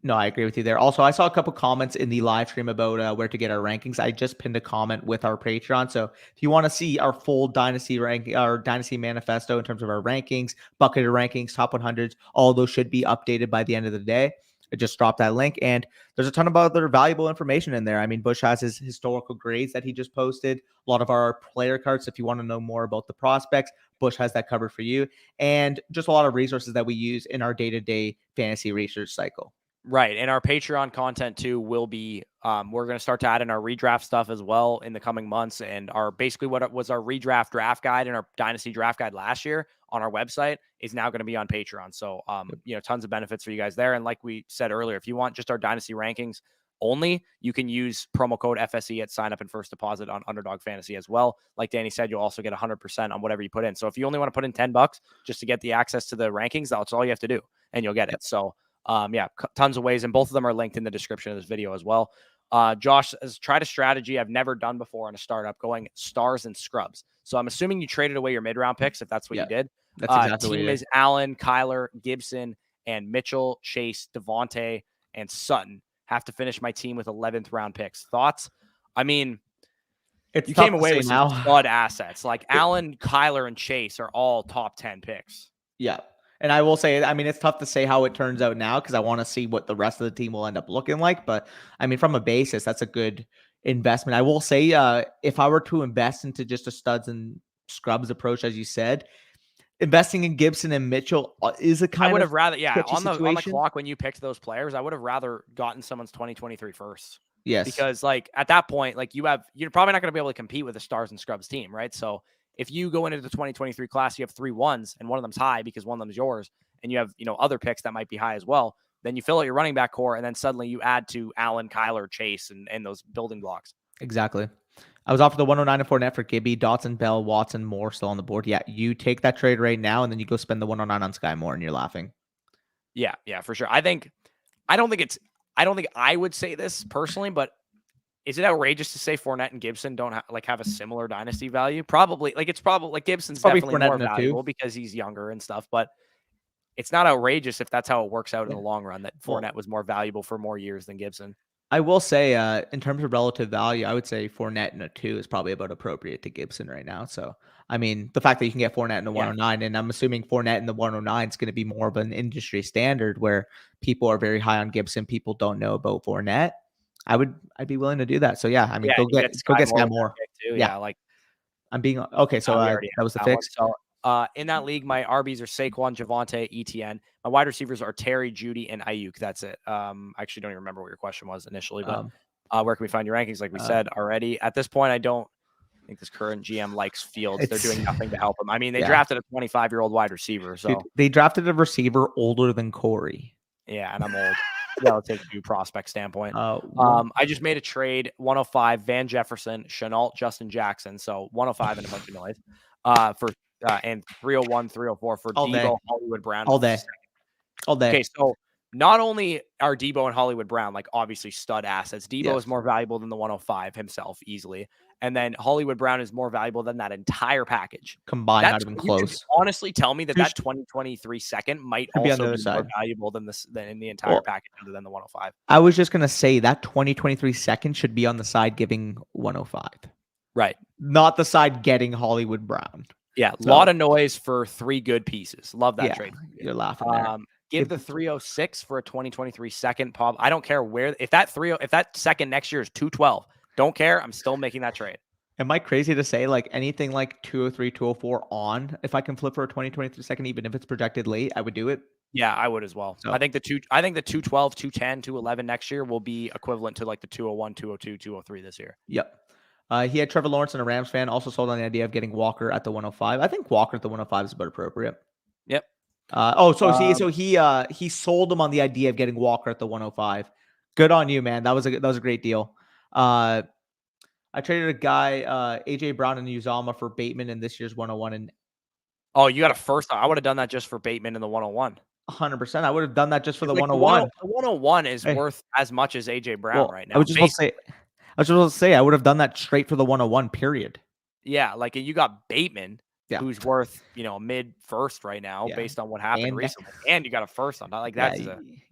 No, I agree with you there. Also, I saw a couple comments in the live stream about where to get our rankings. I just pinned a comment with our Patreon. So if you want to see our full dynasty our dynasty manifesto in terms of our rankings, bucketed rankings, top 100s, all those should be updated by the end of the day. I just dropped that link, and there's a ton of other valuable information in there. I mean, Bush has his historical grades that he just posted. A lot of our player cards. If you want to know more about the prospects, Bush has that covered for you, and just a lot of resources that we use in our day-to-day fantasy research cycle. Right. And our Patreon content too will be, we're going to start to add in our redraft stuff as well in the coming months. And basically what was our redraft draft guide and our dynasty draft guide last year on our website is now going to be on Patreon. So, tons of benefits for you guys there. And like we said earlier, if you want just our dynasty rankings only, you can use promo code FSE at sign up and first deposit on Underdog Fantasy as well. Like Danny said, you'll also get 100% on whatever you put in. So if you only want to put in $10 just to get the access to the rankings, that's all you have to do and you'll get it. So, tons of ways, and both of them are linked in the description of this video as well. Josh has tried a strategy I've never done before in a startup, going stars and scrubs. So I'm assuming you traded away your mid-round picks if that's what you did. That's exactly what team is Allen, Kyler, Gibson, and Mitchell, Chase, Devontae, and Sutton. Have to finish my team with 11th round picks. Thoughts? I mean, you came away with some stud assets. Like Allen, Kyler, and Chase are all top 10 picks. Yeah. And I will say, I mean, it's tough to say how it turns out now because I want to see what the rest of the team will end up looking like. But I mean, from a basis, that's a good investment. I will say, if I were to invest into just a studs and scrubs approach, as you said, investing in Gibson and Mitchell is a kind of. I would have rather, on the clock when you picked those players, I would have rather gotten someone's 2023 first. Yes. Because like at that point, like you're probably not going to be able to compete with a stars and scrubs team, right? So if you go into the 2023 class, you have 3 1s and one of them's high because one of them's yours, and you have, other picks that might be high as well, then you fill out your running back core, and then suddenly you add to Allen, Kyler, Chase, and those building blocks. Exactly. I was offered the 109 and 4 net for Gibby, Dotson, Bell, Watson, Moore still on the board. Yeah, you take that trade right now, and then you go spend the 109 on Sky Moore, and you're laughing. Yeah, for sure. I don't think it's I don't think I would say this personally, but is it outrageous to say Fournette and Gibson don't have a similar dynasty value? Probably. Like it's probably like Gibson's Probably definitely Fournette more in a 2. valuable because he's younger and stuff, but it's not outrageous if that's how it works out in Yeah. the long run, that Well, Fournette was more valuable for more years than Gibson. I will say, in terms of relative value, I would say Fournette in a 2 is probably about appropriate to Gibson right now. So, I mean, the fact that you can get Fournette in the Yeah. 109, and I'm assuming Fournette in the 109 is going to be more of an industry standard where people are very high on Gibson, people don't know about Fournette. I'd be willing to do that. So yeah, I mean, Yeah, go and you get get Sky Sky Moore with that Moore. pick too. Yeah, Yeah, like I'm being okay. So we already that have was the that one. fix. So in that league, my RBs are Saquon, Javonte, ETN. My wide receivers are Terry, Judy, and Ayuk. That's it. I actually don't even remember what your question was initially, but where can we find your rankings? Like we said already, at this point, I don't think this current GM likes Fields. They're doing nothing to help him. I mean, they drafted a 25-year-old wide receiver. So they drafted a receiver older than Corey. Yeah, and I'm old. Relative to prospect standpoint. I just made a trade 105 Van Jefferson, Chenault, Justin Jackson. So 105 and a bunch of noise. For and 301, 304 for All day. Debo, Hollywood Brown. All day. All day. Okay, so not only are Debo and Hollywood Brown like obviously stud assets, Debo is more valuable than the 105 himself easily. And then Hollywood Brown is more valuable than that entire package. Combined, not even close. You can honestly tell me that 2023 second might also be more valuable than in the entire package other than the 105. I was just going to say that 2023 second should be on the side giving 105. Right. Not the side getting Hollywood Brown. Yeah, a lot of noise for 3 good pieces. Love that trade. You're laughing there. Give the 306 for a 2023 second, Pop. I don't care where if that second next year is 212. Don't care. I'm still making that trade. Am I crazy to say like anything like 203, 204 on? If I can flip for a 2023 second, even if it's projected late, I would do it. Yeah, I would as well. So, I think the 212, 210, 211 next year will be equivalent to like the 201, 202, 203 this year. Yep. He had Trevor Lawrence and a Rams fan. Also sold on the idea of getting Walker at the 105. I think Walker at the 105 is about appropriate. Yep. He sold him on the idea of getting Walker at the 105. Good on you, man. That was a great deal. I traded a guy, AJ Brown and Uzama for Bateman in this year's 101. And you got a first. I would have done that just for Bateman in the 101. 100%. I would have done that just for the 101. The 101 is worth as much as AJ Brown right now. I was just supposed to say I would have done that straight for the 101. Period. Yeah, like you got Bateman. Yeah. Who's worth, mid first right now based on what happened recently. And you got a first on that. Like that's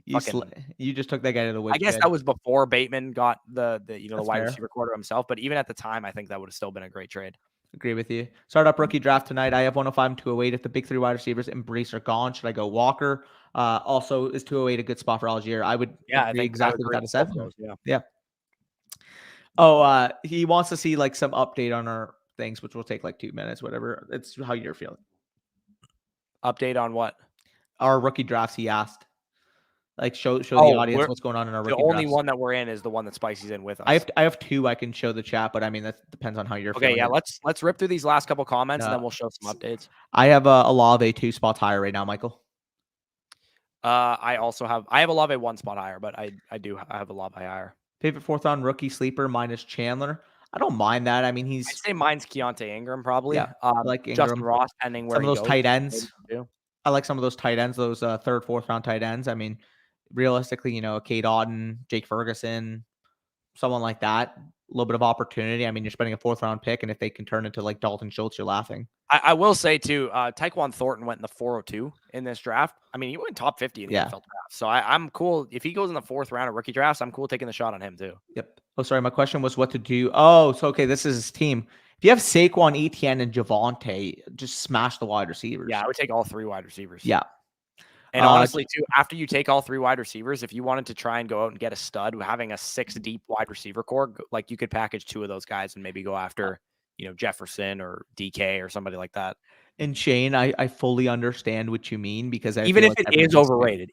you just took that guy to the woods. I guess that was before Bateman got the wide receiver quarter himself. But even at the time, I think that would have still been a great trade. Agree with you. Start up rookie draft tonight. I have 105 and 208. If the big 3 wide receivers and Brees are gone, should I go Walker? Also, is 208 a good spot for Algier? I would agree exactly what that said. Yeah. Oh, he wants to see like some update on our things, which will take like 2 minutes, whatever. It's how you're feeling. Update on what? Our rookie drafts, he asked. Like show the audience what's going on in our rookie drafts. The only one that we're in is the one that Spicy's in with us. I have 2 I can show the chat, but I mean that depends on how you're feeling. Okay, yeah, let's rip through these last couple comments and then we'll show some updates. I have a Olave 2 spots higher right now, Michael. I have Olave 1 spot higher, but I have Olave higher. Favorite 4th round rookie sleeper minus Chandler. I don't mind that. I mean, I'd say mine's Keontae Ingram probably. Yeah, I like Ingram. Justin Ross, pending where some of those tight ends. I like some of those tight ends, those 3rd, 4th round tight ends. I mean, realistically, Cade Otton, Jake Ferguson, someone like that. A little bit of opportunity. I mean, you're spending a 4th round pick, and if they can turn into like Dalton Schultz, you're laughing. I will say too, Tyquan Thornton went in the 402 in this draft. I mean, he went top 50 in the NFL draft. So I'm cool. If he goes in the 4th round of rookie drafts, I'm cool taking the shot on him too. Yep. Oh, sorry. My question was what to do. Oh, so okay. This is his team. If you have Saquon, Etienne, and Javonte, just smash the wide receivers. Yeah, I would take all 3 wide receivers. Yeah. And honestly, too, after you take all 3 wide receivers, if you wanted to try and go out and get a stud, having a 6 deep wide receiver core, like you could package 2 of those guys and maybe go after, Jefferson or DK or somebody like that. And Shane, I fully understand what you mean because even if it is overrated,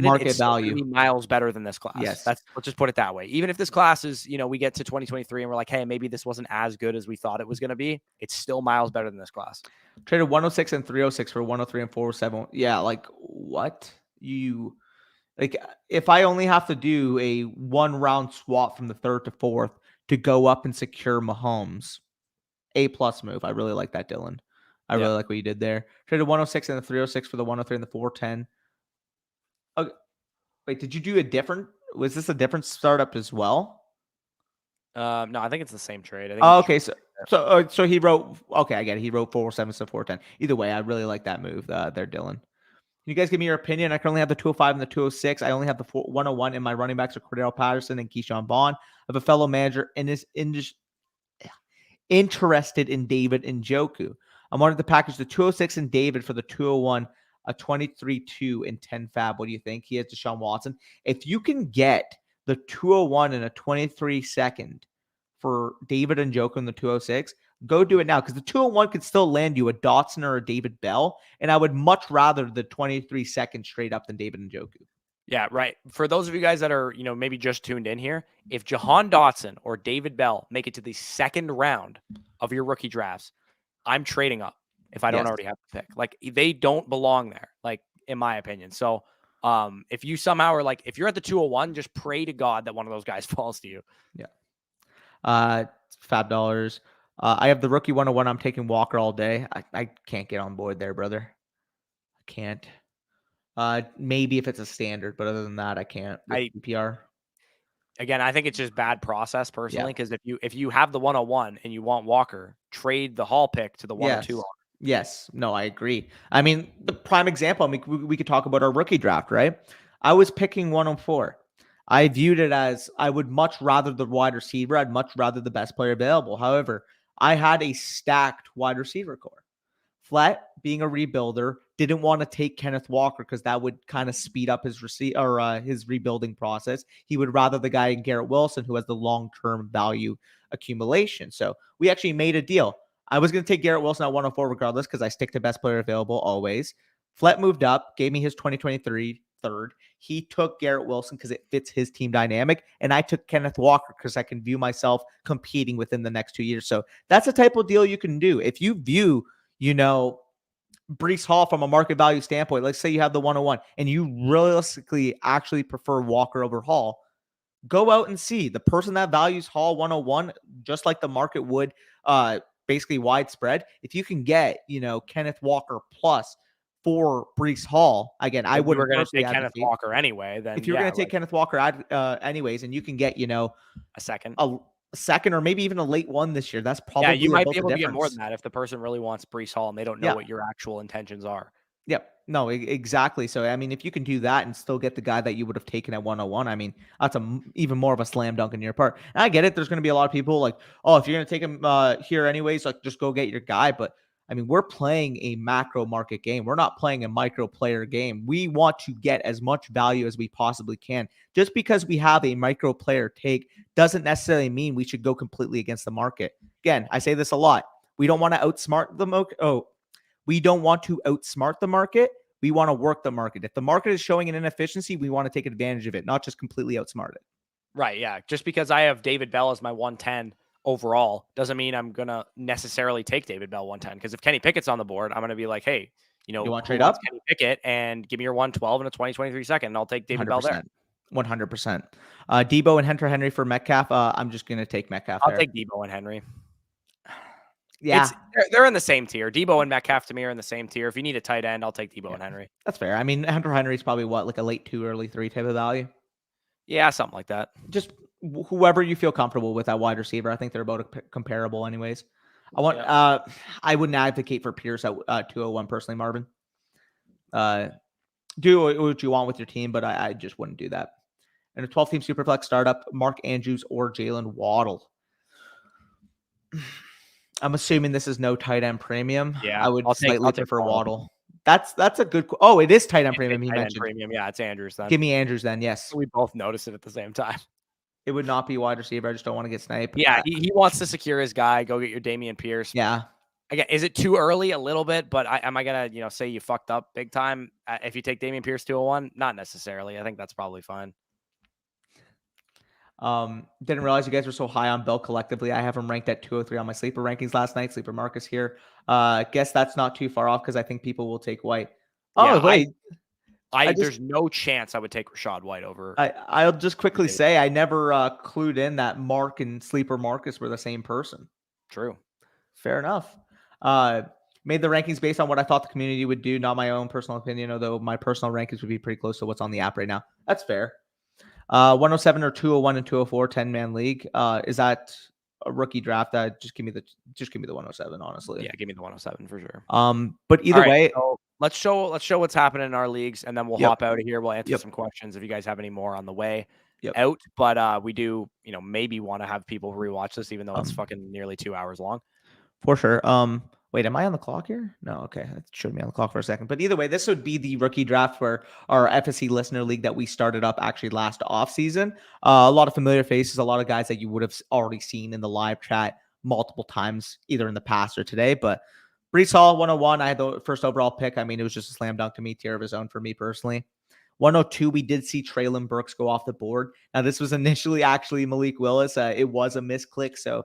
market it's value be miles better than this class. Yes, let's just put it that way. Even if this class is, we get to 2023 and we're like, hey, maybe this wasn't as good as we thought it was going to be. It's still miles better than this class. Traded 106 and 306 for 103 and 407. Yeah, like what if I only have to do a 1 round swap from the 3rd to 4th to go up and secure Mahomes, A+ move. I really like that, Dylan. I really like what you did there. Traded 106 and the 306 for the 103 and the 410. Okay. Wait, did you do a different Was this a different startup as well? No, I think it's the same trade. I think Oh, he okay. So he wrote. Okay, I get it. He wrote 407 to 410. Either way, I really like that move there, Dylan. Can you guys give me your opinion? I currently have the 205 and the 206. I only have the 101 in my running backs are Cordell Patterson and Keyshawn Vaughn. I have a fellow manager interested in David Njoku. I wanted to package the 206 and David for the 201, a 23-2 and 10 fab. What do you think? He has Deshaun Watson. If you can get the 201 and a 23 second for David Njoku in the 206, go do it now, because the 201 could still land you a Dotson or a David Bell, and I would much rather the 23 second straight up than David Njoku. Yeah, right. For those of you guys that are, maybe just tuned in here, if Jahan Dotson or David Bell make it to the second round of your rookie drafts, I'm trading up if I don't already have the pick. Like, they don't belong there, like, in my opinion. So if you somehow are like, if you're at the 201, just pray to God that one of those guys falls to you. Yeah. Fab dollars. I have the rookie 101. I'm taking Walker all day. I can't get on board there, brother. I can't. Maybe if it's a standard, but other than that, I can't with PPR. Again, I think it's just bad process personally, because if you have the 101 and you want Walker, trade the Hall pick to the 102. Yes. No, I agree. I mean, the prime example, I mean, we could talk about our rookie draft, right? I was picking 104. I viewed it as I would much rather the wide receiver. I'd much rather the best player available. However, I had a stacked wide receiver core. Flat, being a rebuilder, didn't want to take Kenneth Walker because that would kind of speed up his his rebuilding process. He would rather the guy in Garrett Wilson, who has the long-term value accumulation. So we actually made a deal. I was going to take Garrett Wilson at 104 regardless, because I stick to best player available always. Flet moved up, gave me his 2023 third. He took Garrett Wilson because it fits his team dynamic, and I took Kenneth Walker because I can view myself competing within the next 2 years. So that's the type of deal you can do. If you view, Breece Hall from a market value standpoint, let's say you have the 101 and you realistically actually prefer Walker over Hall, go out and see the person that values Hall 101, just like the market would basically widespread. If you can get, Kenneth Walker plus for Breece Hall, again, I wouldn't personally take Kenneth Walker anyway. Then if you're going to take Kenneth Walker anyways, and you can get, a second, or maybe even a late one this year, that's probably you might be able to get more than that if the person really wants Breece Hall and they don't know what your actual intentions are. Yep. No, exactly. So, I mean, if you can do that and still get the guy that you would have taken at 101, I mean, that's even more of a slam dunk on your part. And I get it. There's going to be a lot of people like, oh, if you're going to take him here anyways, like, just go get your guy. But I mean, we're playing a macro market game. We're not playing a micro player game. We want to get as much value as we possibly can. Just because we have a micro player take doesn't necessarily mean we should go completely against the market. Again, I say this a lot. We don't want to outsmart the market. We don't want to outsmart the market. We want to work the market. If the market is showing an inefficiency, we want to take advantage of it, not just completely outsmart it. Right. Yeah. Just because I have David Bell as my 110 overall doesn't mean I'm going to necessarily take David Bell 110. Because if Kenny Pickett's on the board, I'm going to be like, hey, you want to trade up? Kenny Pickett and give me your 112 and a 2023 second, and I'll take David 100%. Bell there. 100%. Debo and Hunter Henry for Metcalf. I'm just going to take Metcalf. I'll take Debo and Henry. Yeah, they're in the same tier. Debo and Metcalf to me are in the same tier. If you need a tight end, I'll take Debo and Henry. That's fair. I mean, Hunter Henry's probably like a late 2, early 3 type of value. Yeah, something like that. Just whoever you feel comfortable with at wide receiver. I think they're about comparable anyways. I wouldn't advocate for Pierce at 201 personally, Marvin. Do what you want with your team, but I just wouldn't do that. And a 12-team superflex startup, Mark Andrews or Jalen Waddle. I'm assuming this is no tight end premium. Yeah, I would slightly prefer Waddle. That's a good. Oh, it is tight end premium. He mentioned premium. Yeah, it's Andrews then. Give me Andrews then. Yes, we both noticed it at the same time. It would not be wide receiver. I just don't want to get sniped. Yeah, he wants to secure his guy. Go get your Dameon Pierce. Yeah. Again, is it too early? A little bit, but am I gonna say you fucked up big time if you take Dameon Pierce 201? Not necessarily. I think that's probably fine. Didn't realize you guys were so high on Bell collectively. I have him ranked at 203 on my sleeper rankings last night. Sleeper Marcus here. Guess that's not too far off because I think people will take White. Oh, wait. There's no chance I would take Rachaad White over. I'll just quickly say I never clued in that Mark and Sleeper Marcus were the same person. True. Fair enough. Made the rankings based on what I thought the community would do, not my own personal opinion, although my personal rankings would be pretty close to what's on the app right now. That's fair. 107 or 201 and 204 10-man league. Is that a rookie draft? Just give me the 107, honestly. Yeah, give me the 107 for sure. But All either right, way, so let's show what's happening in our leagues, and then we'll yep, hop out of here. We'll answer yep, some questions if you guys have any more on the way yep. out. But we do, maybe want to have people rewatch this, even though it's Um, fucking nearly 2 hours long. For sure. Wait, am I on the clock here? No, okay. It showed me on the clock for a second. But either way, this would be the rookie draft for our FSC listener league that we started up actually last off season. A lot of familiar faces, a lot of guys that you would have already seen in the live chat multiple times, either in the past or today. But Brees Hall, 101. I had the first overall pick. I mean, it was just a slam dunk to me, tier of his own for me personally. 102, we did see Traylon Burks go off the board. Now, this was initially actually Malik Willis. It was a misclick. So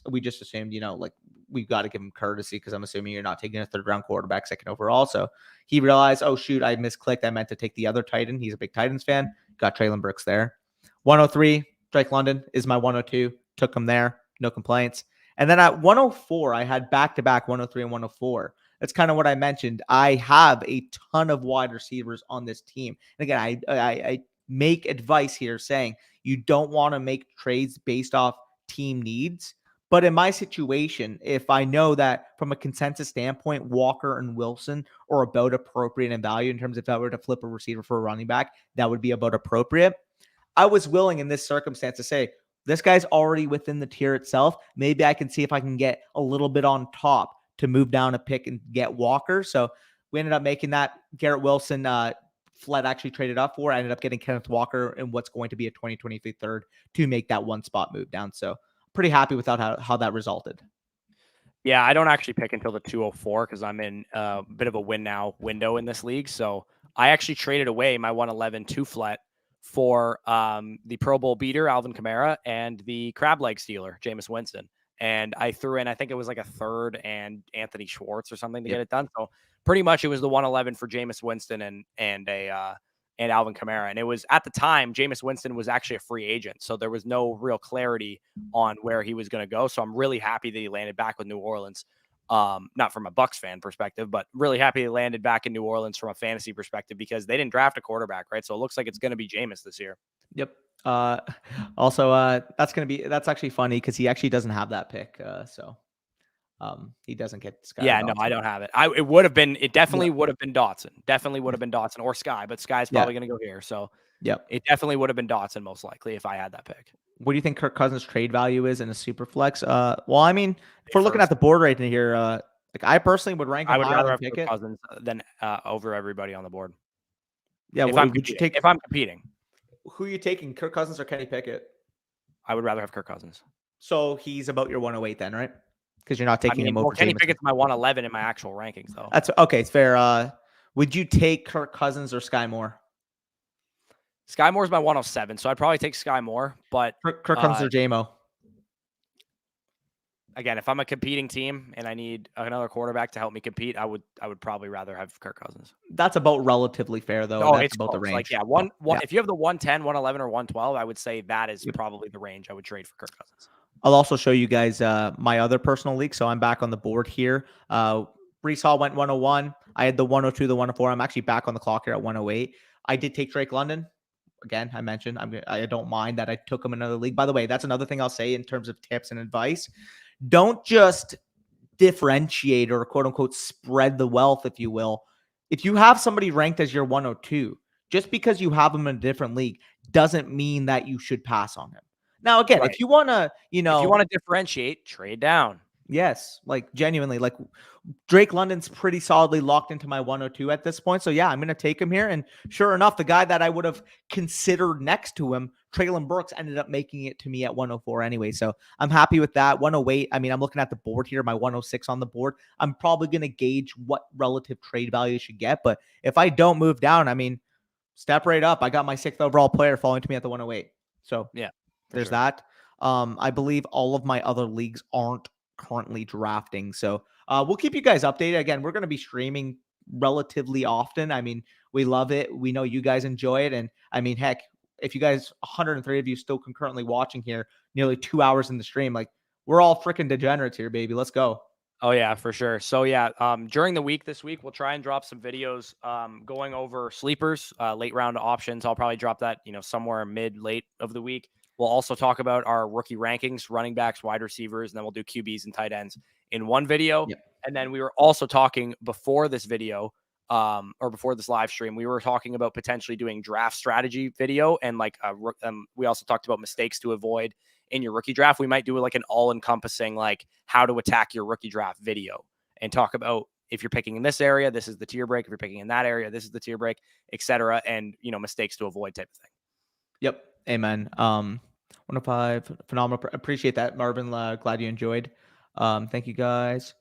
we just assumed, like, we've got to give him courtesy because I'm assuming you're not taking a third round quarterback second overall. So he realized, oh, shoot, I misclicked. I meant to take the other Titan. He's a big Titans fan. Got Traylon Burks there. 103, Drake London is my 102. Took him there. No complaints. And then at 104, I had back-to-back 103 and 104. That's kind of what I mentioned. I have a ton of wide receivers on this team. And again, I make advice here saying you don't want to make trades based off team needs. But in my situation, if I know that from a consensus standpoint, Walker and Wilson are about appropriate in value in terms of if I were to flip a receiver for a running back, that would be about appropriate. I was willing in this circumstance to say, this guy's already within the tier itself. Maybe I can see if I can get a little bit on top to move down a pick and get Walker. So we ended up making that. Garrett Wilson, Fled actually traded up for. I ended up getting Kenneth Walker and what's going to be a 2023 third to make that one spot move down. So pretty happy with how that resulted. Yeah, I don't actually pick until the 204 because I'm in a bit of a win now window in this league. So I actually traded away my 111 two-flet for the Pro Bowl beater, Alvin Kamara, and the crab leg stealer, Jameis Winston. And I threw in, I think it was like a third and Anthony Schwartz or something to get it done. So pretty much it was the 111 for Jameis Winston and Alvin Kamara. And it was at the time, Jameis Winston was actually a free agent. So there was no real clarity on where he was going to go. So I'm really happy that he landed back with New Orleans. Not from a Bucs fan perspective, but really happy he landed back in New Orleans from a fantasy perspective because they didn't draft a quarterback, right? So it looks like it's going to be Jameis this year. Yep. Also, that's actually funny because he actually doesn't have that pick. He doesn't get Sky. Yeah, no, I don't have it. It definitely would have been Dotson. Definitely would have been Dotson or Sky, but Sky's probably going to go here. So it definitely would have been Dotson most likely if I had that pick. What do you think Kirk Cousins' trade value is in a super flex? Well, I mean, if we're looking at the board right in here, like I personally would rank him I would rather have Kirk Cousins than over everybody on the board. Yeah, if I'm competing. Who are you taking, Kirk Cousins or Kenny Pickett? I would rather have Kirk Cousins. So he's about your 108 then, right? Because you're not taking him over. Kenny Pickett's my 111 in my actual rankings, though. That's okay. It's fair. Would you take Kirk Cousins or Sky Moore? Sky Moore's my 107, so I'd probably take Sky Moore. But Kirk Cousins or JMO? Again, if I'm a competing team and I need another quarterback to help me compete, I would probably rather have Kirk Cousins. That's about relatively fair, though. Oh, that's it's about close. the range. Like, if you have the 110, 111, or 112, I would say that is probably the range I would trade for Kirk Cousins. I'll also show you guys my other personal league. So I'm back on the board here. Brees Hall went 101. I had the 102, the 104. I'm actually back on the clock here at 108. I did take Drake London. Again, I mentioned I don't mind that I took him in another league. By the way, that's another thing I'll say in terms of tips and advice. Don't just differentiate or quote unquote spread the wealth, if you will. If you have somebody ranked as your 102, just because you have them in a different league doesn't mean that you should pass on him. Now, again, if you want to, if you want to differentiate, trade down. Yes, like genuinely, like Drake London's pretty solidly locked into my 102 at this point. So yeah, I'm going to take him here. And sure enough, the guy that I would have considered next to him, Traylon Burks, ended up making it to me at 104 anyway. So I'm happy with that. 108. I mean, I'm looking at the board here, my 106 on the board. I'm probably going to gauge what relative trade value you should get. But if I don't move down, I mean, step right up. I got my 6th overall player falling to me at the 108. So yeah, there's that. I believe all of my other leagues aren't currently drafting. So we'll keep you guys updated. Again, we're going to be streaming relatively often. I mean, we love it. We know you guys enjoy it. And I mean, heck, if you guys, 103 of you still concurrently watching here, nearly 2 hours in the stream, like we're all freaking degenerates here, baby. Let's go. Oh yeah, for sure. So yeah, during the week this week, we'll try and drop some videos going over sleepers, late round options. I'll probably drop that, somewhere late of the week. We'll also talk about our rookie rankings, running backs, wide receivers, and then we'll do QBs and tight ends in one video. Yep. And then we were also talking before this video, or before this live stream, we were talking about potentially doing draft strategy video, and we also talked about mistakes to avoid in your rookie draft. We might do like an all-encompassing, like, how to attack your rookie draft video, and talk about, if you're picking in this area, this is the tier break. If you're picking in that area, this is the tier break, etc. And mistakes to avoid type of thing. Yep. Amen. 105, phenomenal. Appreciate that, Marvin. Glad you enjoyed. Thank you guys.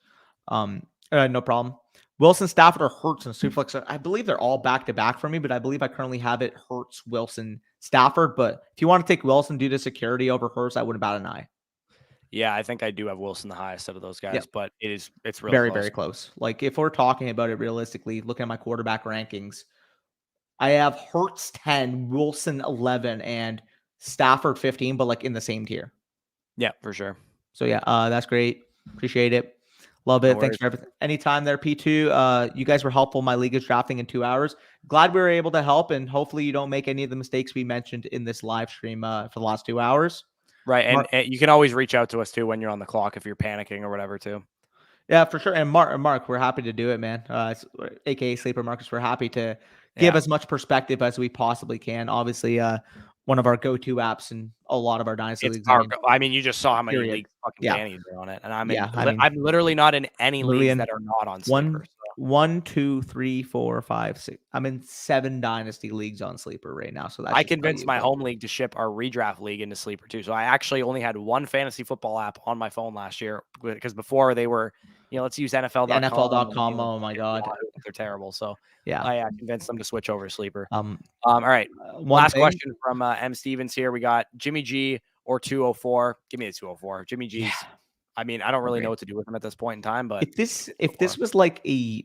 No problem. Wilson, Stafford, or Hurts and Superflex. I believe they're all back to back for me, but I believe I currently have it Hurts, Wilson, Stafford. But if you want to take Wilson due to security over Hurts, I wouldn't bat an eye. Yeah, I think I do have Wilson the highest out of those guys, but it's really very, close. very close. Like, if we're talking about it realistically, looking at my quarterback rankings, I have Hurts 10, Wilson 11, and Stafford 15, but like in the same tier. Yeah, for sure. So yeah, that's great. Appreciate it. Love it. Thanks for everything. Anytime there, P2. You guys were helpful. My league is drafting in 2 hours. Glad we were able to help, and hopefully you don't make any of the mistakes we mentioned in this live stream for the last 2 hours. Right, and you can always reach out to us too when you're on the clock if you're panicking or whatever too. Yeah, for sure. And Mark, we're happy to do it, man. AKA Sleeper Marcus. We're happy to give as much perspective as we possibly can. Obviously, one of our go-to apps in a lot of our dynasty leagues. I mean, you just saw how many leagues fucking Danny's are on it, and I'm literally not in any leagues that are not on Sleeper. 1, 2, 3, 4, 5, 6. I'm in 7 dynasty leagues on Sleeper right now. So I convinced my home league to ship our redraft league into Sleeper too. So I actually only had one fantasy football app on my phone last year, because before they were, let's use NFL.com. NFL.com. Oh my God, they're terrible. So yeah, I convinced them to switch over to Sleeper. All right. Last question from M. Stevens here. We got Jimmy G or 204. Give me the 204. Jimmy G's. Yeah. I mean, I don't really know what to do with him at this point in time, but if this was like if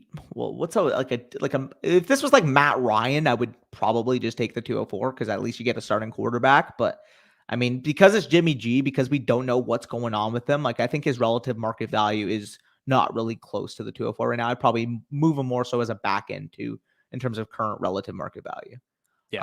this was like Matt Ryan, I would probably just take the 204, because at least you get a starting quarterback. But I mean, because it's Jimmy G, because we don't know what's going on with him, like, I think his relative market value is not really close to the 204 right now. I'd probably move him more so as a back end too, in terms of current relative market value. Yeah,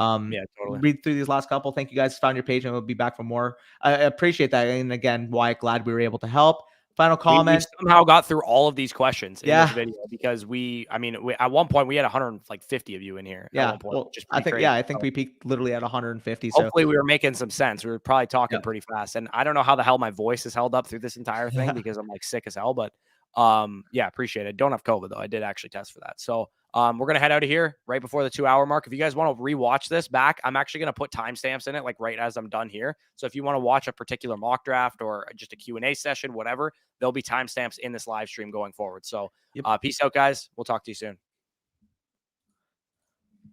totally. Read through these last couple. Thank you guys. Found your page, and we'll be back for more. I appreciate that. And again, Wyatt, glad we were able to help. Final comment. We somehow got through all of these questions in this video, because at one point we had 150 of you in here. Yeah. At one point, well, I think we peaked literally at 150. Hopefully we were making some sense. We were probably talking pretty fast, and I don't know how the hell my voice is held up through this entire thing because I'm like sick as hell. But appreciate it. Don't have COVID though. I did actually test for that. So we're going to head out of here right before the 2 hour mark. If you guys want to rewatch this back, I'm actually going to put timestamps in it, like right as I'm done here. So if you want to watch a particular mock draft or just a Q&A session, whatever, there'll be timestamps in this live stream going forward. So peace out, guys. We'll talk to you soon.